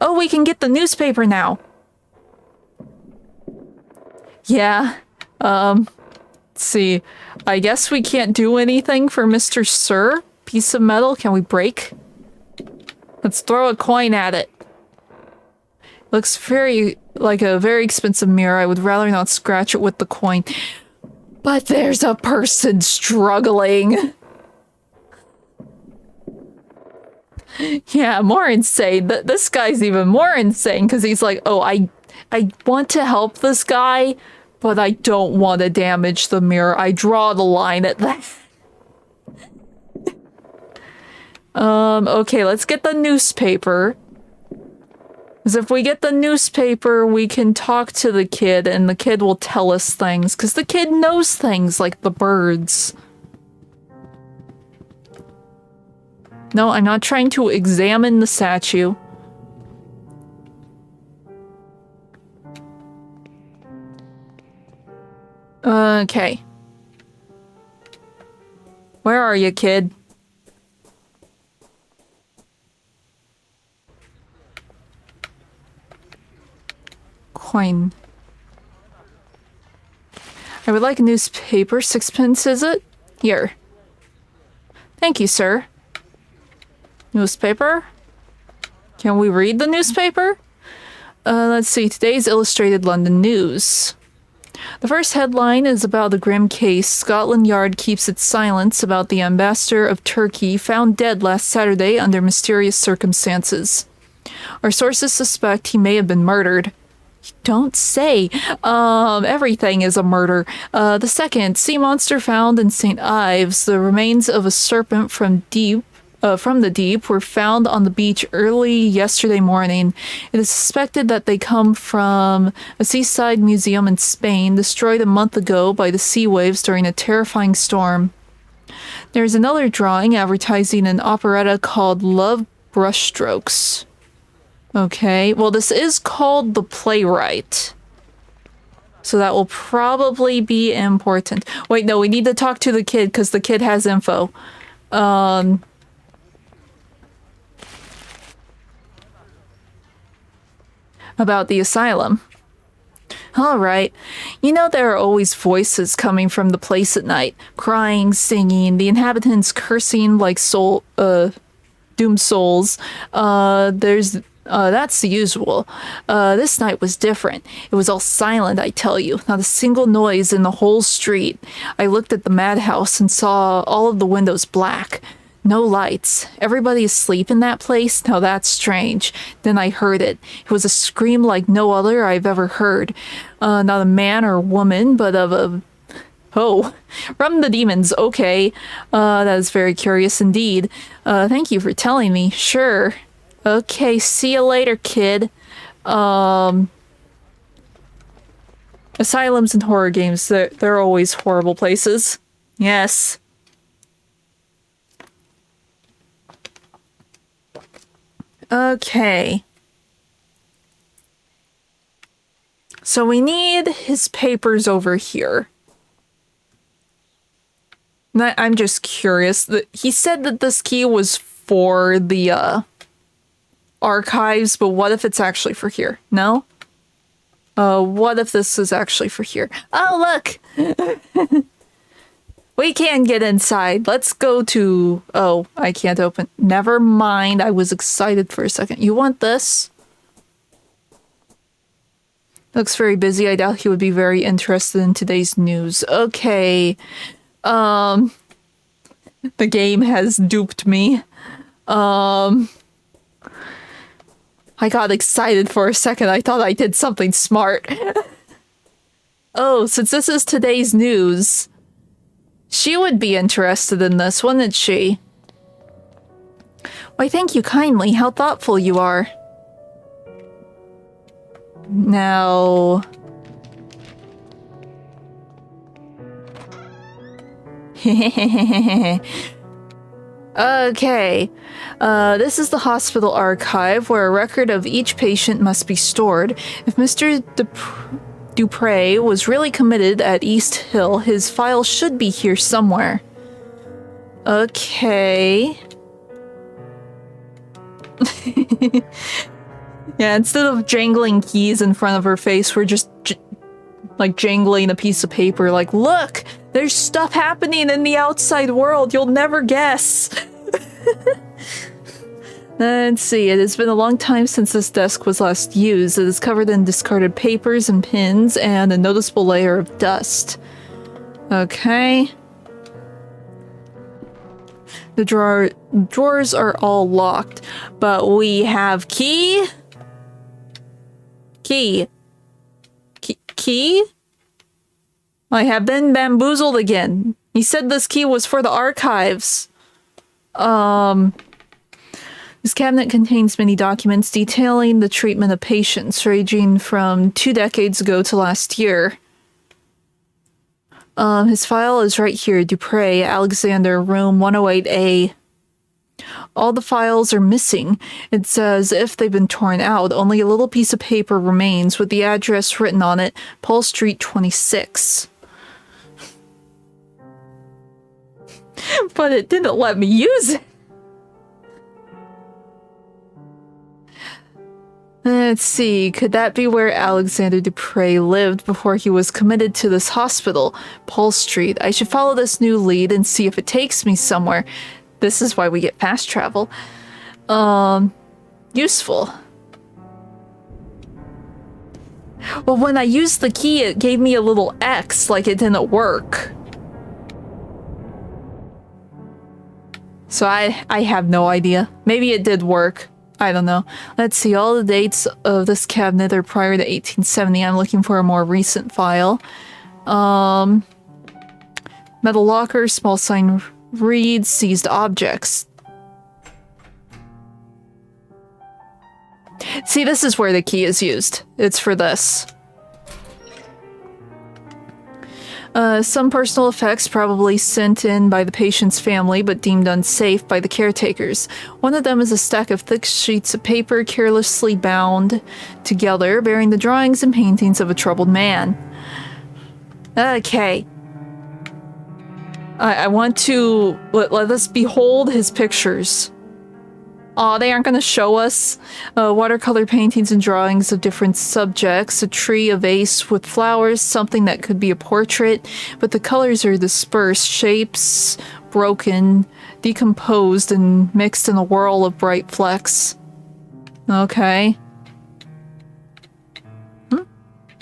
S1: Oh, we can get the newspaper now. Yeah. Let's see. I guess we can't do anything for Mr. Sir. Piece of metal. Can we break? Let's throw a coin at it. Looks like a very expensive mirror. I would rather not scratch it with the coin. But there's a person struggling. Yeah, more insane. This guy's even more insane because he's like, oh, I want to help this guy, but I don't want to damage the mirror. I draw the line at that. Okay, let's get the newspaper. Because if we get the newspaper, we can talk to the kid, and the kid will tell us things. Because the kid knows things, like the birds. No, I'm not trying to examine the statue. Okay. Where are you, kid? Coin. I would like a newspaper. 6pence, is it? Here. Thank you, sir. Newspaper? Can we read the newspaper? Let's see. Today's Illustrated London News. The first headline is about the grim case. Scotland Yard keeps its silence about the ambassador of Turkey found dead last Saturday under mysterious circumstances. Our sources suspect he may have been murdered. Don't say. Everything is a murder. The second, sea monster found in St. Ives. The remains of a serpent from the deep were found on the beach early yesterday morning. It is suspected that they come from a seaside museum in Spain, destroyed a month ago by the sea waves during a terrifying storm. There's another drawing advertising an operetta called Love Brushstrokes. Okay, well, this is called The Playwright. So that will probably be important. Wait, no, we need to talk to the kid because the kid has info. About the asylum. All right. You know, there are always voices coming from the place at night. Crying, singing, the inhabitants cursing like doomed souls. There's That's the usual. This night was different. It was all silent, I tell you. Not a single noise in the whole street. I looked at the madhouse and saw all of the windows black. No lights. Everybody asleep in that place? Now that's strange. Then I heard it. It was a scream like no other I've ever heard. Not a man or woman, but of a... Oh, from the demons, okay. That is very curious indeed. Thank you for telling me. Sure. Okay, see you later, kid. Asylums and horror games, they're always horrible places. Yes. Okay. So we need his papers over here. I'm just curious. He said that this key was for the, archives, but what if it's actually for here? No? What if this is actually for here? Oh, look! We can get inside. Let's go to... Oh, I can't open. Never mind. I was excited for a second. You want this? Looks very busy. I doubt he would be very interested in today's news. Okay. The game has duped me. I got excited for a second. I thought I did something smart. Oh, since this is today's news, she would be interested in this, wouldn't she? Why, thank you kindly. How thoughtful you are. Now... Okay. This is the hospital archive where a record of each patient must be stored. If Mr. Dupre was really committed at East Hill, his file should be here somewhere. Okay. Yeah, instead of jangling keys in front of her face, we're just like jangling a piece of paper like, look, there's stuff happening in the outside world you'll never guess. Let's see, it has been a long time since this desk was last used. It is covered in discarded papers and pins and a noticeable layer of dust. Okay. The drawers are all locked, but we have key? Key? I have been bamboozled again. He said this key was for the archives. This cabinet contains many documents detailing the treatment of patients ranging from 2 decades ago to last year. His file is right here. Dupre, Alexander, room 108A. All the files are missing. It's as if they've been torn out. Only a little piece of paper remains with the address written on it, Paul Street 26. But it didn't let me use it. Let's see, could that be where Alexander Dupre lived before he was committed to this hospital? Paul Street. I should follow this new lead and see if it takes me somewhere. This is why we get fast travel. Useful. Well, when I used the key, it gave me a little X, like it didn't work. So I have no idea. Maybe it did work. I don't know. Let's see, all the dates of this cabinet are prior to 1870. I'm looking for a more recent file. Metal locker, small sign reads, seized objects. See, this is where the key is used. It's for this. Some personal effects probably sent in by the patient's family, but deemed unsafe by the caretakers. One of them is a stack of thick sheets of paper carelessly bound together, bearing the drawings and paintings of a troubled man. Okay. I want to let us behold his pictures. Aw, they aren't going to show us watercolor paintings and drawings of different subjects, a tree, a vase with flowers, something that could be a portrait, but the colors are dispersed, shapes broken, decomposed, and mixed in a whirl of bright flecks. Okay.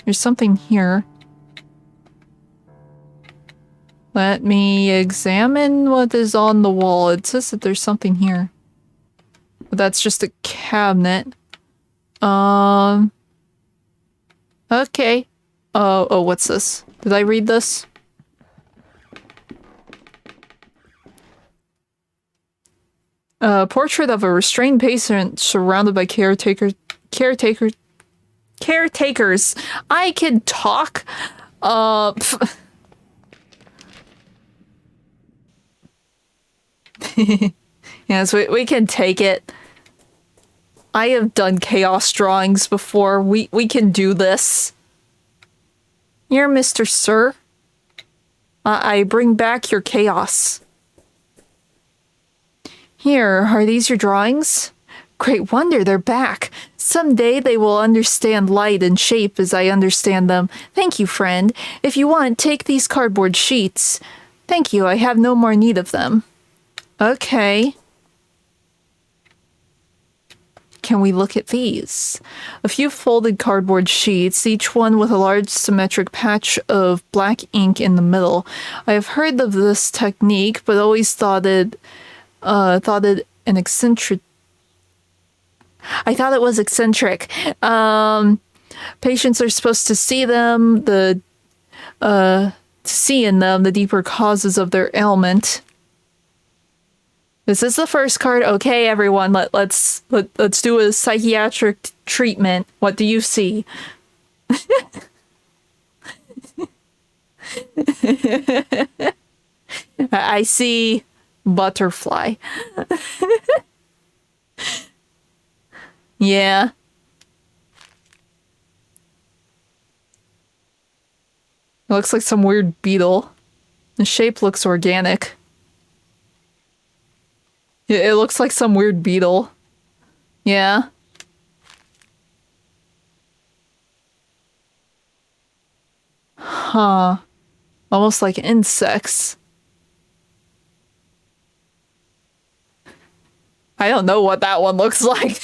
S1: There's something here. Let me examine what is on the wall. It says that there's something here. But that's just a cabinet. Okay. Oh, what's this? Did I read this? A portrait of a restrained patient surrounded by caretakers. I can talk. Yes, we can take it. I have done chaos drawings before. We can do this. You're Mr. Sir. I bring back your chaos. Here, are these your drawings? Great wonder, they're back. Someday they will understand light and shape as I understand them. Thank you, friend. If you want, take these cardboard sheets. Thank you, I have no more need of them. Okay. Can we look at these? A few folded cardboard sheets, each one with a large symmetric patch of black ink in the middle. I have heard of this technique, but always thought it an eccentric. I thought it was eccentric. Patients are supposed to see them, to see in them the deeper causes of their ailment. This is the first card. Okay, everyone, let's do a psychiatric treatment. What do you see? I see butterfly. Yeah. It looks like some weird beetle. The shape looks organic. It looks like some weird beetle. Yeah. Huh. Almost like insects. I don't know what that one looks like.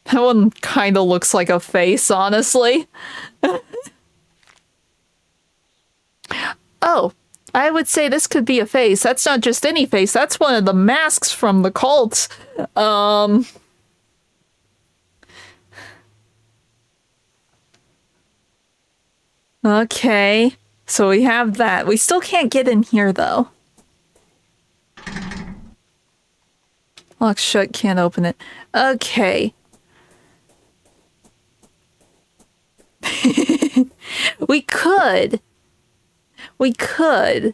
S1: That one kind of looks like a face, honestly. Oh, I would say this could be a face. That's not just any face. That's one of the masks from the cult. Okay. So we have that. We still can't get in here, though. Locked shut, can't open it. Okay. We could. We could.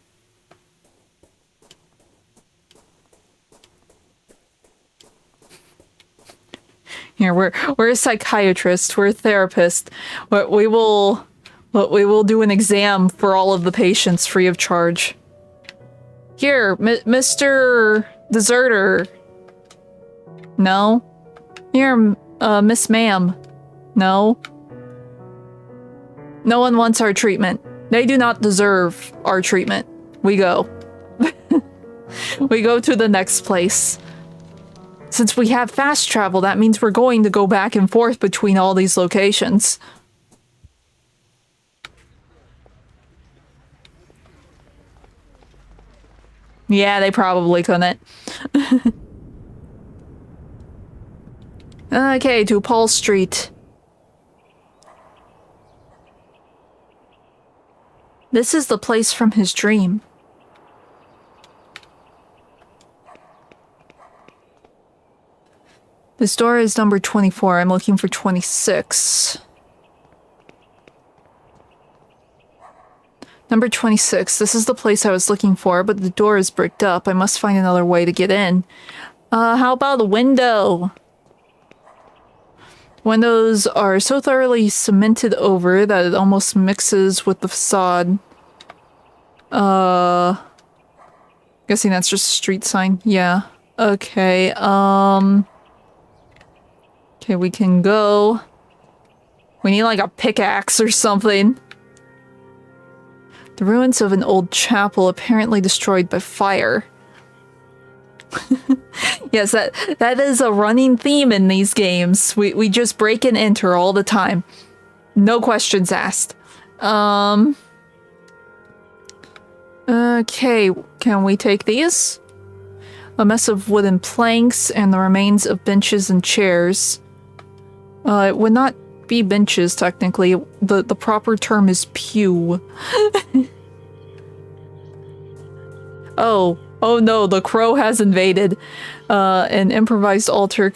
S1: Here, we're a psychiatrist. We're a therapist. We will do an exam for all of the patients free of charge. Here, Mr. Deserter. No. Here, Miss Ma'am. No. No one wants our treatment. They do not deserve our treatment. We go. We go to the next place. Since we have fast travel, that means we're going to go back and forth between all these locations. Yeah, they probably couldn't. Okay, to Paul Street. This is the place from his dream. This door is number 24. I'm looking for 26. Number 26. This is the place I was looking for, but the door is bricked up. I must find another way to get in. How about a window? Windows are so thoroughly cemented over that it almost mixes with the facade. Guessing that's just a street sign. Yeah. Okay, okay, we can go. We need like a pickaxe or something. The ruins of an old chapel apparently destroyed by fire. Yes, that is a running theme in these games. We just break and enter all the time. No questions asked. Okay, can we take these? A mess of wooden planks and the remains of benches and chairs. It would not be benches, technically. The proper term is pew. Oh no, the crow has invaded. An improvised altar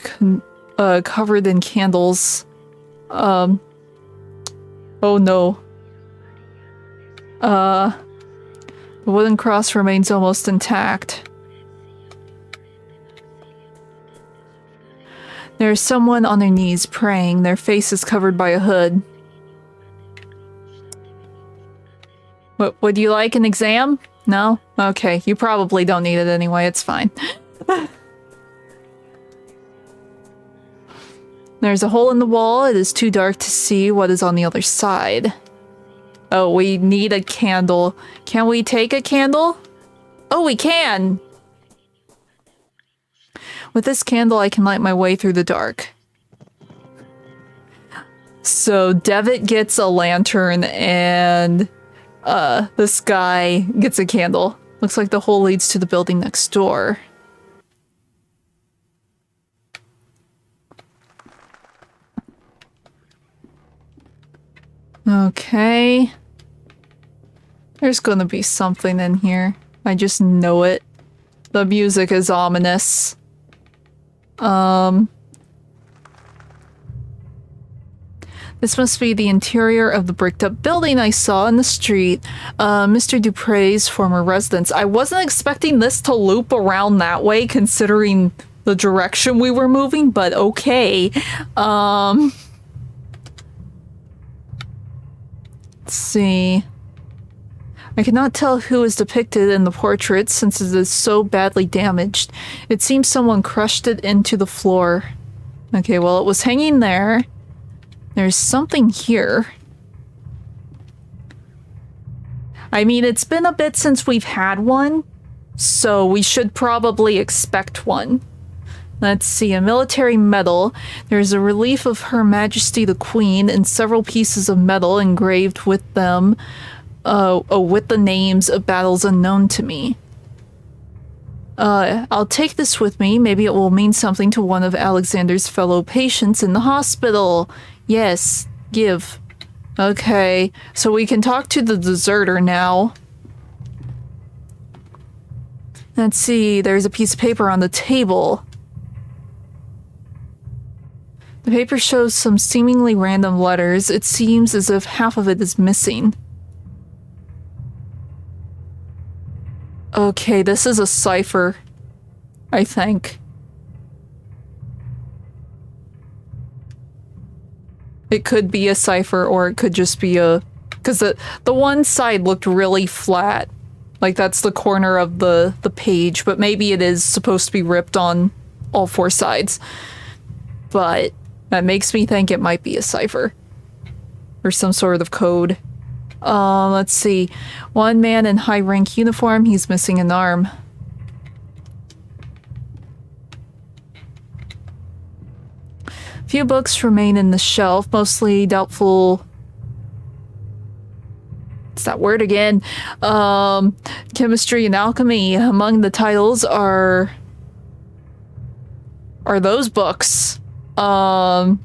S1: covered in candles. Oh no. The wooden cross remains almost intact. There's someone on their knees praying. Their face is covered by a hood. What, would you like an exam? No? Okay, you probably don't need it anyway, it's fine. There's a hole in the wall. It is too dark to see what is on the other side. Oh, we need a candle. Can we take a candle? Oh, we can! With this candle, I can light my way through the dark. So, Devitt gets a lantern, and this guy gets a candle. Looks like the hole leads to the building next door. Okay. There's gonna be something in here. I just know it. The music is ominous. This must be the interior of the bricked up building I saw in the street. Mr. Dupre's former residence. I wasn't expecting this to loop around that way considering the direction we were moving, but okay. Let's see. I cannot tell who is depicted in the portrait since it is so badly damaged. It seems someone crushed it into the floor. Okay, well, it was hanging there. There's something here. I mean, it's been a bit since we've had one, so we should probably expect one. Let's see, a military medal. There's a relief of Her Majesty the Queen and several pieces of metal engraved with them. With the names of battles unknown to me. I'll take this with me. Maybe it will mean something to one of Alexander's fellow patients in the hospital. Yes, give. Okay, so we can talk to the deserter now. Let's see, there's a piece of paper on the table. The paper shows some seemingly random letters. It seems as if half of it is missing. Okay, this is a cipher, I think. It could be a cipher, or it could just be a... Because the one side looked really flat. Like, that's the corner of the page, but maybe it is supposed to be ripped on all four sides. But that makes me think it might be a cipher. Or some sort of code. Let's see. One man in high-rank uniform, he's missing an arm. Few books remain in the shelf, mostly doubtful... What's that word again? Chemistry and alchemy. Among the titles are those books. The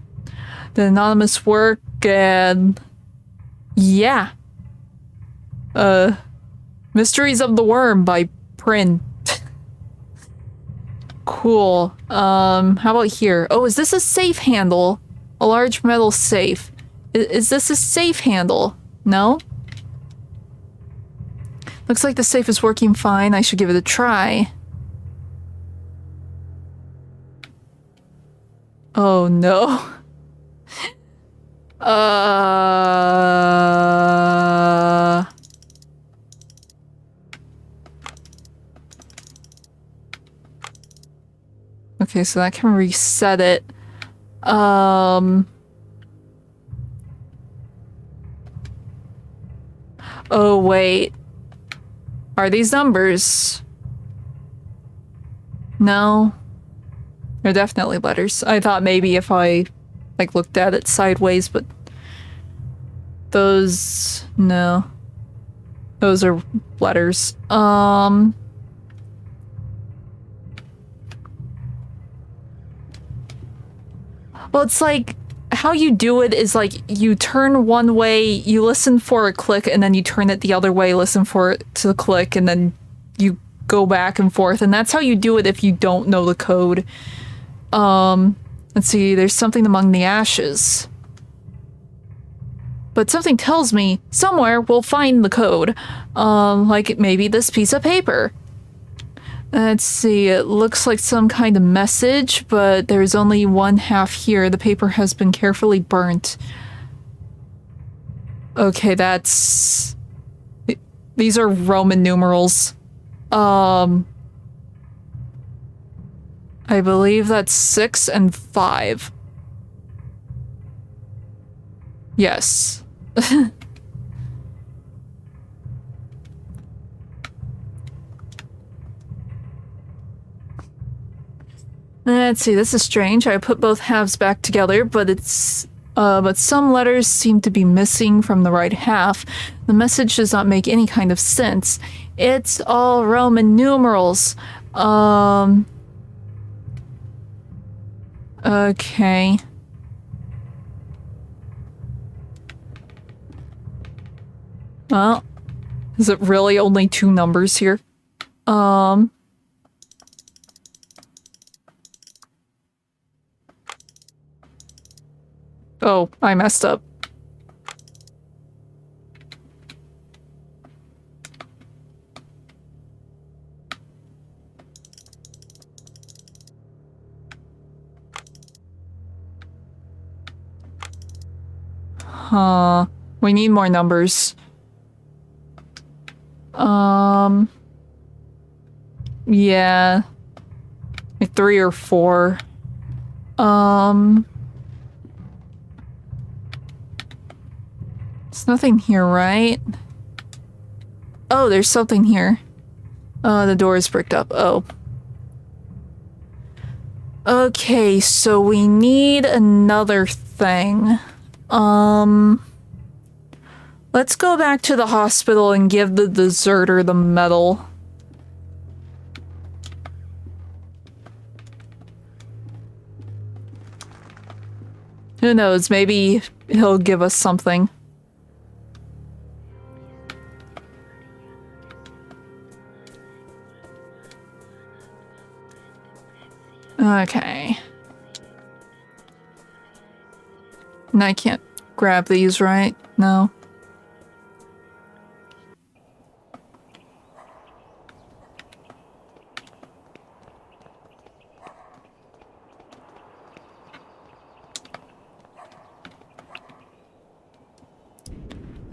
S1: anonymous work and... Yeah. Mysteries of the Worm by Prin. Cool. How about here? Oh, is this a safe handle? A large metal safe. Is this a safe handle? No? Looks like the safe is working fine. I should give it a try. Oh no. Okay, so that can reset it. Oh, wait. Are these numbers? No. They're definitely letters. I thought maybe if I, like, looked at it sideways, but... Those... No. Those are letters. Well, it's like... How you do it is like you turn one way, you listen for a click, and then you turn it the other way, listen for it to click, and then you go back and forth. And that's how you do it if you don't know the code. Let's see, there's something among the ashes. But something tells me somewhere we'll find the code. Like maybe this piece of paper. Let's see, it looks like some kind of message, but there's only one half here. The paper has been carefully burnt. Okay, that's... These are Roman numerals. I believe that's 6 and 5. Yes. Let's see, this is strange. I put both halves back together, but but some letters seem to be missing from the right half. The message does not make any kind of sense. It's all Roman numerals. Okay. Well, is it really only 2 numbers here? Oh, I messed up. Huh. We need more numbers. Yeah. Like 3 or 4. There's nothing here, right? Oh, there's something here. The door is bricked up. Oh. Okay, so we need another thing. Let's go back to the hospital and give the deserter the medal. Who knows, maybe he'll give us something. Okay. And I can't grab these, right? No.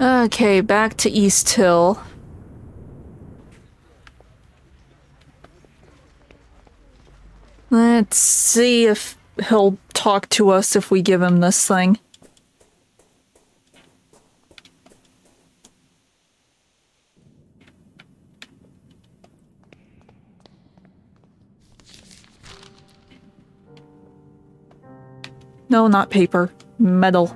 S1: Okay, back to East Hill. Let's see if he'll talk to us if we give him this thing. No, not paper. Metal.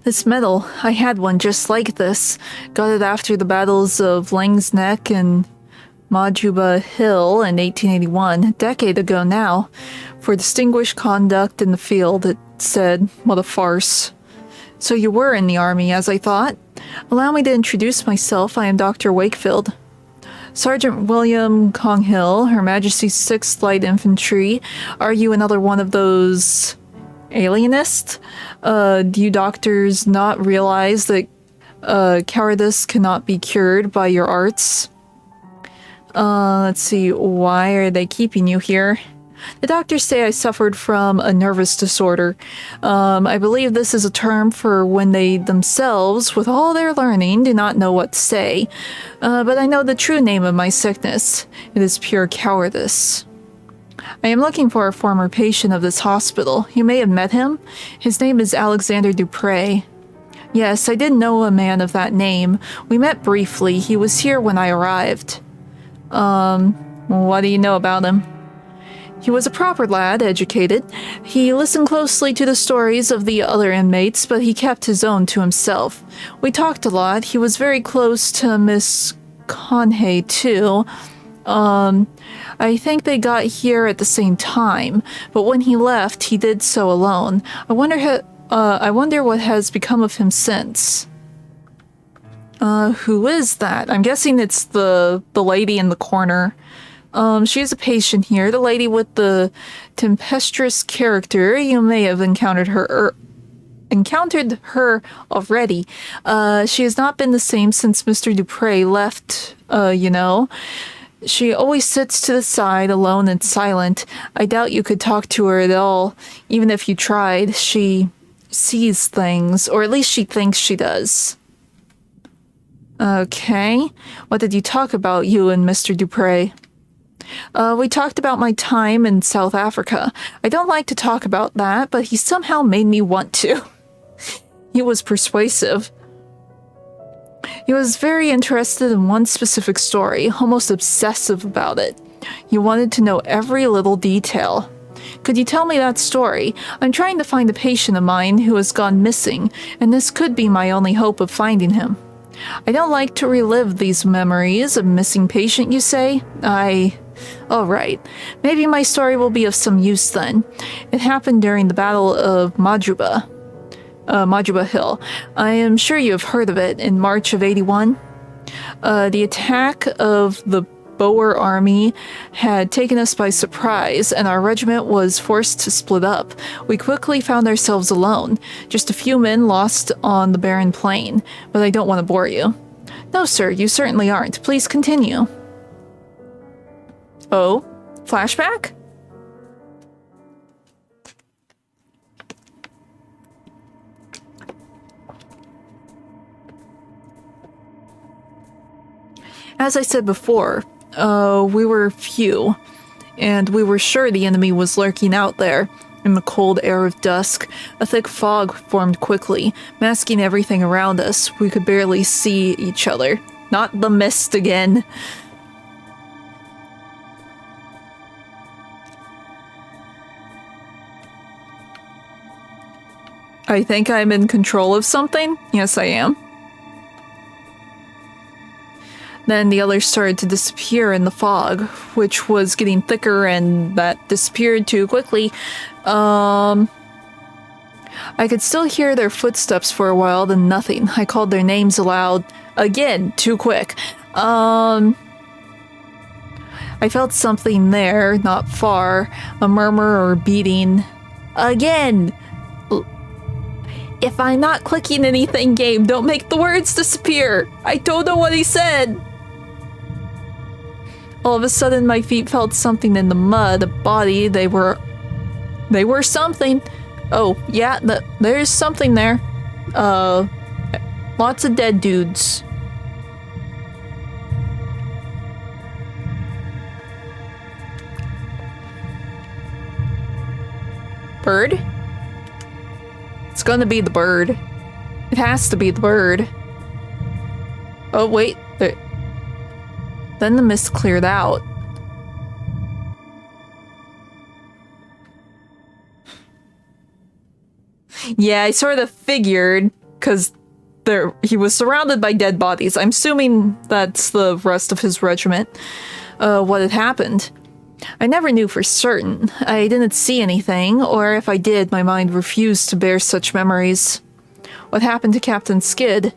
S1: This medal, I had one just like this. Got it after the battles of Lang's Neck and Majuba Hill in 1881, a decade ago now. For distinguished conduct in the field, it said. What a farce. So you were in the army, as I thought. Allow me to introduce myself. I am Dr. Wakefield. Sergeant William Conghill, Her Majesty's 6th Light Infantry. Are you another one of those alienists? Do you doctors not realize that cowardice cannot be cured by your arts? Let's see, why are they keeping you here? The doctors say I suffered from a nervous disorder. I believe this is a term for when they themselves, with all their learning, do not know what to say. But I know the true name of my sickness. It is pure cowardice. I am looking for a former patient of this hospital. You may have met him. His name is Alexander Dupre. Yes, I did know a man of that name. We met briefly. He was here when I arrived. What do you know about him? He was a proper lad, educated. He listened closely to the stories of the other inmates, but he kept his own to himself. We talked a lot. He was very close to Miss Conhay, too. I think they got here at the same time, but when he left, he did so alone. I wonder what has become of him since. Who is that? I'm guessing it's the lady in the corner. She is a patient here, the lady with the tempestuous character. You may have encountered her already. She has not been the same since Mr. Dupre left, you know. She always sits to the side, alone and silent. I doubt you could talk to her at all. Even if you tried, she sees things, or at least she thinks she does. Okay. What did you talk about, you and Mr. Dupre? We talked about my time in South Africa. I don't like to talk about that, but he somehow made me want to. He was persuasive. He was very interested in one specific story, almost obsessive about it. He wanted to know every little detail. Could you tell me that story? I'm trying to find a patient of mine who has gone missing, and this could be my only hope of finding him. I don't like to relive these memories. A missing patient, you say? All right. Maybe my story will be of some use then. It happened during the Battle of Majuba Hill. I am sure you have heard of it, in March of 81. The attack of the Boer army had taken us by surprise, and our regiment was forced to split up. We quickly found ourselves alone, just a few men lost on the barren plain, but I don't want to bore you. No, sir, you certainly aren't. Please continue. Oh, flashback? As I said before, we were few, and we were sure the enemy was lurking out there. In the cold air of dusk, a thick fog formed quickly, masking everything around us. We could barely see each other. Not the mist again. I think I'm in control of something? Yes, I am. Then the others started to disappear in the fog, which was getting thicker, and that disappeared too quickly. I could still hear their footsteps for a while, then nothing. I called their names aloud. Again, too quick. I felt something there, not far. A murmur or beating. Again! If I'm not clicking anything, game, don't make the words disappear! I don't know what he said! All of a sudden, my feet felt something in the mud, a body. They were something. Oh, yeah, there's something there. Lots of dead dudes. Bird? It's gonna be the bird. It has to be the bird. Oh, wait. Then the mist cleared out. Yeah, I sort of figured, because he was surrounded by dead bodies. I'm assuming that's the rest of his regiment. What had happened. I never knew for certain. I didn't see anything, or if I did, my mind refused to bear such memories. What happened to Captain Skid?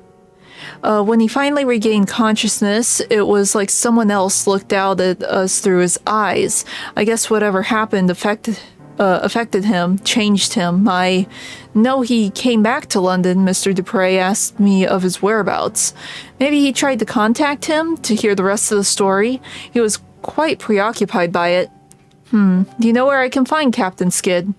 S1: When he finally regained consciousness, it was like someone else looked out at us through his eyes. I guess whatever happened affected him, changed him. I know he came back to London. Mr. Dupre asked me of his whereabouts. Maybe he tried to contact him to hear the rest of the story. He was quite preoccupied by it. Do you know where I can find Captain Skid?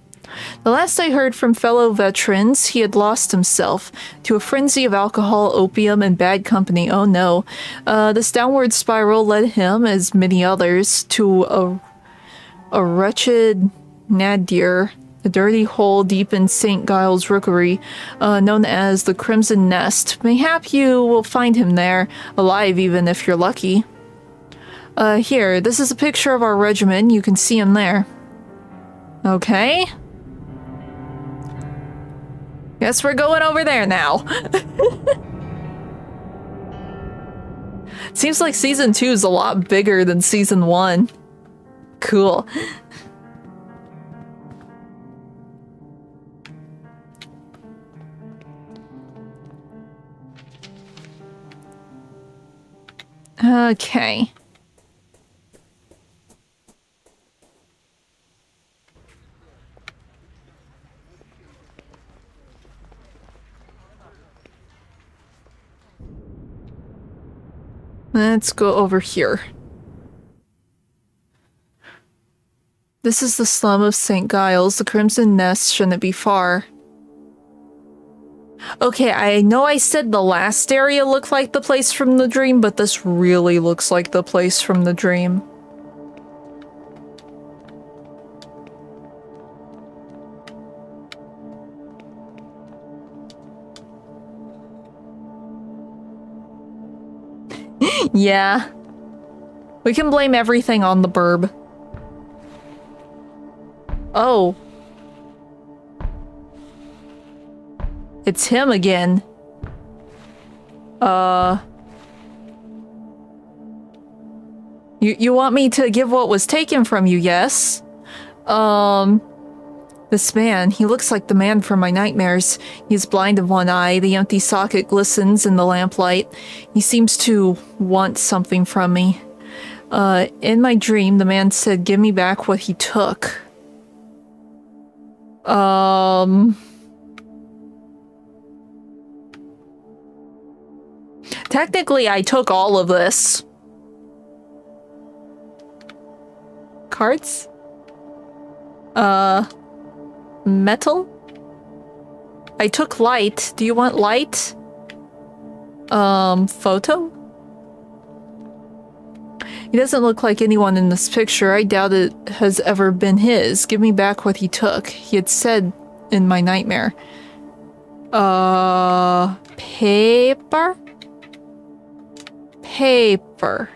S1: The last I heard from fellow veterans, he had lost himself to a frenzy of alcohol, opium, and bad company. Oh no. This downward spiral led him, as many others, to a wretched nadir. A dirty hole deep in St. Giles Rookery, known as the Crimson Nest. Mayhap you will find him there, alive even if you're lucky. Here, this is a picture of our regiment. You can see him there. Okay. Guess we're going over there now. Seems like season 2 is a lot bigger than season 1. Cool. Okay. Let's go over here. This is the slum of St. Giles. The Crimson Nest shouldn't be far. Okay, I know I said the last area looked like the place from the dream, but this really looks like the place from the dream. Yeah. We can blame everything on the burb. Oh. It's him again. You want me to give what was taken from you, yes? This man, he looks like the man from my nightmares. He's blind of one eye, the empty socket glistens in the lamplight. He seems to want something from me. In my dream, the man said, give me back what he took. Technically, I took all of this. Cards? Metal? I took light. Do you want light? Photo? He doesn't look like anyone in this picture. I doubt it has ever been his. Give me back what he took. He had said in my nightmare. Paper? Paper.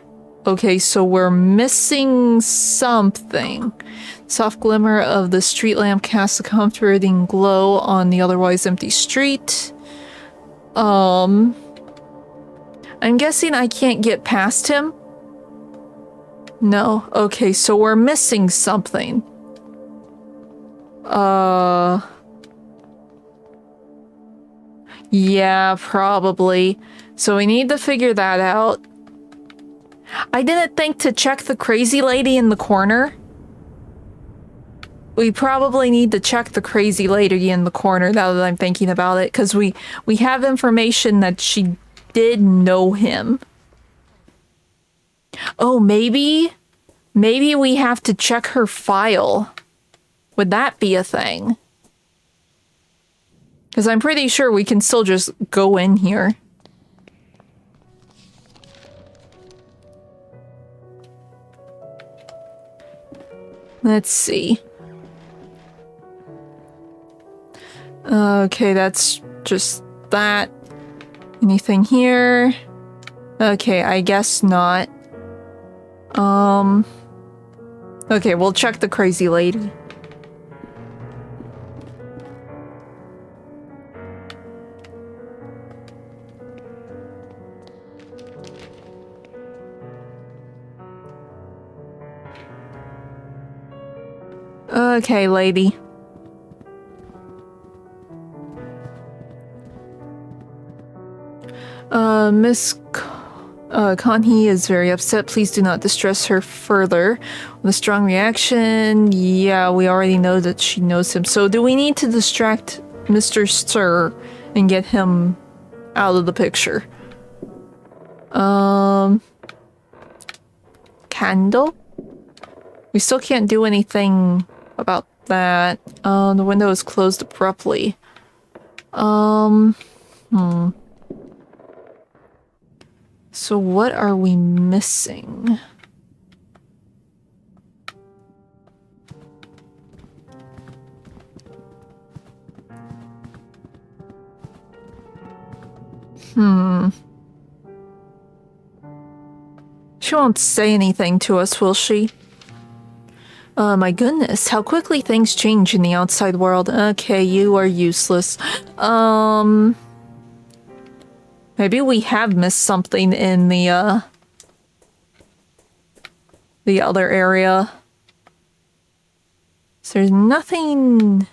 S1: Okay, so we're missing something. Soft glimmer of the street lamp casts a comforting glow on the otherwise empty street. I'm guessing I can't get past him? No. Okay, so we're missing something. Yeah, probably. So we need to figure that out. I didn't think to check the crazy lady in the corner. We probably need to check the crazy lady in the corner now that I'm thinking about it, because we have information that she did know him. Oh, maybe we have to check her file. Would that be a thing? Because I'm pretty sure we can still just go in here. Let's see. Okay, that's just that. Anything here? Okay, I guess not. Okay, we'll check the crazy lady. Okay, lady. Miss Conhee is very upset. Please do not distress her further. With a strong reaction, yeah, we already know that she knows him. So do we need to distract Mr. Sir and get him out of the picture? Candle? We still can't do anything about that. The window is closed abruptly. So what are we missing? She won't say anything to us, will she? My goodness, how quickly things change in the outside world. Okay, you are useless. Maybe we have missed something in the other area. So there's nothing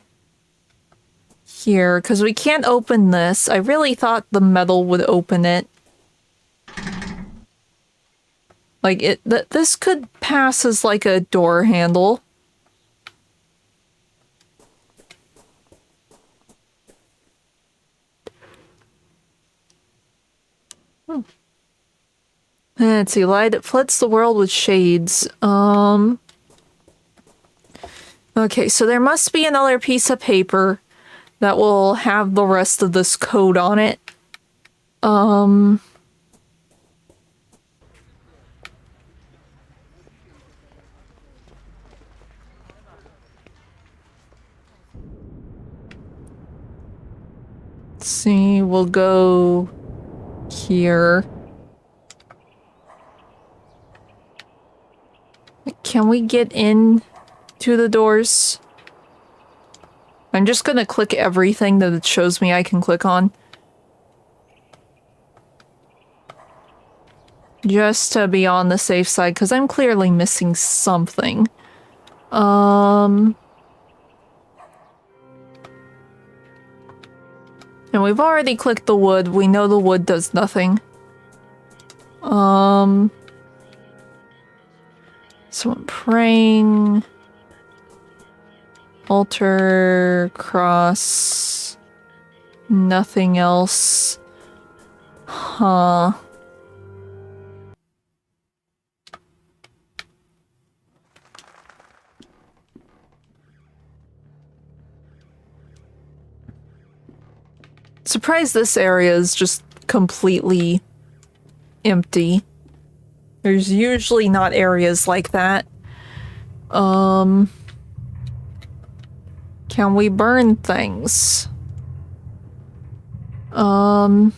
S1: here, because we can't open this. I really thought the metal would open it. Like, this could pass as, like, a door handle. Hmm. Let's see, light that floods the world with shades. Okay, so there must be another piece of paper that will have the rest of this code on it. Let's see, we'll go here. Can we get in to the doors? I'm just gonna click everything that it shows me I can click on. Just to be on the safe side, because I'm clearly missing something. And we've already clicked the wood. We know the wood does nothing. So I'm praying. Altar, cross. Nothing else. Huh. Surprised this area is just completely empty. There's usually not areas like that. Can we burn things? Can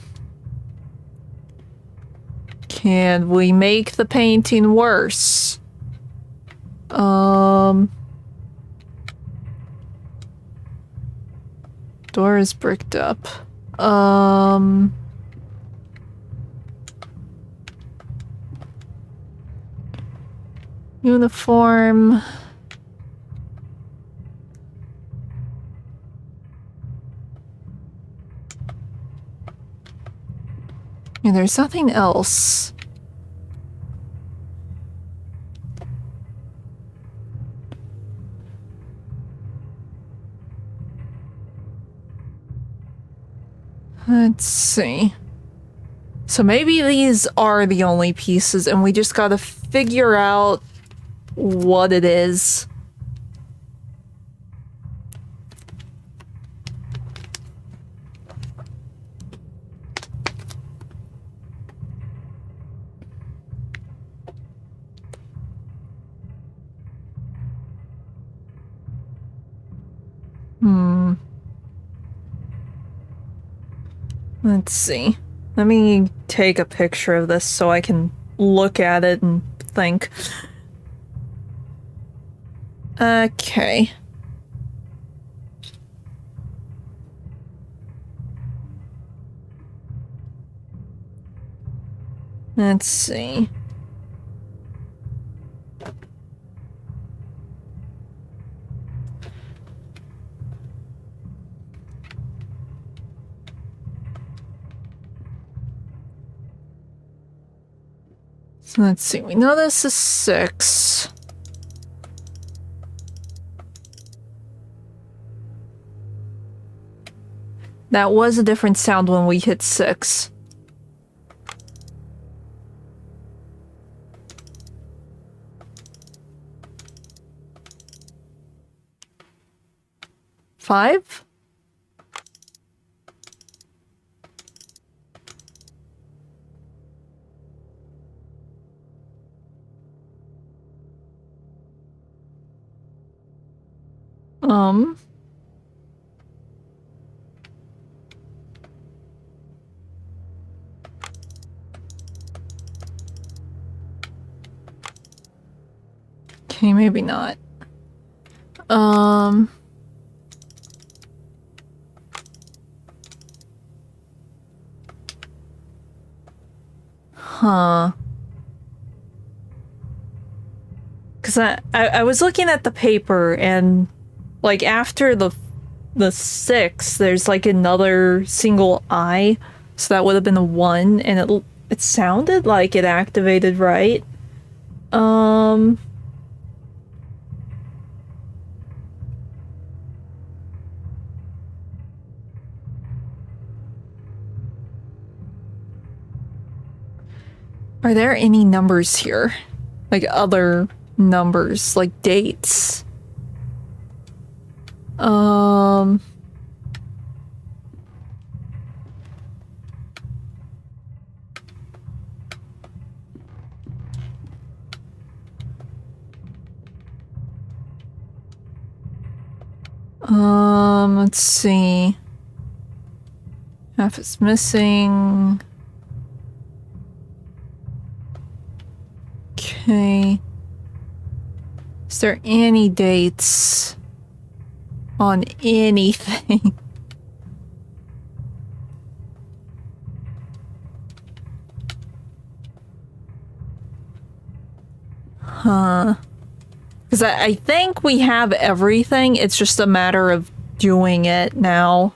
S1: we make the painting worse? Door is bricked up. Uniform. Yeah, there's nothing else. Let's see. So maybe these are the only pieces and we just gotta figure out what it is. Let's see. Let me take a picture of this so I can look at it and think. Okay. Let's see. So let's see, we know this is 6. That was a different sound when we hit 6. Five? Okay, maybe not. Huh. Because I was looking at the paper and like after the 6, there's like another single I, so that would have been a 1, and it sounded like it activated right. Are there any numbers here? Like other numbers, like dates? Let's see. Half is missing. Okay. Is there any dates on anything? Huh. Because I think we have everything. It's just a matter of doing it now.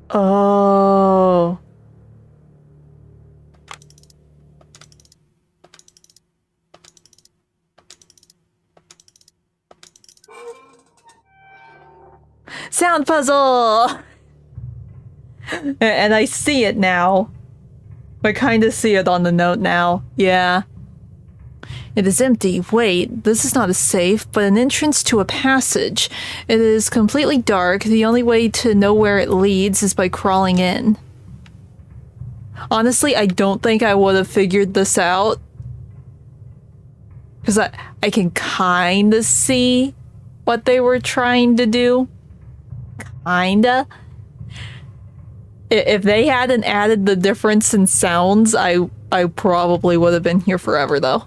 S1: Oh. Sound puzzle! And I see it now. I kind of see it on the note now. Yeah. It is empty. Wait, this is not a safe, but an entrance to a passage. It is completely dark. The only way to know where it leads is by crawling in. Honestly, I don't think I would have figured this out. Because I can kind of see what they were trying to do. Kinda. If they hadn't added the difference in sounds, I probably would have been here forever, though.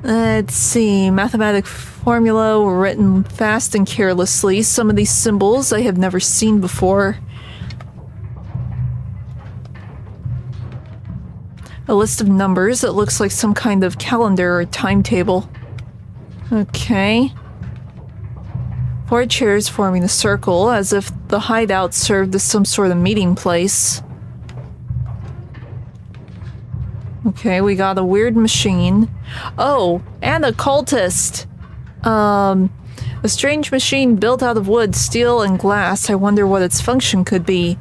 S1: Let's see. Mathematic formula were written fast and carelessly. Some of these symbols I have never seen before. A list of numbers that looks like some kind of calendar or timetable. Okay. 4 chairs forming a circle, as if the hideout served as some sort of meeting place. Okay, we got a weird machine. Oh, and a cultist! A strange machine built out of wood, steel, and glass. I wonder what its function could be.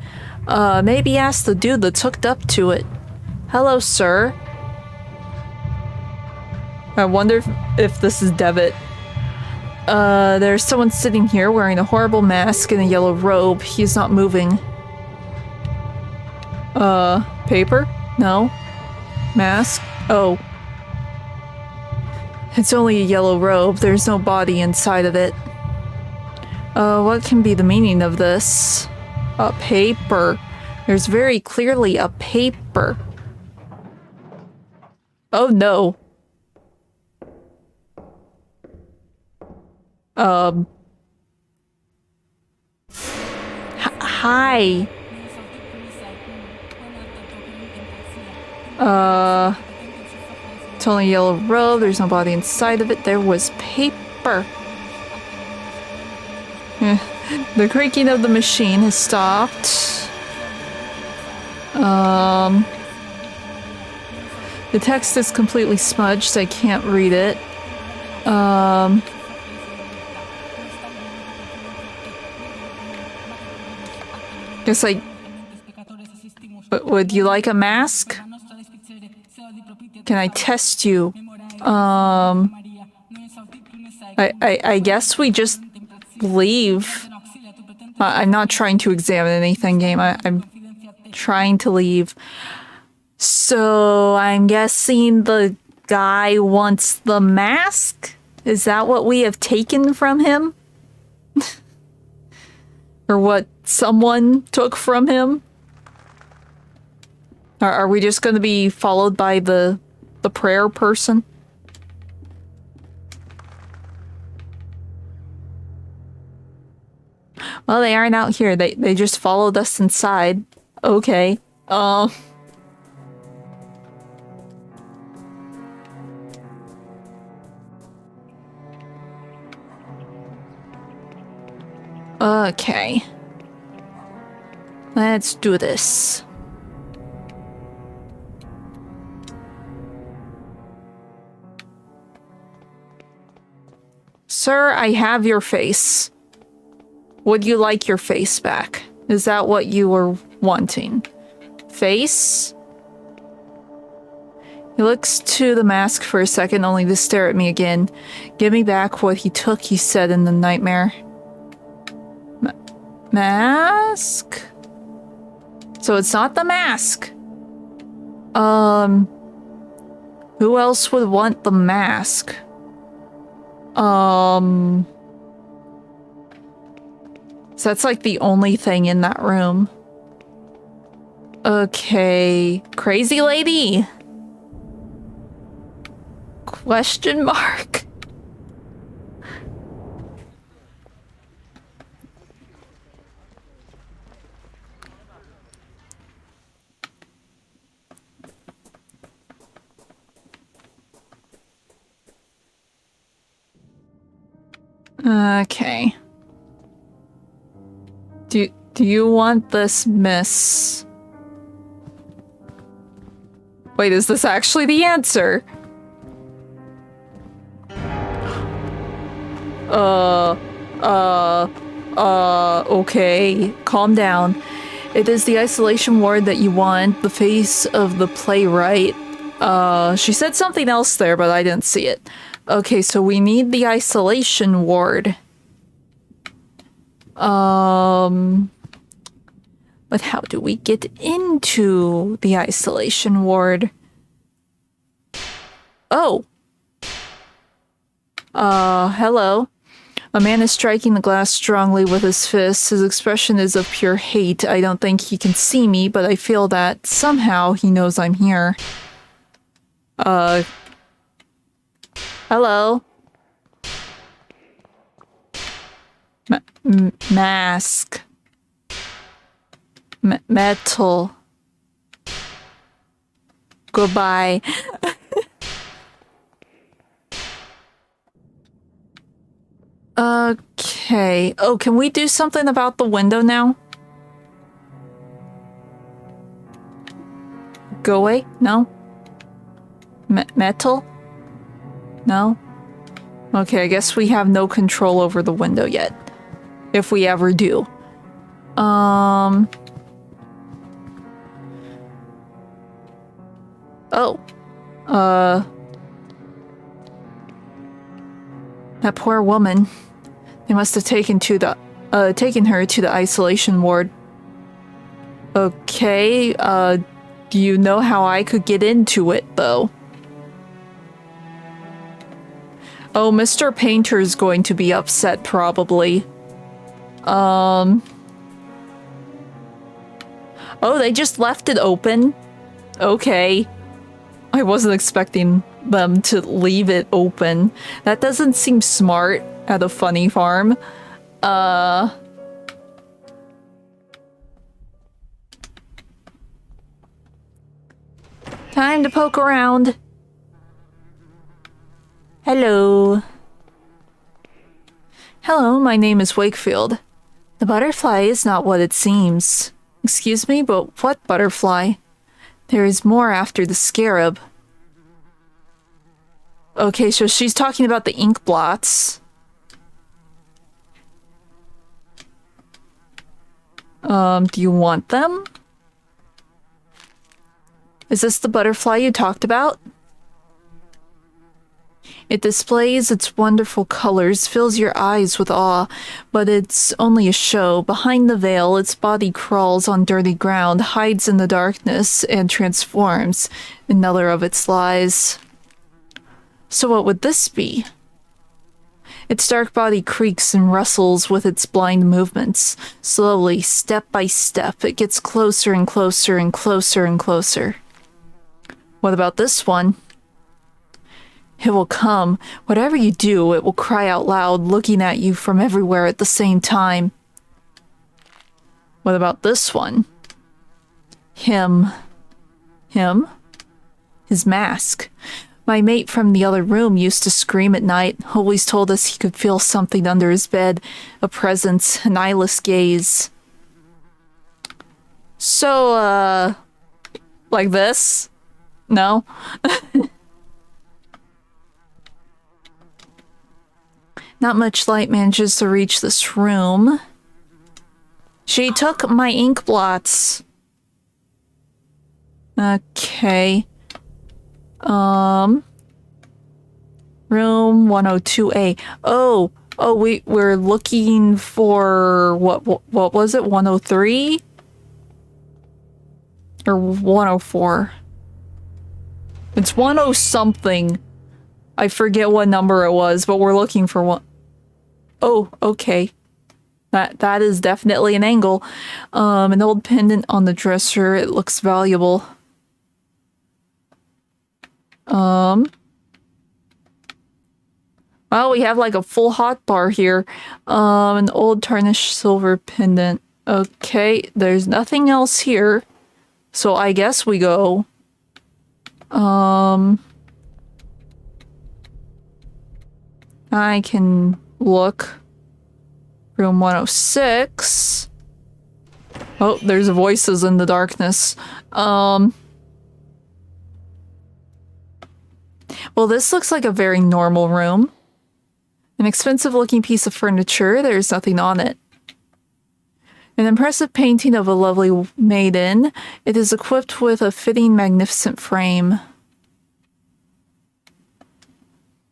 S1: Maybe ask the dude that's hooked up to it. Hello, sir. I wonder if this is Devitt. There's someone sitting here wearing a horrible mask and a yellow robe. He's not moving. Paper? No. Mask? Oh. It's only a yellow robe. There's no body inside of it. What can be the meaning of this? A paper. There's very clearly a paper. Oh no. Hi. It's only a yellow robe. There's no body inside of it. There was paper. The creaking of the machine has stopped. The text is completely smudged. I can't read it. Guess I... Would you like a mask? Can I test you? I guess we just leave. I'm not trying to examine anything, game. I'm trying to leave. So I'm guessing the guy wants the mask? Is that what we have taken from him? Or what someone took from him? Are we just gonna be followed by the prayer person? Well, they aren't out here. They just followed us inside. Okay. Okay. Let's do this. Sir, I have your face. Would you like your face back? Is that what you were wanting? Face? He looks to the mask for a second, only to stare at me again. Give me back what he took, he said in the nightmare. Mask? So it's not the mask. Who else would want the mask? So that's like the only thing in that room. Okay. Crazy lady? Question mark? Okay. Do you want this, miss? Wait, is this actually the answer? Okay. Calm down. It is the isolation ward that you want, the face of the playwright. She said something else there, but I didn't see it. Okay, so we need the isolation ward. But how do we get into the isolation ward? Oh. Hello. A man is striking the glass strongly with his fist. His expression is of pure hate. I don't think he can see me, but I feel that somehow he knows I'm here. Hello? Mask. Metal. Goodbye. Okay. Oh, can we do something about the window now? Go away? No? Metal? No? Okay, I guess we have no control over the window yet. If we ever do. Oh. That poor woman. They must have taken her to the isolation ward. Okay, do you know how I could get into it, though? Oh, Mr. Painter's going to be upset, probably. Oh, they just left it open? Okay. I wasn't expecting them to leave it open. That doesn't seem smart at a funny farm. Time to poke around. Hello. Hello, my name is Wakefield. The butterfly is not what it seems. Excuse me, but what butterfly? There is more after the scarab. Okay, so she's talking about the ink blots. Do you want them? Is this the butterfly you talked about? It displays its wonderful colors, fills your eyes with awe, but it's only a show. Behind the veil, its body crawls on dirty ground, hides in the darkness, and transforms. Another of its lies. So what would this be? Its dark body creaks and rustles with its blind movements. Slowly, step by step, it gets closer and closer and closer and closer. What about this one? It will come. Whatever you do, it will cry out loud, looking at you from everywhere at the same time. What about this one? Him. Him? His mask. My mate from the other room used to scream at night, always told us he could feel something under his bed, a presence, an eyeless gaze. So, like this? No? Not much light manages to reach this room. She took my ink blots. Okay. Room 102A. Oh, we're looking for what was it? 103? Or 104? It's 10 something. I forget what number it was, but we're looking for one. Oh, okay. That is definitely an angle. An old pendant on the dresser. It looks valuable. Well, we have like a full hot bar here. An old tarnished silver pendant. Okay, there's nothing else here. So I guess we go. I can look. Room 106. Oh, there's voices in the darkness. Well, this looks like a very normal room. An expensive-looking piece of furniture. There's nothing on it. An impressive painting of a lovely maiden. It is equipped with a fitting, magnificent frame.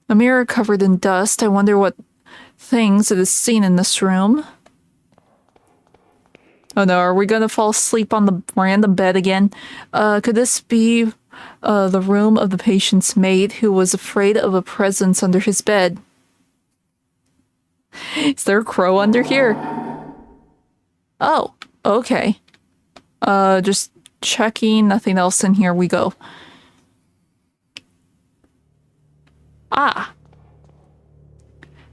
S1: A mirror covered in dust. I wonder what things it is seen in this room. Oh no, are we gonna fall asleep on the random bed again? Could this be the room of the patient's maid who was afraid of a presence under his bed? Is there a crow under here? Oh, okay. Just checking, nothing else in here we go. Ah!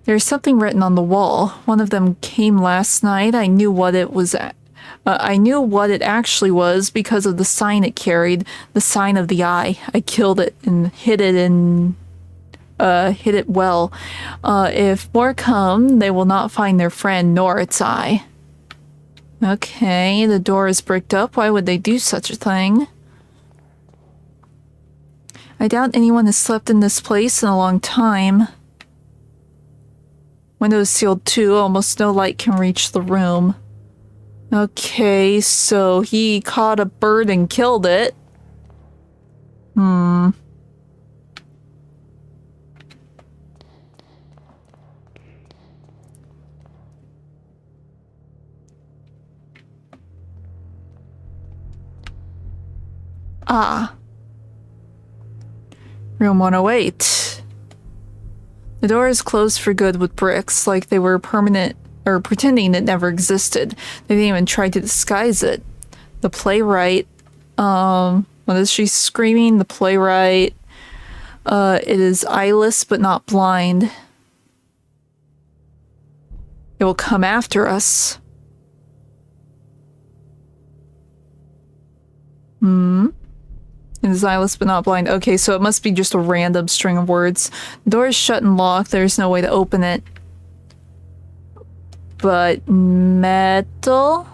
S1: There's something written on the wall. One of them came last night. I knew what it was I knew what it actually was because of the sign it carried, the sign of the eye. I killed it and hid it well. If more come, they will not find their friend nor its eye. Okay, the door is bricked up. Why would they do such a thing? I doubt anyone has slept in this place in a long time. Window is sealed too. Almost no light can reach the room. Okay, so he caught a bird and killed it. Ah. Room 108. The door is closed for good with bricks, like they were permanent, or pretending it never existed. They didn't even try to disguise it. The playwright, what is she screaming? The playwright, it is eyeless but not blind. It will come after us. It is eyeless but not blind. Okay, so it must be just a random string of words. The door is shut and locked. There's no way to open it. But metal?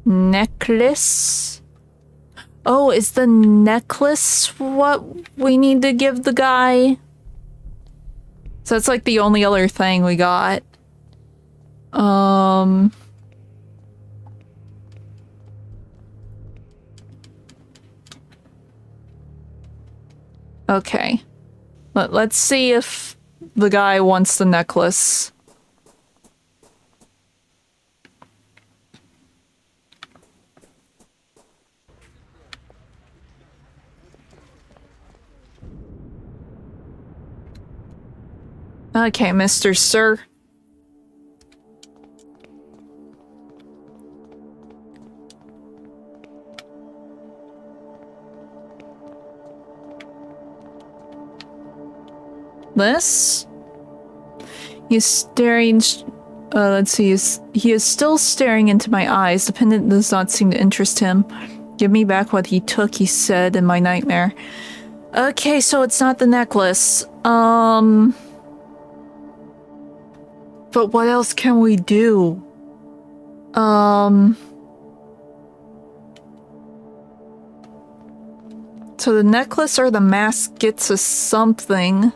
S1: Necklace? Oh, is the necklace what we need to give the guy? So that's like the only other thing we got. Okay. Let's see if the guy wants the necklace. Okay, Mr. Sir. This? He's staring. Let's see. He is still staring into my eyes. The pendant does not seem to interest him. Give me back what he took, he said in my nightmare. Okay, so it's not the necklace. But what else can we do? So the necklace or the mask gets us something.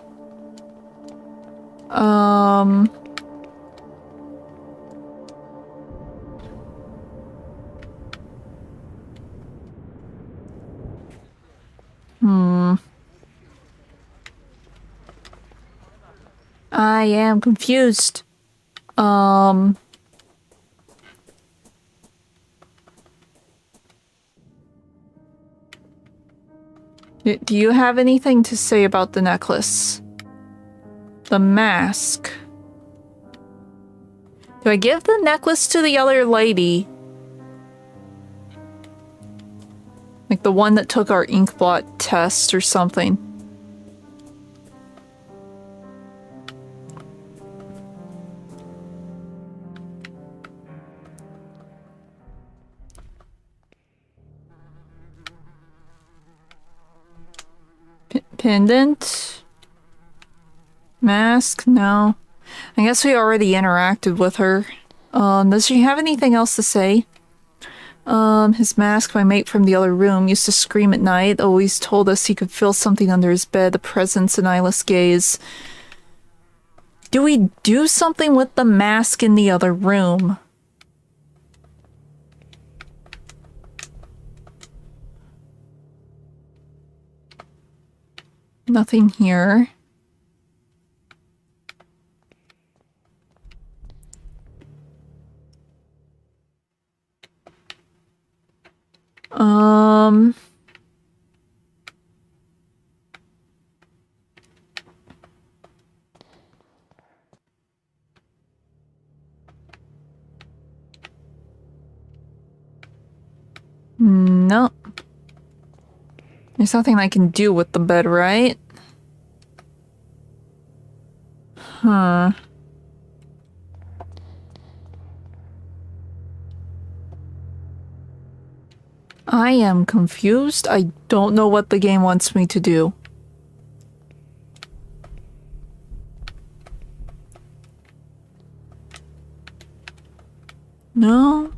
S1: I am confused. Do you have anything to say about the necklace? The mask. Do I give the necklace to the other lady? Like the one that took our inkblot test or something. Pendant? Mask? No. I guess we already interacted with her. Does she have anything else to say? His mask, my mate from the other room, used to scream at night, always told us he could feel something under his bed, a presence, an eyeless gaze. Do we do something with the mask in the other room? Nothing here. No. There's nothing I can do with the bed, right? Huh. I am confused. I don't know what the game wants me to do. No?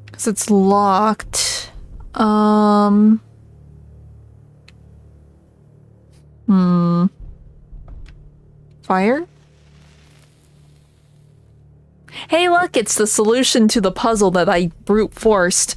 S1: Because it's locked. Fire? Hey, look, it's the solution to the puzzle that I brute forced.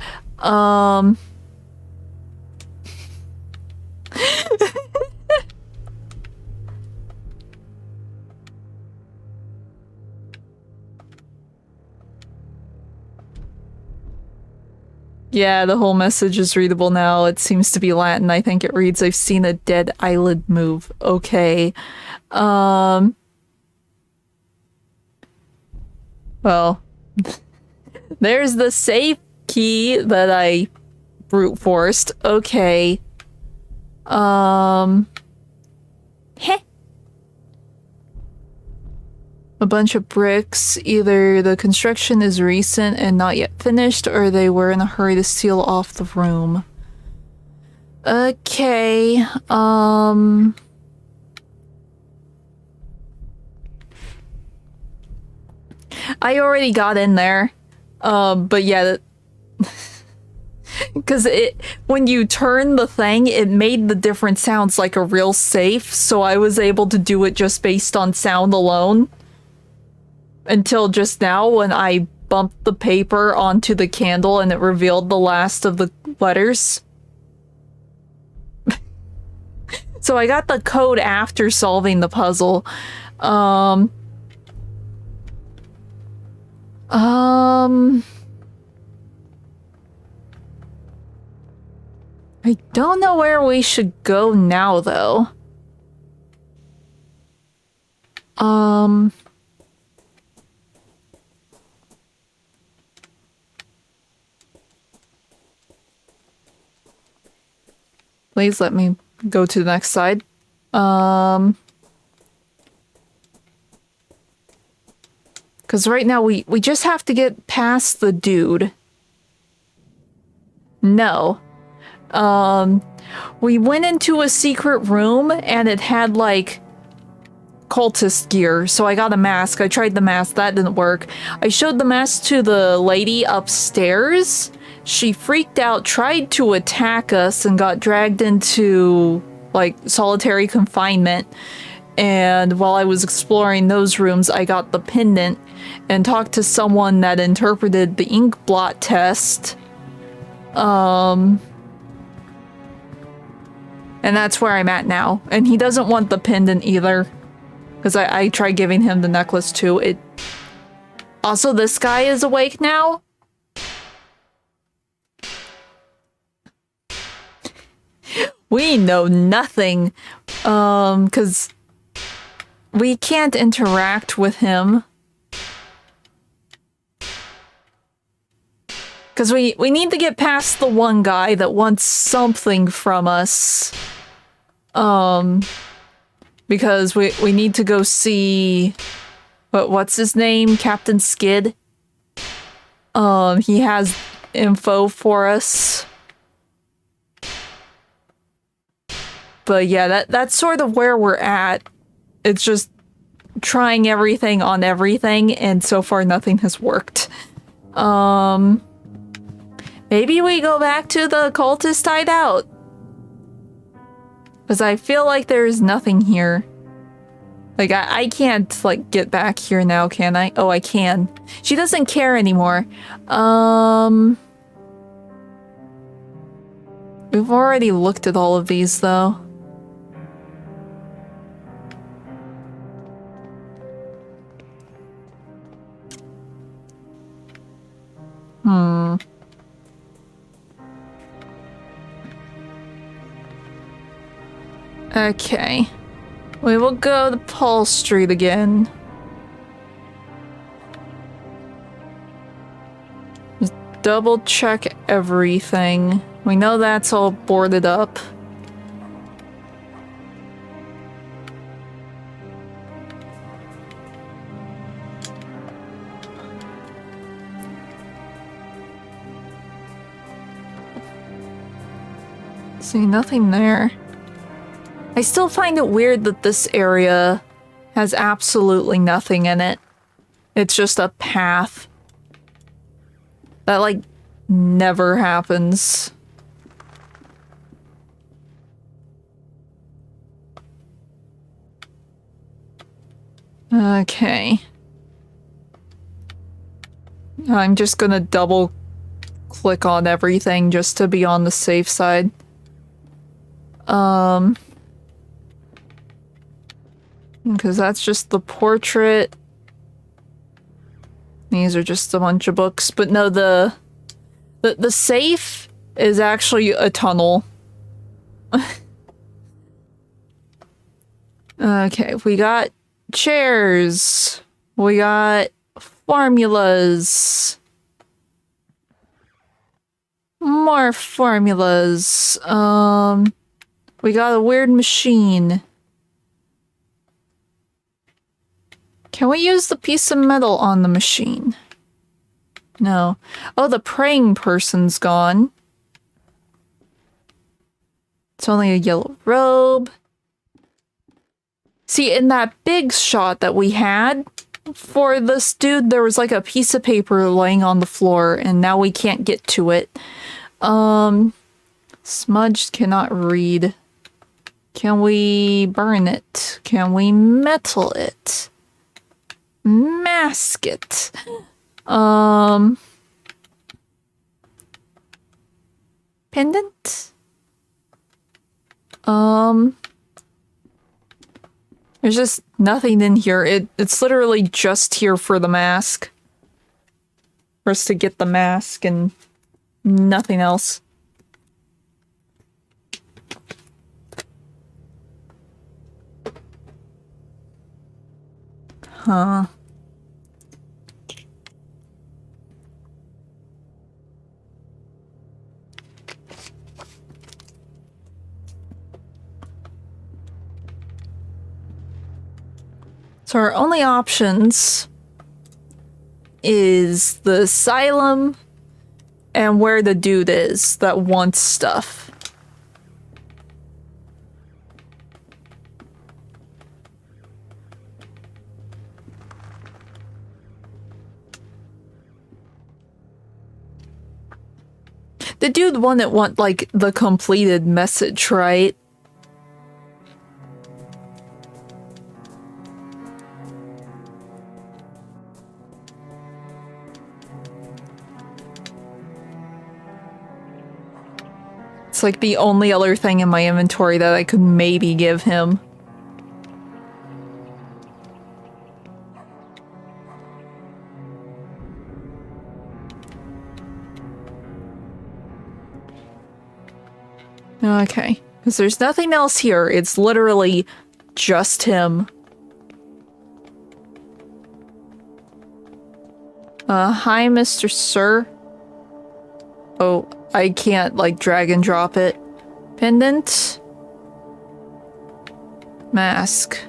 S1: Yeah, the whole message is readable now. It seems to be Latin. I think it reads, I've seen a dead eyelid move. Okay. Well, there's the safe key that I brute forced. Okay. Heh. A bunch of bricks. Either the construction is recent and not yet finished, or they were in a hurry to seal off the room. Okay, I already got in there. But yeah, because when you turn the thing, it made the different sounds like a real safe, so I was able to do it just based on sound alone. Until just now when I bumped the paper onto the candle and it revealed the last of the letters. So I got the code after solving the puzzle. I don't know where we should go now, though. Please let me go to the next side. Because right now we just have to get past the dude. No. We went into a secret room and it had like cultist gear, so I got a mask. I tried the mask, that didn't work. I showed the mask to the lady upstairs. She freaked out, tried to attack us, and got dragged into like solitary confinement. And while I was exploring those rooms, I got the pendant and talked to someone that interpreted the ink blot test. And that's where I'm at now. And he doesn't want the pendant either. Because I tried giving him the necklace too. Also, this guy is awake now. We know nothing. Because we can't interact with him. Because we need to get past the one guy that wants something from us. Because we need to go see... What's his name? Captain Skid? He has info for us. But yeah, that's sort of where we're at. It's just trying everything on everything, and so far nothing has worked. Maybe we go back to the cultist hideout. Because I feel like there's nothing here. Like, I can't, like, get back here now, can I? Oh, I can. She doesn't care anymore. We've already looked at all of these, though. Okay. We will go to Paul Street again. Just double check everything. We know that's all boarded up. See, nothing there. I still find it weird that this area has absolutely nothing in it. It's just a path. That, like, never happens. Okay. I'm just gonna double click on everything just to be on the safe side. Because that's just the portrait. These are just a bunch of books. But no, the safe is actually a tunnel. Okay, we got chairs. We got formulas. More formulas. We got a weird machine. Can we use the piece of metal on the machine? No. Oh, the praying person's gone. It's only a yellow robe. See, in that big shot that we had for this dude, there was like a piece of paper laying on the floor, and now we can't get to it. Smudged, cannot read. Can we burn it? Can we metal it? Mask it. Pendant? There's just nothing in here. It's literally just here for the mask. For us to get the mask and nothing else. Huh. So our only options is the asylum and where the dude is that wants stuff. The dude wouldn't want, like, the completed message, right? It's like the only other thing in my inventory that I could maybe give him. Okay, because there's nothing else here. It's literally just him. Hi, Mr. Sir. Oh, I can't, like, drag and drop it. Pendant. Mask.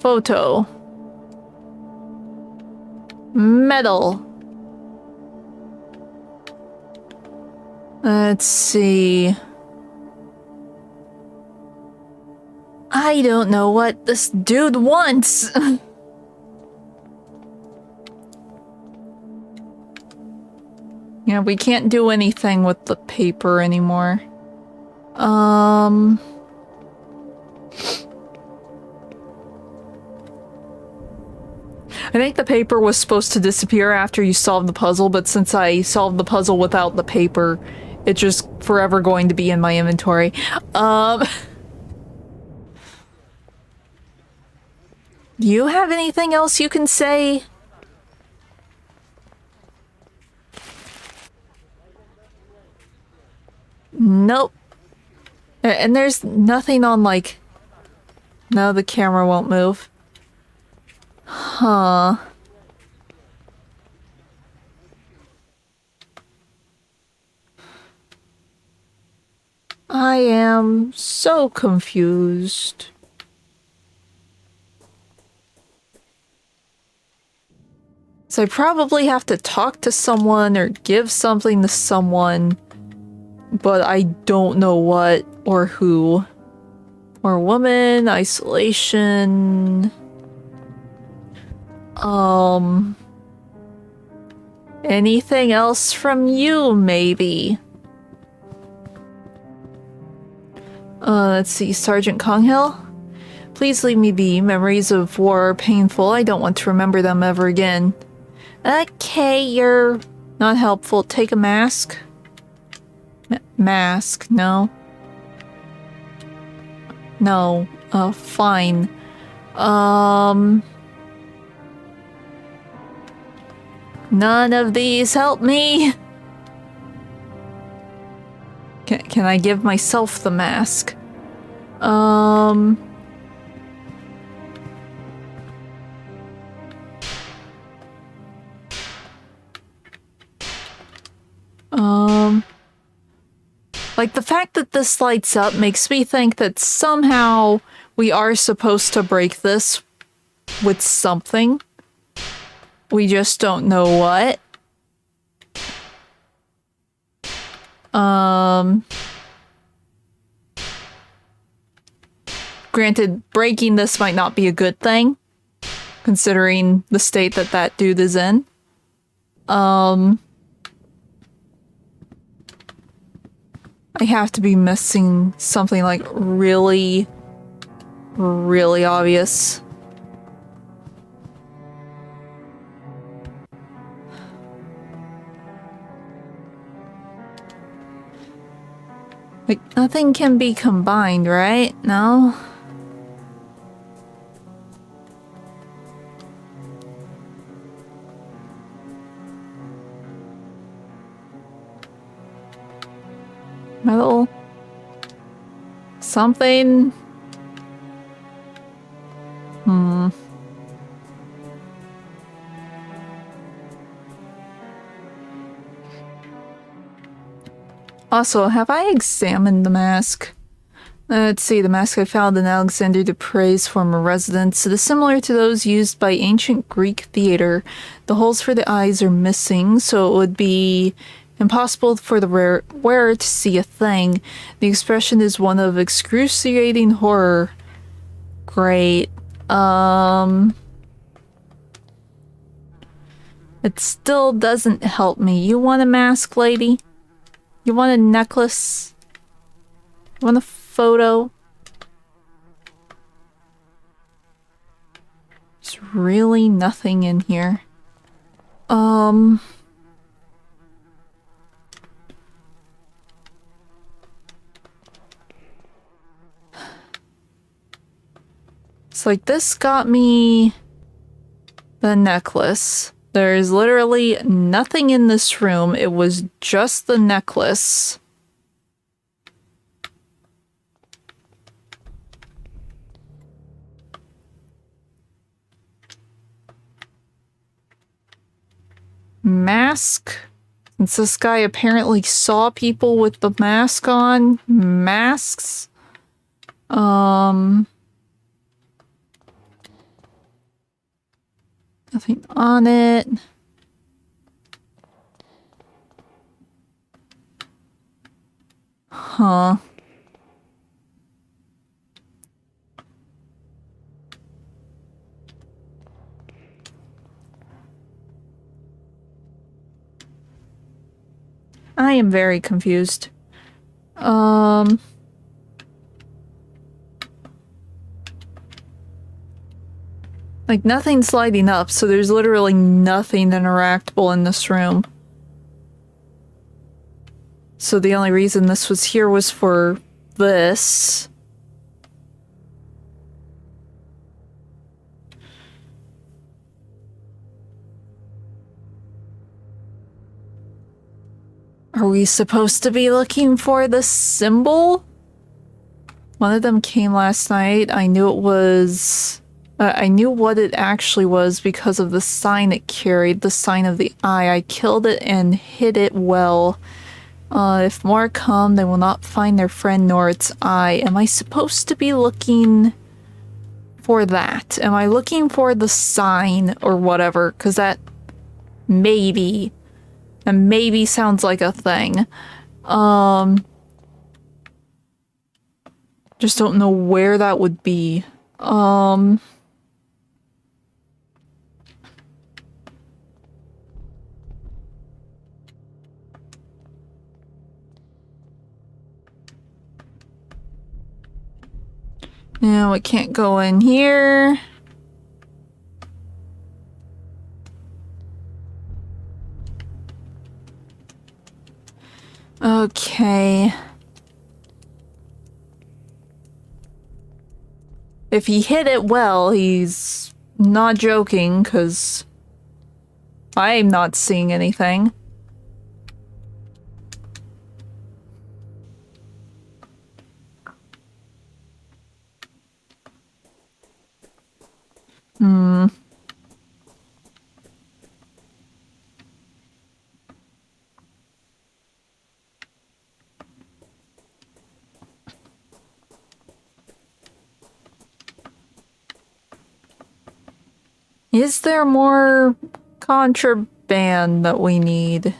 S1: Photo. Medal. Let's see. I don't know what this dude wants. Yeah, we can't do anything with the paper anymore. I think the paper was supposed to disappear after you solved the puzzle, but since I solved the puzzle without the paper, it's just forever going to be in my inventory. Do you have anything else you can say? Nope. And there's nothing on, like... No, the camera won't move. Huh. I am so confused. So I probably have to talk to someone or give something to someone, but I don't know what or who. Or woman, isolation. Anything else from you, maybe? Let's see, Sergeant Conghill? Please leave me be. Memories of war are painful. I don't want to remember them ever again. Okay, you're not helpful. Take a mask. Mask, no. No, fine. None of these help me. Can I give myself the mask? Like, the fact that this lights up makes me think that somehow we are supposed to break this with something. We just don't know what. Granted, breaking this might not be a good thing, considering the state that that dude is in. I have to be missing something, like, really, really obvious. Like, nothing can be combined, right? No? Something. Also, have I examined the mask? Let's see, the mask I found in Alexander Dupre's former residence. It is similar to those used by ancient Greek theater. The holes for the eyes are missing, so it would be impossible for the wearer to see a thing. The expression is one of excruciating horror. Great. It still doesn't help me. You want a mask, lady? You want a necklace? You want a photo? There's really nothing in here. It's like this got me the necklace. There's literally nothing in this room. It was just the necklace. Mask? Since this guy apparently saw people with the mask on. Masks? Nothing on it. Huh. I am very confused. Like, nothing's lighting up, so there's literally nothing interactable in this room. So the only reason this was here was for this. Are we supposed to be looking for the symbol? One of them came last night. I knew it was... I knew what it actually was because of the sign it carried, the sign of the eye. I killed it and hid it well. If more come, they will not find their friend nor its eye. Am I supposed to be looking for that? Am I looking for the sign or whatever? Because that maybe sounds like a thing. Just don't know where that would be. No, it can't go in here. Okay. If he hit it well, he's not joking, because I'm not seeing anything. Is there more contraband that we need?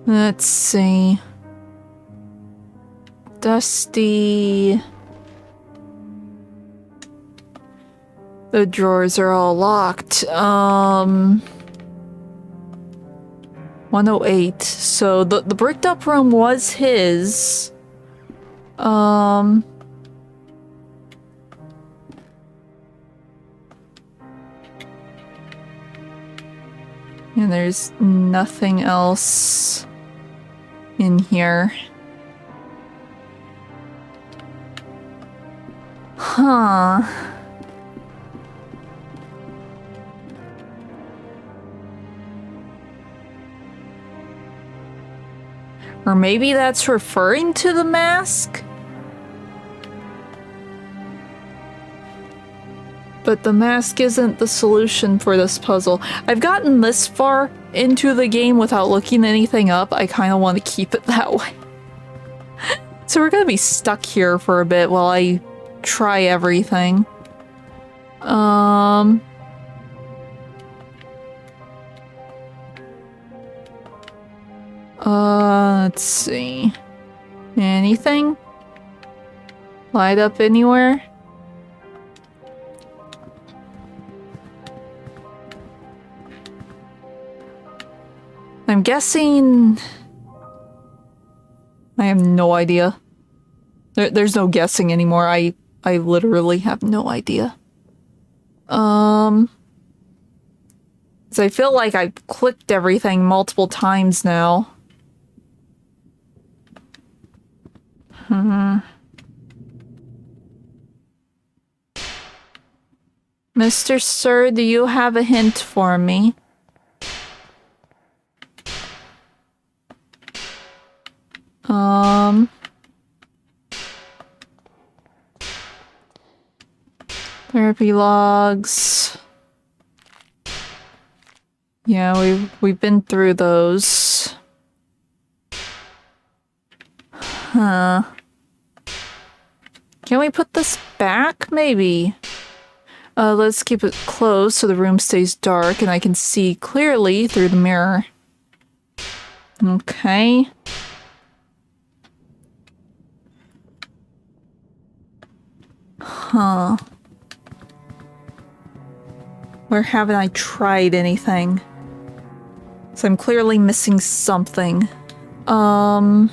S1: Let's see. Dusty. The drawers are all locked. 108. So the bricked up room was his. And there's nothing else in here. Huh. Or maybe that's referring to the mask? But the mask isn't the solution for this puzzle. I've gotten this far into the game without looking anything up. I kind of want to keep it that way. So we're gonna be stuck here for a bit while I try everything. Let's see. Anything? Light up anywhere? I'm guessing... I have no idea. There's no guessing anymore. I literally have no idea. 'Cause I feel like I've clicked everything multiple times now. Mr. Sir, do you have a hint for me? Therapy logs. Yeah, we've been through those. Huh. Can we put this back? Maybe. Let's keep it closed so the room stays dark and I can see clearly through the mirror. Okay. Huh. Where haven't I tried anything? So I'm clearly missing something. I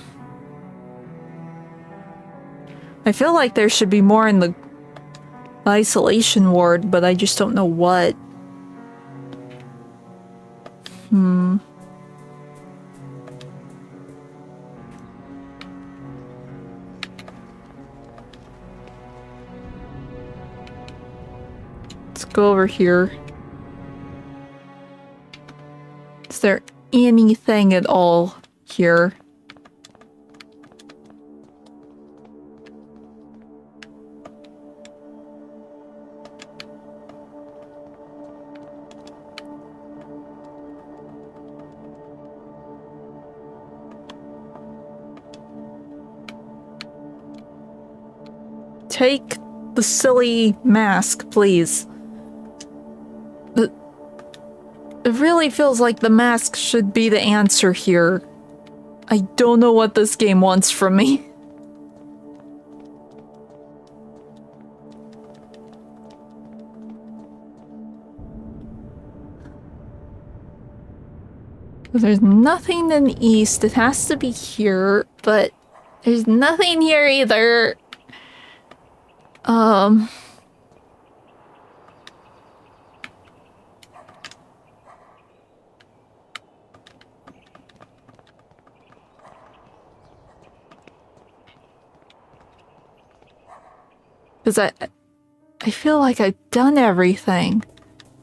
S1: feel like there should be more in the isolation ward, but I just don't know what. Let's go over here. Is there anything at all here? Take the silly mask, please. It really feels like the mask should be the answer here. I don't know what this game wants from me. There's nothing in the east. It has to be here, but there's nothing here either. Because I feel like I've done everything.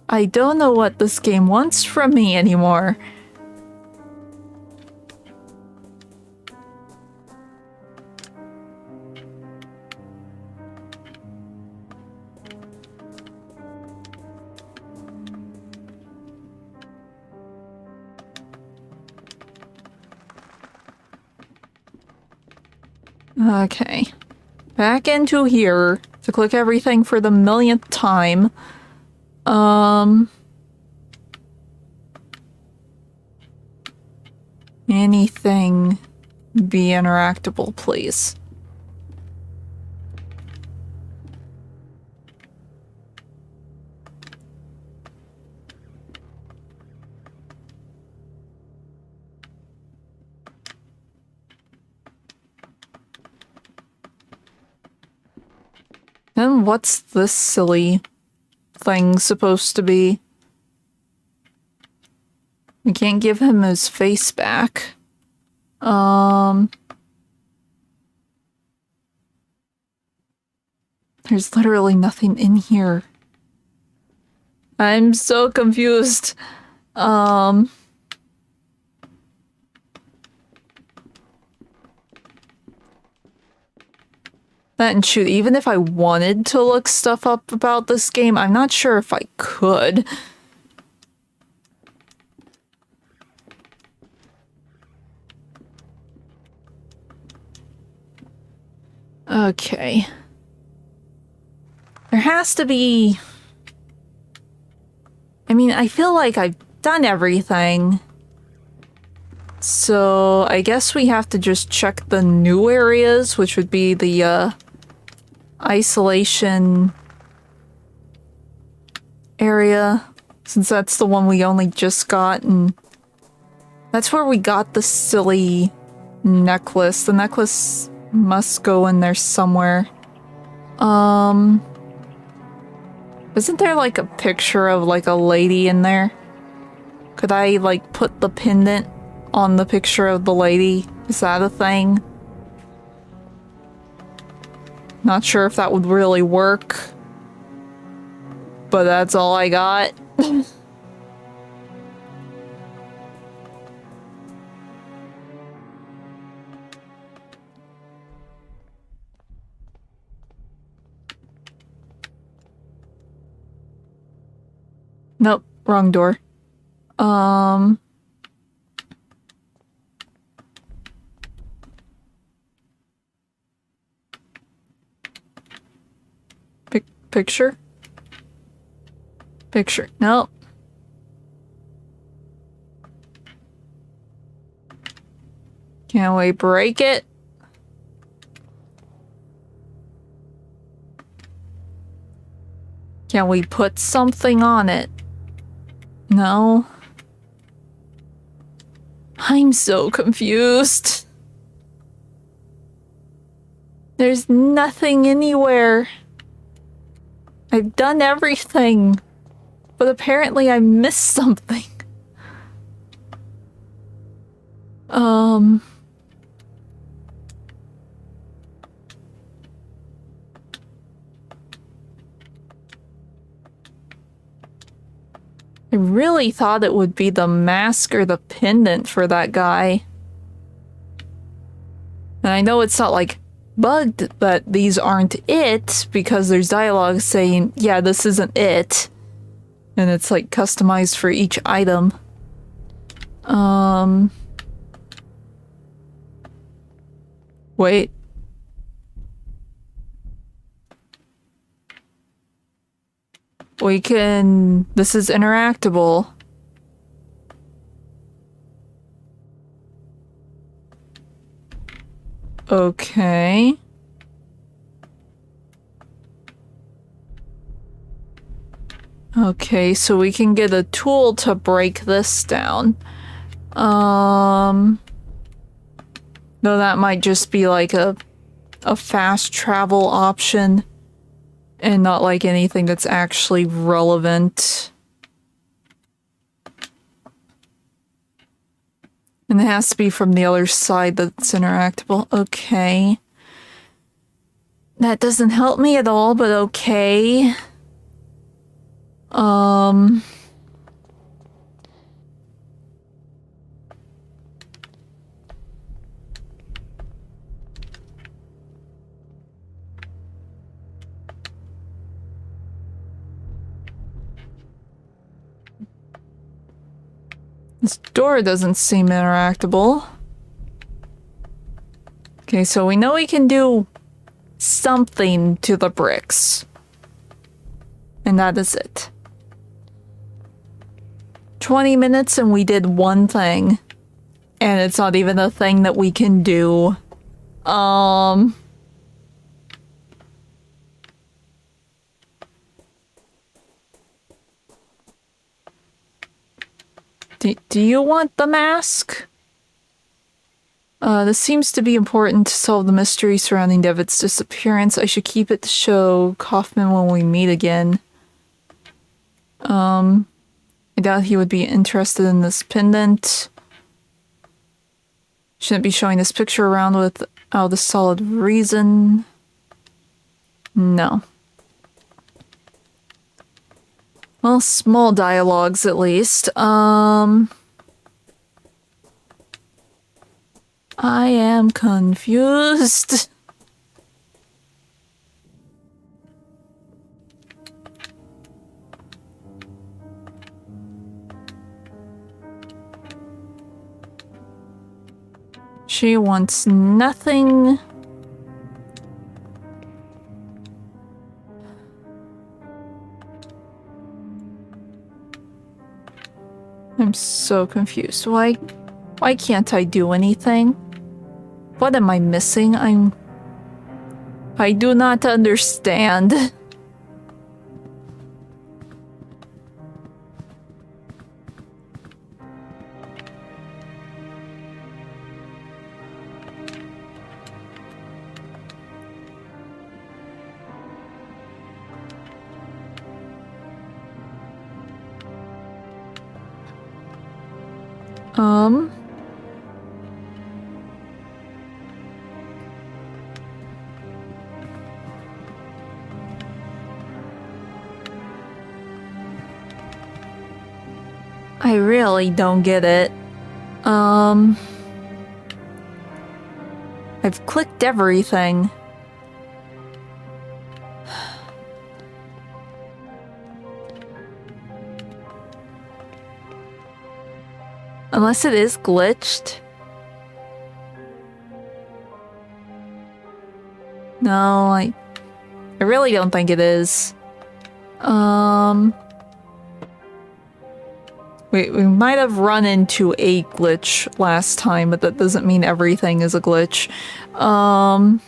S1: I don't know what this game wants from me anymore. Okay. Back into here to click everything for the millionth time. Anything be interactable, please. And what's this silly thing supposed to be? We can't give him his face back. There's literally nothing in here. I'm so confused. And shoot, even if I wanted to look stuff up about this game, I'm not sure if I could. Okay. There has to be... I mean, I feel like I've done everything. So I guess we have to just check the new areas, which would be the isolation area, since that's the one we only just got, and that's where we got the silly necklace. The necklace must go in there somewhere. Isn't there like a picture of like a lady in there? Could I like put the pendant on the picture of the lady? Is that a thing? Not sure if that would really work. But that's all I got. Nope, wrong door. Picture? Picture. Nope. Can we break it? Can we put something on it? No. I'm so confused. There's nothing anywhere. I've done everything, but apparently I missed something. I really thought it would be the mask or the pendant for that guy. And I know it's not like bugged that these aren't it, because there's dialogue saying, yeah, this isn't it. And it's like customized for each item. Wait. We can... This is interactable. Okay. Okay, so we can get a tool to break this down. Though that might just be like a fast travel option and not like anything that's actually relevant. And it has to be from the other side that's interactable. Okay. That doesn't help me at all, but okay. This door doesn't seem interactable. Okay, so we know we can do something to the bricks. And that is it. 20 minutes and we did one thing. And it's not even a thing that we can do. Do you want the mask? This seems to be important to solve the mystery surrounding Devitt's disappearance. I should keep it to show Kaufman when we meet again. I doubt he would be interested in this pendant. Shouldn't be showing this picture around without a solid reason. No. Well, small dialogues at least. I am confused. She wants nothing. I'm so confused. Why can't I do anything? What am I missing? I do not understand. I really don't get it. I've clicked everything. Unless it is glitched. No, I really don't think it is. We might have run into a glitch last time, but that doesn't mean everything is a glitch. I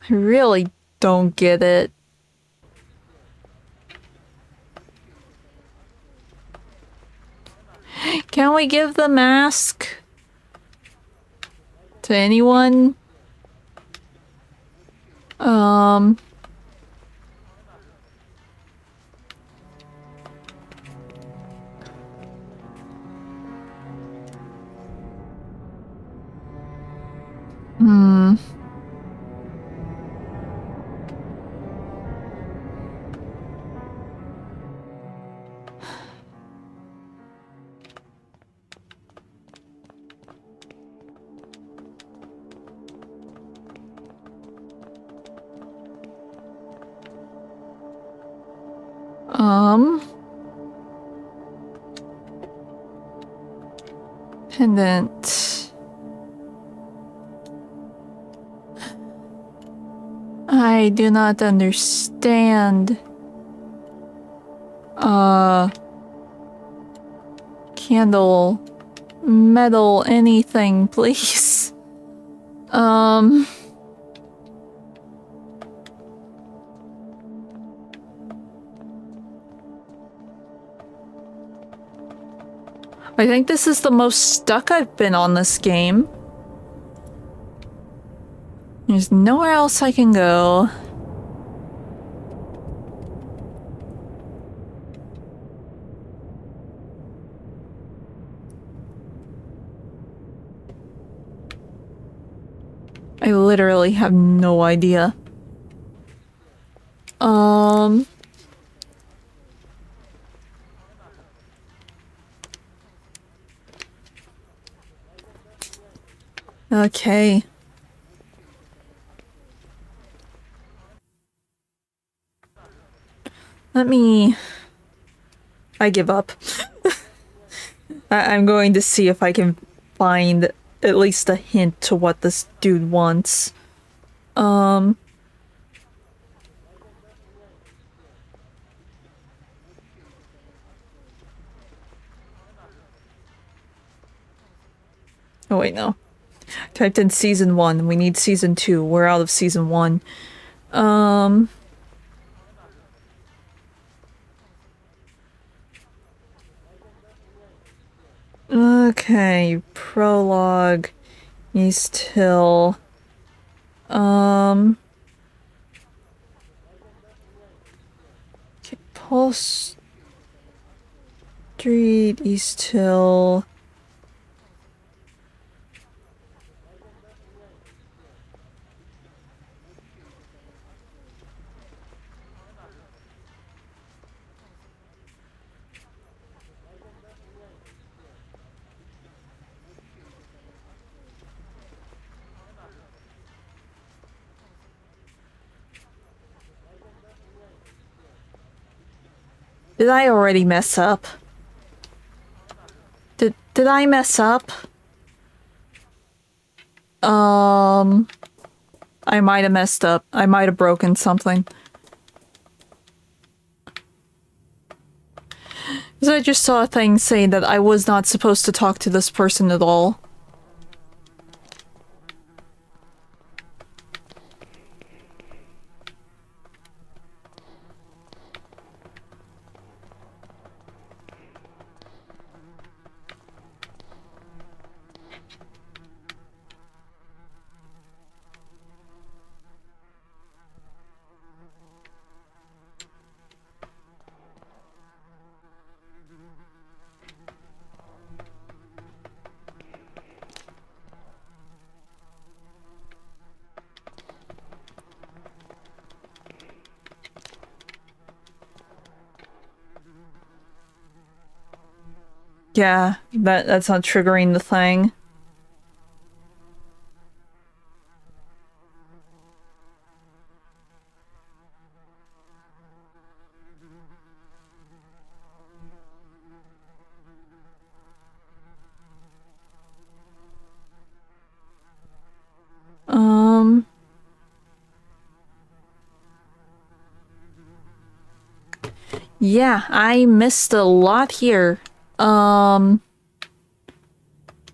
S1: really don't get it. Can we give the mask to anyone? Pendant. I do not understand. Candle, metal, anything, please. I think this is the most stuck I've been on this game. There's nowhere else I can go. I literally have no idea. Okay. I give up. I'm going to see if I can find at least a hint to what this dude wants. Oh wait, no. Typed in season 1. We need season 2. We're out of season 1. Okay, prologue, East Hill. Okay, Pulse Street, East Hill. Did I already mess up? Did I mess up? I might have messed up. I might have broken something. So I just saw a thing saying that I was not supposed to talk to this person at all. Yeah, that's not triggering the thing. Yeah, I missed a lot here.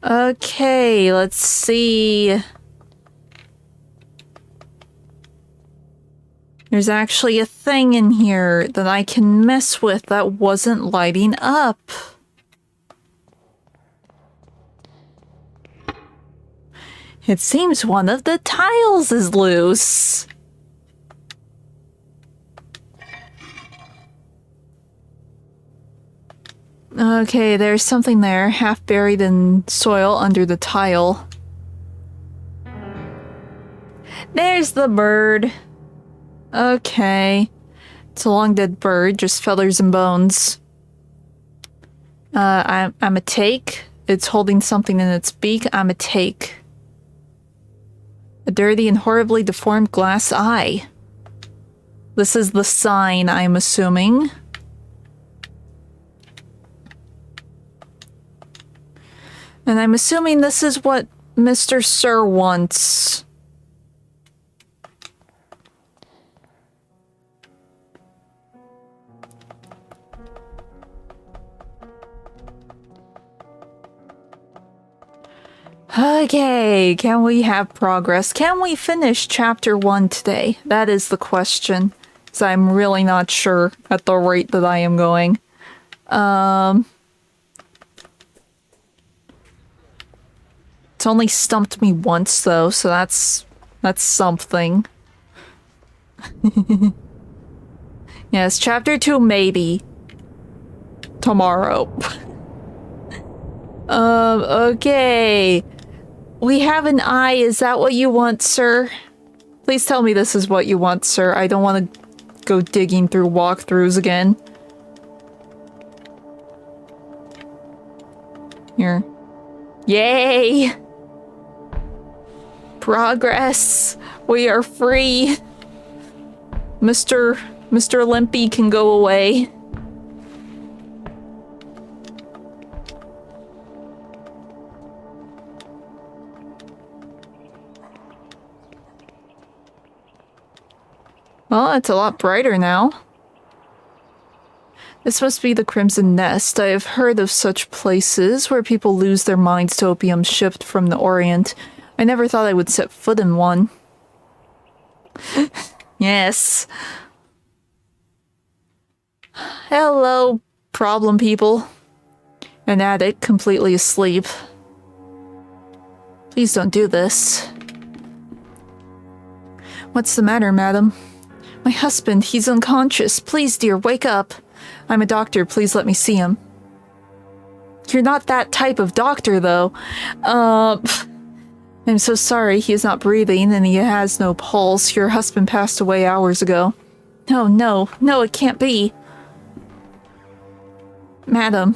S1: Okay, let's see. There's actually a thing in here that I can mess with that wasn't lighting up. It seems one of the tiles is loose. Okay, there's something there, half buried in soil under the tile. There's the bird. Okay. It's a long dead bird, just feathers and bones. I'm a take. It's holding something in its beak. I'm a take. A dirty and horribly deformed glass eye. This is the sign, I'm assuming. And I'm assuming this is what Mr. Sir wants. Okay, can we have progress? Can we finish chapter 1 today? That is the question. So I'm really not sure at the rate that I am going. It's only stumped me once though, so that's something. Yes, chapter 2 maybe. Tomorrow. Okay. We have an eye. Is that what you want, sir? Please tell me this is what you want, sir. I don't want to go digging through walkthroughs again. Here. Yay! Progress! We are free! Mr. Limpy can go away. Well, it's a lot brighter now. This must be the Crimson Nest. I have heard of such places where people lose their minds to opium shipped from the Orient. I never thought I would set foot in one. Yes. Hello, problem people. An addict completely asleep. Please don't do this. What's the matter, madam? My husband, he's unconscious. Please, dear, wake up. I'm a doctor. Please let me see him. You're not that type of doctor, though. I'm so sorry. He is not breathing and he has no pulse. Your husband passed away hours ago. No, it can't be. Madam.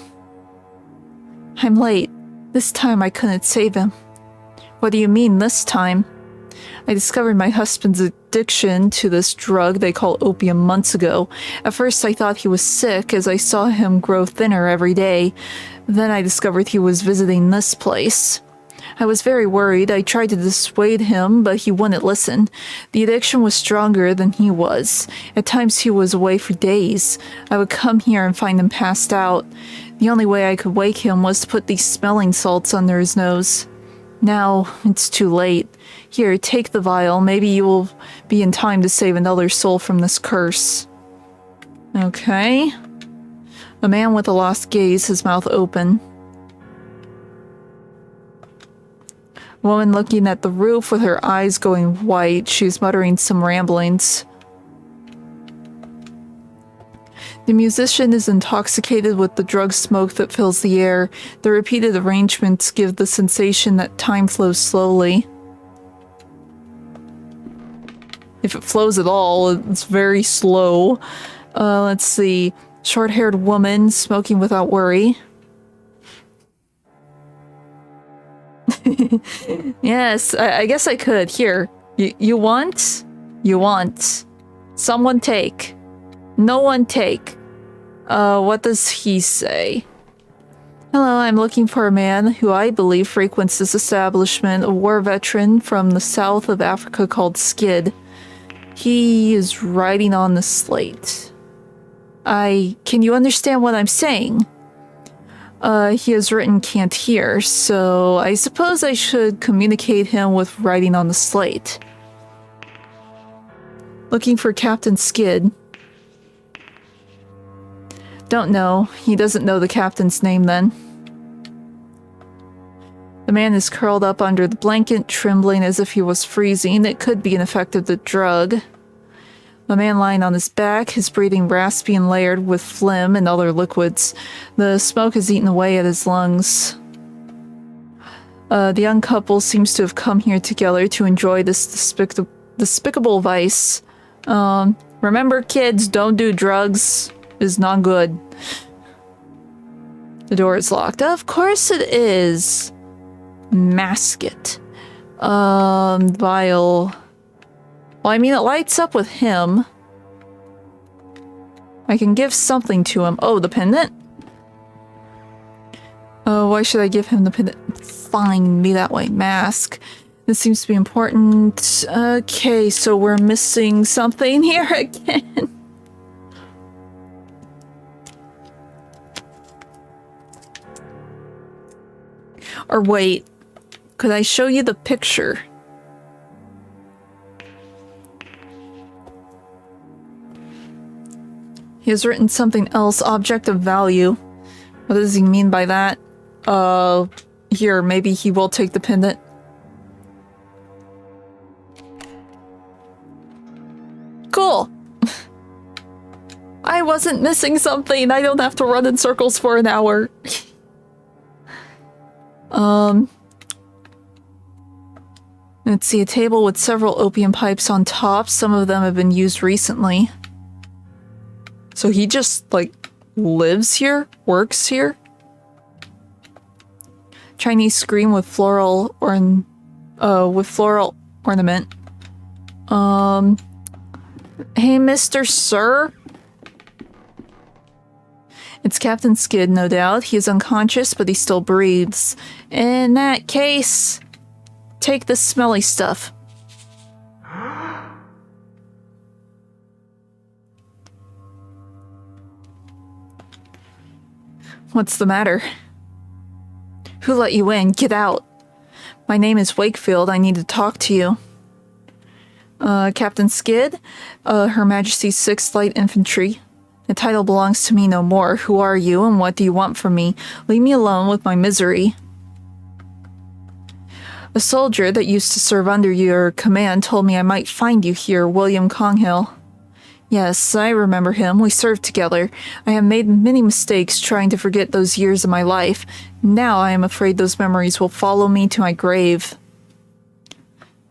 S1: I'm late. This time I couldn't save him. What do you mean, this time? I discovered my husband's addiction to this drug they call opium months ago. At first I thought he was sick as I saw him grow thinner every day. Then I discovered he was visiting this place. I was very worried. I tried to dissuade him, but he wouldn't listen. The addiction was stronger than he was. At times he was away for days. I would come here and find him passed out. The only way I could wake him was to put these smelling salts under his nose. Now it's too late. Here, take the vial. Maybe you will be in time to save another soul from this curse. Okay. A man with a lost gaze, his mouth open. A woman looking at the roof with her eyes going white. She's muttering some ramblings. The musician is intoxicated with the drug smoke that fills the air. The repeated arrangements give the sensation that time flows slowly. If it flows at all, it's very slow. Let's see. Short-haired woman smoking without worry. Yes, I guess I could. Here. You want? You want. Someone take. No one take. What does he say? Hello, I'm looking for a man who I believe frequents this establishment, a war veteran from the south of Africa called Skid. He is writing on the slate. Can you understand what I'm saying? He has written can't hear, so I suppose I should communicate him with writing on the slate. Looking for Captain Skid. Don't know. He doesn't know the captain's name then. The man is curled up under the blanket, trembling as if he was freezing. It could be an effect of the drug. The man lying on his back, his breathing raspy and layered with phlegm and other liquids. The smoke has eaten away at his lungs. The young couple seems to have come here together to enjoy this despicable vice. Remember, kids, don't do drugs. Is not good. The door is locked. Of course it is. Mask it. Vial. Well, I mean, it lights up with him. I can give something to him. Oh, the pendant? Why should I give him the pendant? Fine, be that way. Mask. This seems to be important. Okay, so we're missing something here again. Or wait, could I show you the picture? He has written something else, object of value. What does he mean by that? Here, maybe he will take the pendant. Cool! I wasn't missing something. I don't have to run in circles for an hour. Let's see, a table with several opium pipes on top. Some of them have been used recently. So he just, like, lives here? Works here? Chinese screen with floral ornament. Hey, Mr. Sir? It's Captain Skid, no doubt. He is unconscious, but he still breathes. In that case, take the smelly stuff. What's the matter? Who let you in? Get out. My name is Wakefield. I need to talk to you. Captain Skid? Her Majesty's 6th Light Infantry. The title belongs to me no more. Who are you, and what do you want from me? Leave me alone with my misery. A soldier that used to serve under your command told me I might find you here, William Conghill. Yes, I remember him. We served together. I have made many mistakes trying to forget those years of my life. Now I am afraid those memories will follow me to my grave.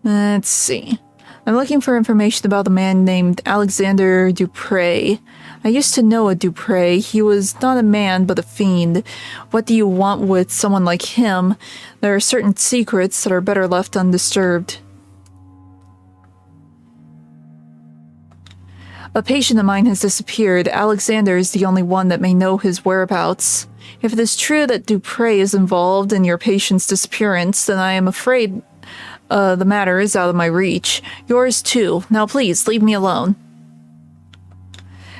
S1: Let's see. I'm looking for information about a man named Alexander Dupre. I used to know a Dupre. He was not a man, but a fiend. What do you want with someone like him? There are certain secrets that are better left undisturbed. A patient of mine has disappeared. Alexander is the only one that may know his whereabouts. If it is true that Dupre is involved in your patient's disappearance, then I am afraid the matter is out of my reach. Yours too. Now please, leave me alone.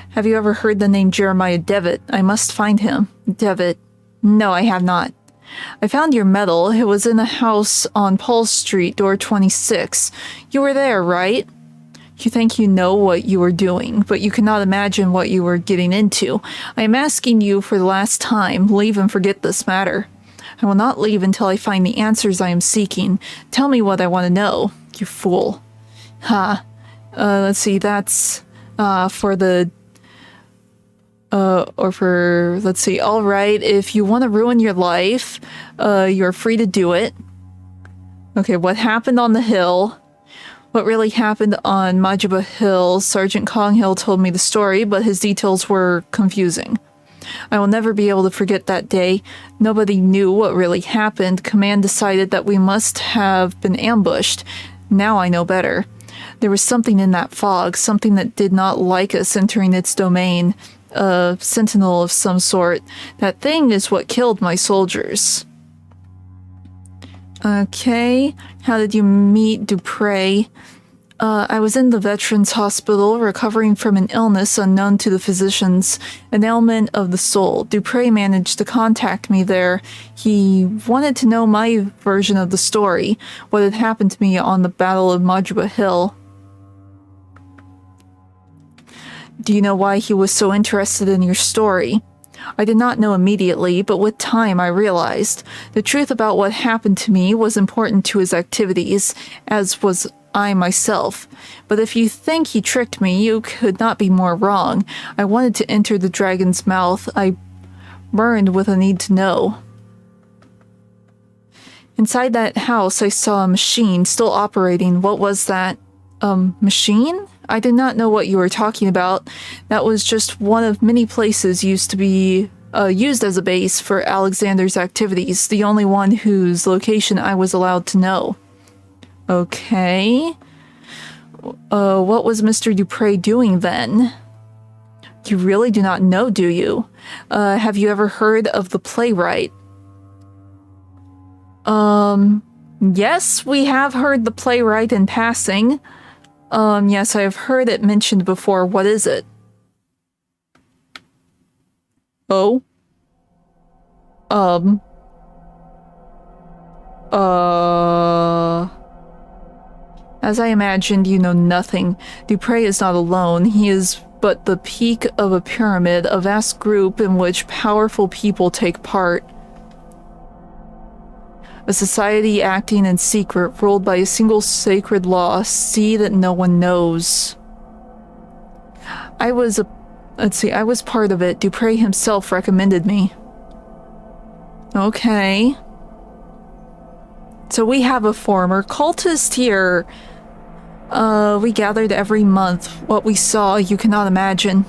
S1: Have you ever heard the name Jeremiah Devitt? I must find him. Devitt. No, I have not. I found your medal. It was in a house on Paul Street, door 26. You were there, right? You think you know what you were doing, but you cannot imagine what you were getting into. I am asking you for the last time, leave and forget this matter. I will not leave until I find the answers I am seeking. Tell me what I want to know, you fool. Let's see, that's, for the, let's see, alright, if you want to ruin your life, you're free to do it. Okay, what happened on the hill? What really happened on Majuba Hill? Sergeant Conghill told me the story, but his details were confusing. I will never be able to forget that day. Nobody knew what really happened. Command decided that we must have been ambushed. Now I know better. There was something in that fog, something that did not like us entering its domain. A sentinel of some sort. That thing is what killed my soldiers. Okay, how did you meet Dupre? I was in the Veterans Hospital recovering from an illness unknown to the physicians, an ailment of the soul. Dupre managed to contact me there. He wanted to know my version of the story, what had happened to me on the Battle of Majuba Hill. Do you know why he was so interested in your story? I did not know immediately, but with time I realized. The truth about what happened to me was important to his activities, as was I myself. But if you think he tricked me, you could not be more wrong. I wanted to enter the dragon's mouth. I burned with a need to know. Inside that house, I saw a machine still operating. What was that? Machine? I did not know what you were talking about. That was just one of many places used to be used as a base for Alexander's activities, the only one whose location I was allowed to know. Okay. What was Mr. Dupre doing then? You really do not know, do you? Have you ever heard of the playwright? Yes, we have heard the playwright in passing. Yes, I have heard it mentioned before. What is it? Oh? As I imagined, you know nothing. Dupre is not alone. He is but the peak of a pyramid, a vast group in which powerful people take part. A society acting in secret, ruled by a single sacred law, see that no one knows. I was part of it. Dupre himself recommended me. Okay. So we have a former cultist here. We gathered every month. What we saw, you cannot imagine.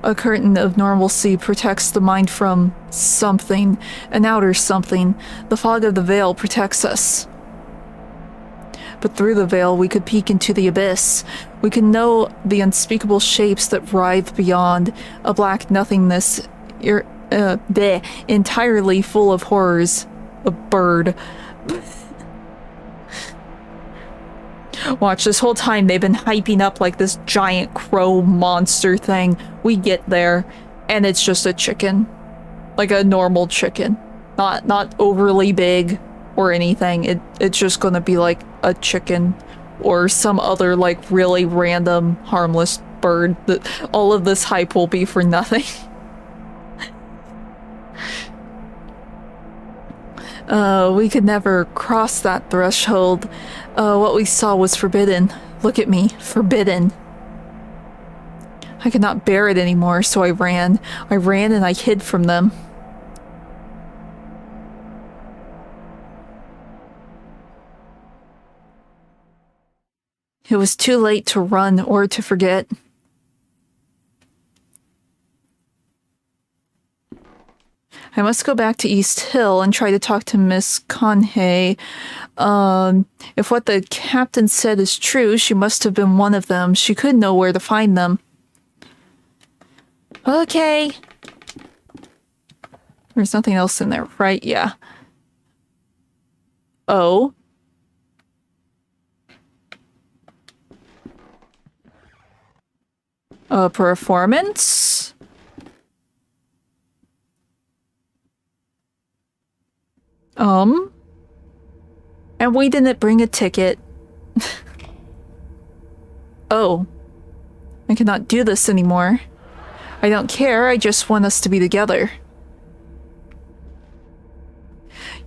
S1: A curtain of normalcy protects the mind from something, an outer something. The fog of the veil protects us. But through the veil, we could peek into the abyss. We could know the unspeakable shapes that writhe beyond, a black nothingness, entirely full of horrors. A bird. Watch, this whole time they've been hyping up like this giant crow monster thing. We get there, and it's just a chicken. Like a normal chicken. Not overly big or anything. It's just gonna be like a chicken or some other like really random harmless bird. That all of this hype will be for nothing. We could never cross that threshold. What we saw was forbidden. Look at me, forbidden. I could not bear it anymore, so I ran. I ran and I hid from them. It was too late to run or to forget. I must go back to East Hill and try to talk to Miss Conhay. If what the captain said is true, she must have been one of them. She could know where to find them. Okay. There's nothing else in there, right? Yeah. Oh. A performance? And we didn't bring a ticket. Oh. I cannot do this anymore. I don't care, I just want us to be together.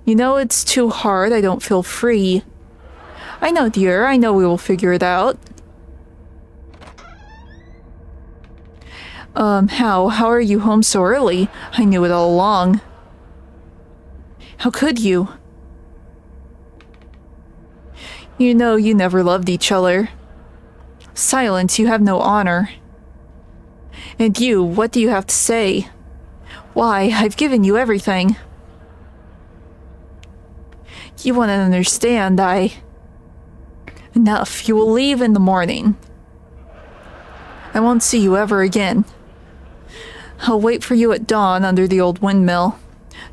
S1: You know it's too hard, I don't feel free. I know, dear, I know we will figure it out. How are you home so early? I knew it all along. How could you? You know you never loved each other. Silence, you have no honor. And you, what do you have to say? Why, I've given you everything. You want to understand, Enough, you will leave in the morning. I won't see you ever again. I'll wait for you at dawn under the old windmill,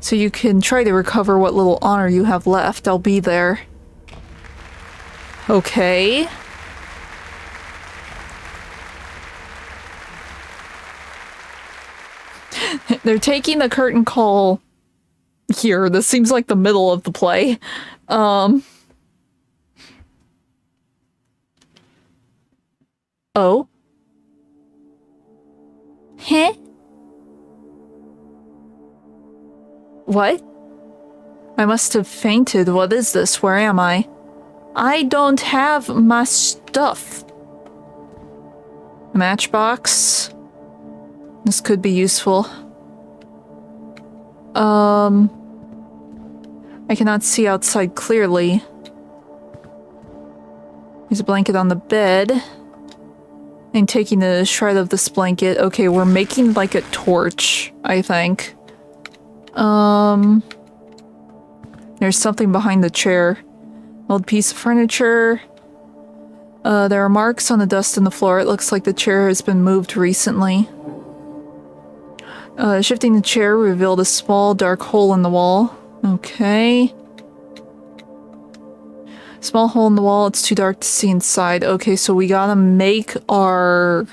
S1: so you can try to recover what little honor you have left. I'll be there. Okay. They're taking the curtain call here. This seems like the middle of the play. Oh. Huh? What? I must have fainted. What is this? Where am I? I don't have my stuff. Matchbox. This could be useful. I cannot see outside clearly. There's a blanket on the bed. I'm taking a shred of this blanket. Okay, we're making like a torch, I think. There's something behind the chair. Old piece of furniture. There are marks on the dust in the floor. It looks like the chair has been moved recently. Shifting the chair revealed a small dark hole in the wall. Okay. Small hole in the wall, it's too dark to see inside. Okay, so we gotta make our...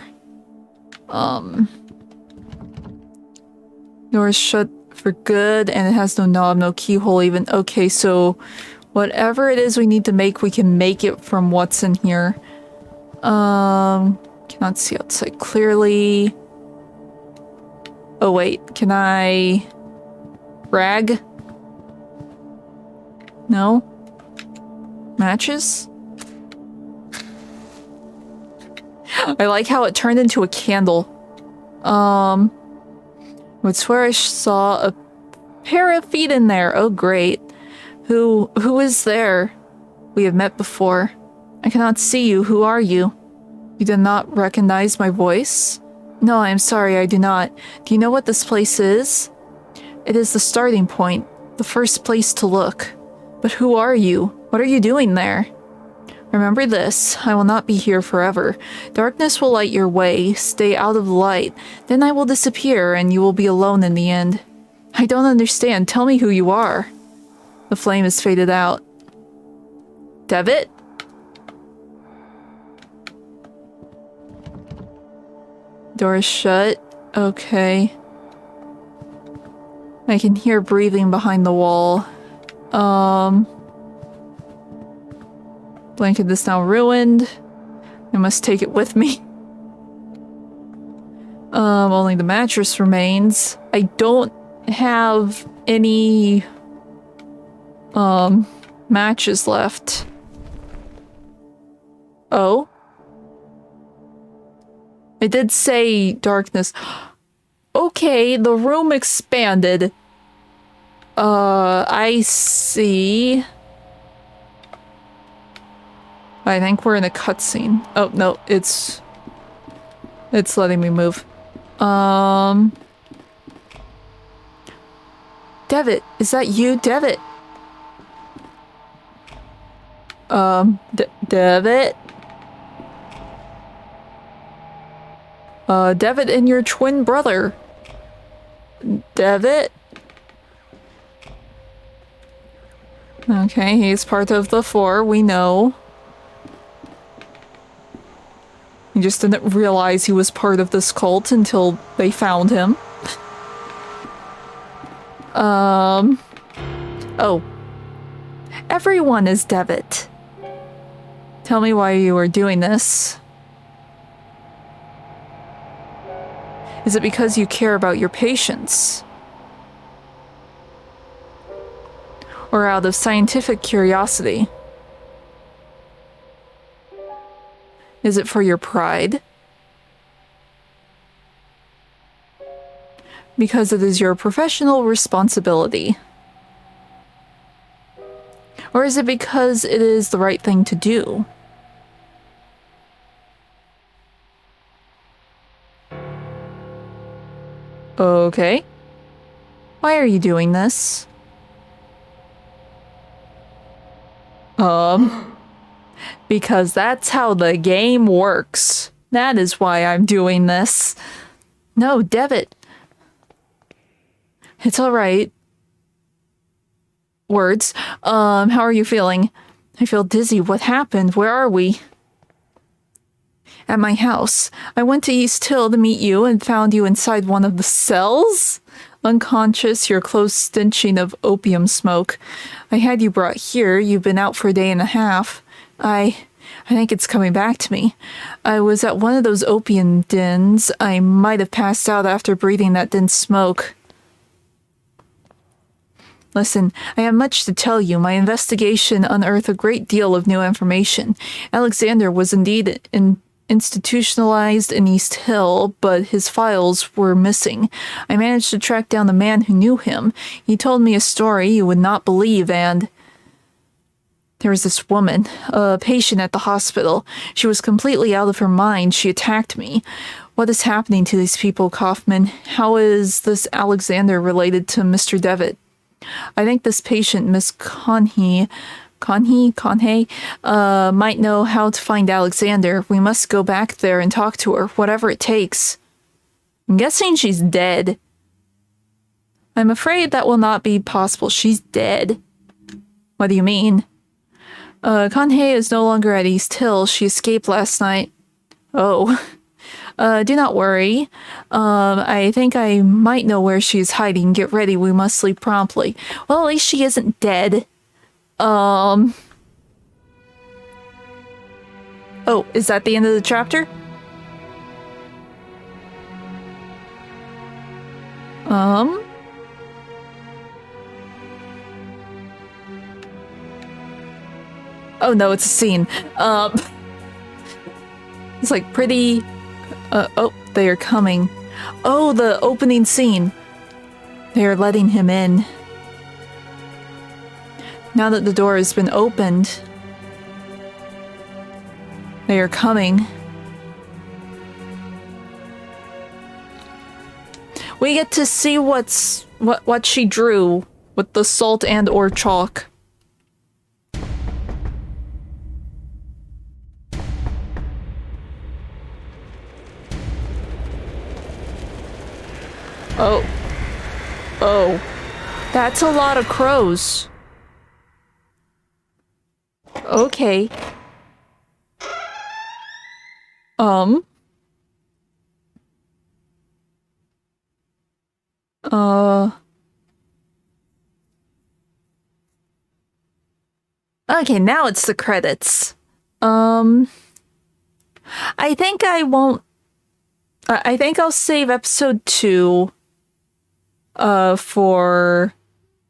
S1: Door's shut for good, and it has no knob, no keyhole even. Okay, so whatever it is we need to make, we can make it from what's in here. Cannot see outside clearly. Oh wait, can I... Rag? No? Matches? I like how it turned into a candle. I would swear I saw a pair of feet in there. Oh great. Who is there? We have met before. I cannot see you. Who are you? You did not recognize my voice? No, I am sorry, I do not. Do you know what this place is? It is the starting point, the first place to look. But who are you? What are you doing there? Remember this, I will not be here forever. Darkness will light your way, stay out of the light. Then I will disappear and you will be alone in the end. I don't understand, tell me who you are. The flame has faded out. Devitt? Door is shut. Okay. I can hear breathing behind the wall. Blanket is now ruined. I must take it with me. Only the mattress remains. I don't have any matches left. Oh? It did say darkness. Okay, the room expanded. I see. I think we're in a cutscene. Oh, no, it's letting me move. Devitt, is that you, Devitt? Devitt? Devitt and your twin brother. Devitt? Okay, he's part of the Four, we know. He just didn't realize he was part of this cult until they found him. Oh. Everyone is Devitt. Tell me why you are doing this. Is it because you care about your patients? Or out of scientific curiosity? Is it for your pride? Because it is your professional responsibility? Or is it because it is the right thing to do? Okay. Why are you doing this? Because that's how the game works. That is why I'm doing this. No, Devitt. It's alright. Words. How are you feeling? I feel dizzy. What happened? Where are we? At my house. I went to East Hill to meet you and found you inside one of the cells? Unconscious, your clothes stenching of opium smoke. I had you brought here. You've been out for a day and a half. I think it's coming back to me. I was at one of those opium dens. I might have passed out after breathing that dense smoke. Listen, I have much to tell you. My investigation unearthed a great deal of new information. Alexander was indeed institutionalized in East Hill, but his files were missing. I managed to track down the man who knew him. He told me a story you would not believe, and there was this woman, a patient at the hospital. She was completely out of her mind. She attacked me. What is happening to these people, Kaufman? How is this Alexander related to Mr. Devitt? I think this patient, Miss Conhey, might know how to find Alexander. We must go back there and talk to her, whatever it takes. I'm guessing she's dead. I'm afraid that will not be possible. She's dead. What do you mean? Conhey is no longer at East Hill. She escaped last night. Oh. Do not worry. I think I might know where she is hiding. Get ready, we must leave promptly. Well, at least she isn't dead. Oh, is that the end of the chapter? Oh no, it's a scene. It's like pretty... oh, they are coming. Oh, the opening scene. They are letting him in. Now that the door has been opened, they are coming. We get to see what she drew with the salt and or chalk. Oh. Oh. That's a lot of crows. Okay. Okay, now it's the credits. I think I won't... I think I'll save episode 2 for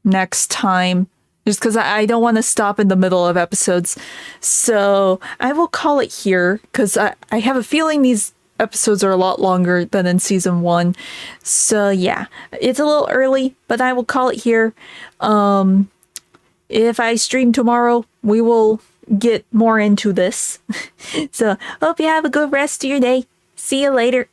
S1: next time, just because I don't want to stop in the middle of episodes. So I will call it here, because I have a feeling these episodes are a lot longer than in season 1. So yeah, it's a little early, but I will call it here. If I stream tomorrow, we will get more into this. So hope you have a good rest of your day. See you later.